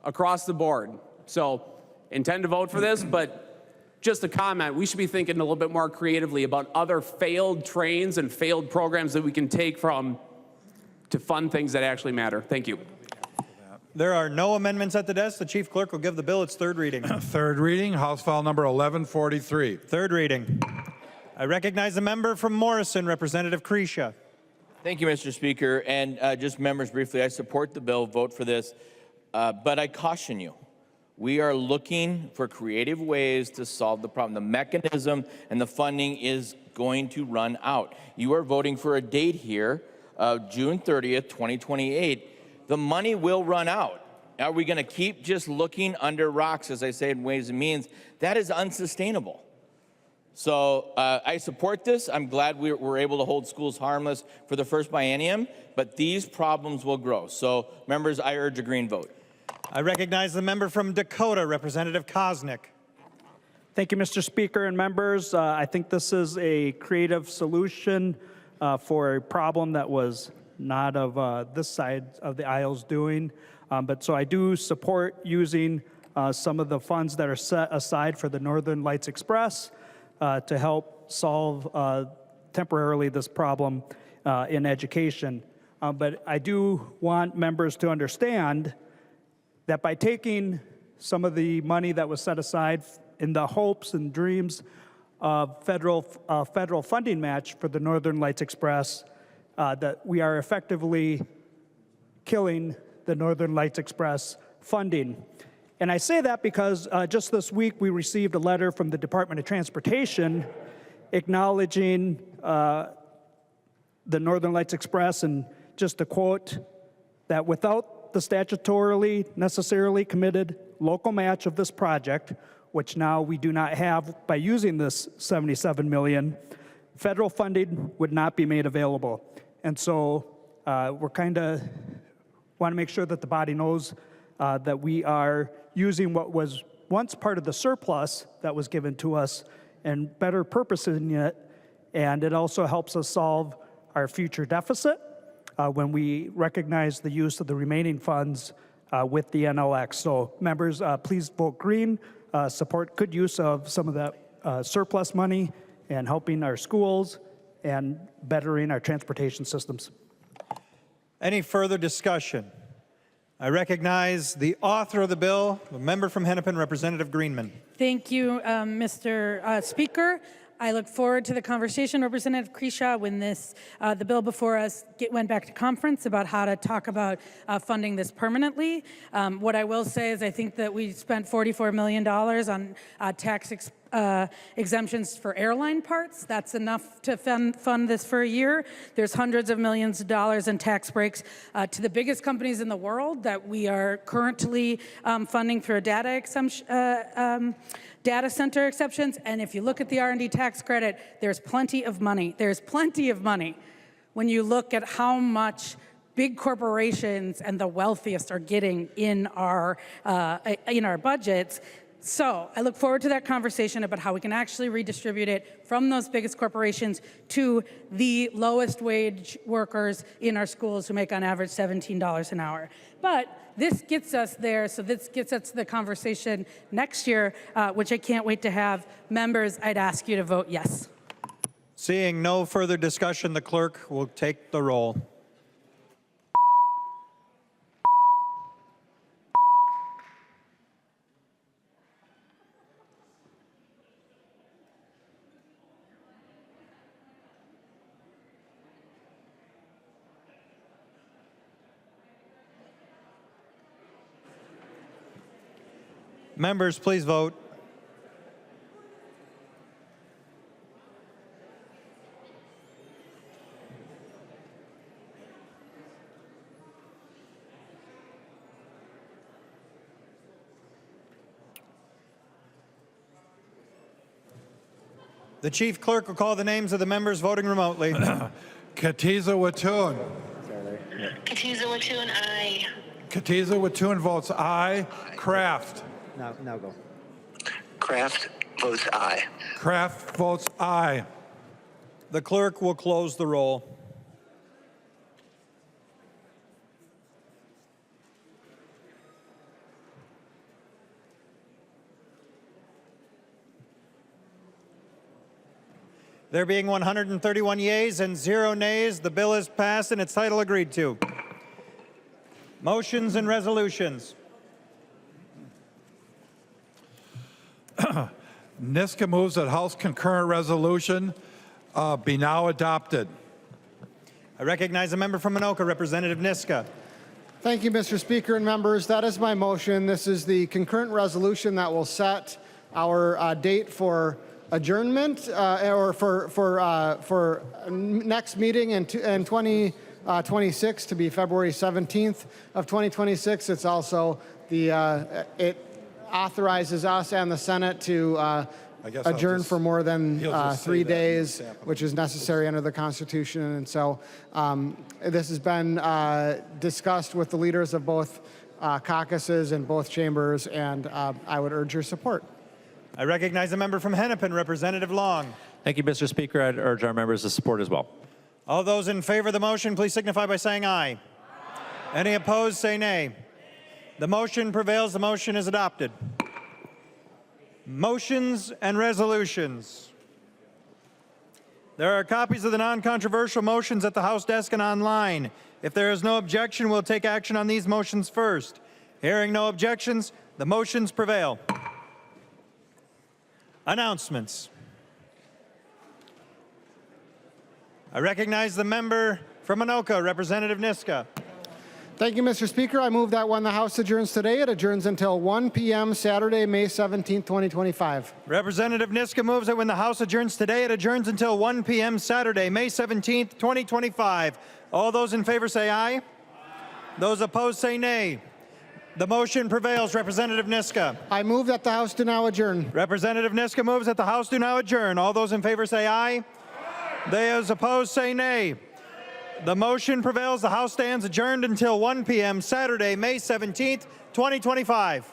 across the board. So intend to vote for this, but just a comment, we should be thinking a little bit more creatively about other failed trains and failed programs that we can take from to fund things that actually matter. Thank you. There are no amendments at the desk. The chief clerk will give the bill its third reading. Third reading, House File Number 1143. Third reading. I recognize the member from Morrison, Representative Krisha. Thank you, Mr. Speaker. And just members briefly, I support the bill, vote for this, but I caution you. We are looking for creative ways to solve the problem. The mechanism and the funding is going to run out. You are voting for a date here, June 30th, 2028. The money will run out. Are we going to keep just looking under rocks, as I say, in Ways and Means? That is unsustainable. So I support this. I'm glad we're able to hold schools harmless for the first biennium, but these problems will grow. So members, I urge a green vote. I recognize the member from Dakota, Representative Koznick. Thank you, Mr. Speaker and members. I think this is a creative solution for a problem that was not of this side of the aisle's doing. But so I do support using some of the funds that are set aside for the Northern Lights Express to help solve temporarily this problem in education. But I do want members to understand that by taking some of the money that was set aside in the hopes and dreams of federal funding match for the Northern Lights Express, that we are effectively killing the Northern Lights Express funding. And I say that because just this week we received a letter from the Department of Transportation acknowledging the Northern Lights Express, and just to quote, that without the statutorily necessarily committed local match of this project, which now we do not have by using this $77 million, federal funding would not be made available. And so we're kind of want to make sure that the body knows that we are using what was once part of the surplus that was given to us and better purposing it, and it also helps us solve our future deficit when we recognize the use of the remaining funds with the NLX. So members, please vote green, support good use of some of that surplus money and helping our schools and bettering our transportation systems. Any further discussion? I recognize the author of the bill, the member from Hennepin, Representative Greenman. Thank you, Mr. Speaker. I look forward to the conversation, Representative Kreshaw, when the bill before us went back to conference about how to talk about funding this permanently. What I will say is I think that we spent $44 million on tax exemptions for airline parts. That's enough to fund this for a year. There's hundreds of millions of dollars in tax breaks to the biggest companies in the world that we are currently funding through a data center exceptions. And if you look at the R&D tax credit, there's plenty of money. There's plenty of money when you look at how much big corporations and the wealthiest are getting in our budgets. So I look forward to that conversation about how we can actually redistribute it from those biggest corporations to the lowest wage workers in our schools who make on average $17 an hour. But this gets us there, so this gets us to the conversation next year, which I can't wait to have. Members, I'd ask you to vote yes. Seeing no further discussion, the clerk will take the roll. Members, please vote. The chief clerk will call the names of the members voting remotely. Katiza Watun. Katiza Watun, aye. Katiza Watun votes aye. Kraft. Now go. Kraft votes aye. Kraft votes aye. The clerk will close the roll. There being 131 yeas and 0 nays, the bill is passed and its title agreed to. Motions and resolutions. Niska moves that House concurrent resolution be now adopted. I recognize a member from Anoka, Representative Niska. Thank you, Mr. Speaker and members. That is my motion. This is the concurrent resolution that will set our date for adjournment or for next meeting in 2026 to be February 17th of 2026. It's also it authorizes us and the Senate to adjourn for more than 3 days, which is necessary under the Constitution. And so this has been discussed with the leaders of both caucuses in both chambers, and I would urge your support. I recognize a member from Hennepin, Representative Long. Thank you, Mr. Speaker. I'd urge our members to support as well. All those in favor of the motion, please signify by saying aye. Any opposed, say nay. The motion prevails. The motion is adopted. Motions and resolutions. There are copies of the non-controversial motions at the House desk and online. If there is no objection, we'll take action on these motions first. Hearing no objections, the motions prevail. Announcements. I recognize the member from Anoka, Representative Niska. Thank you, Mr. Speaker. I move that when the House adjourns today, it adjourns until 1 p.m. Saturday, May 17th, 2025. Representative Niska moves that when the House adjourns today, it adjourns until 1 p.m. Saturday, May 17th, 2025. All those in favor say aye. Those opposed say nay. The motion prevails. Representative Niska. I move that the House do now adjourn. Representative Niska moves that the House do now adjourn. All those in favor say aye. Those opposed say nay. The motion prevails. The House stands adjourned until 1 p.m. Saturday, May 17th, 2025.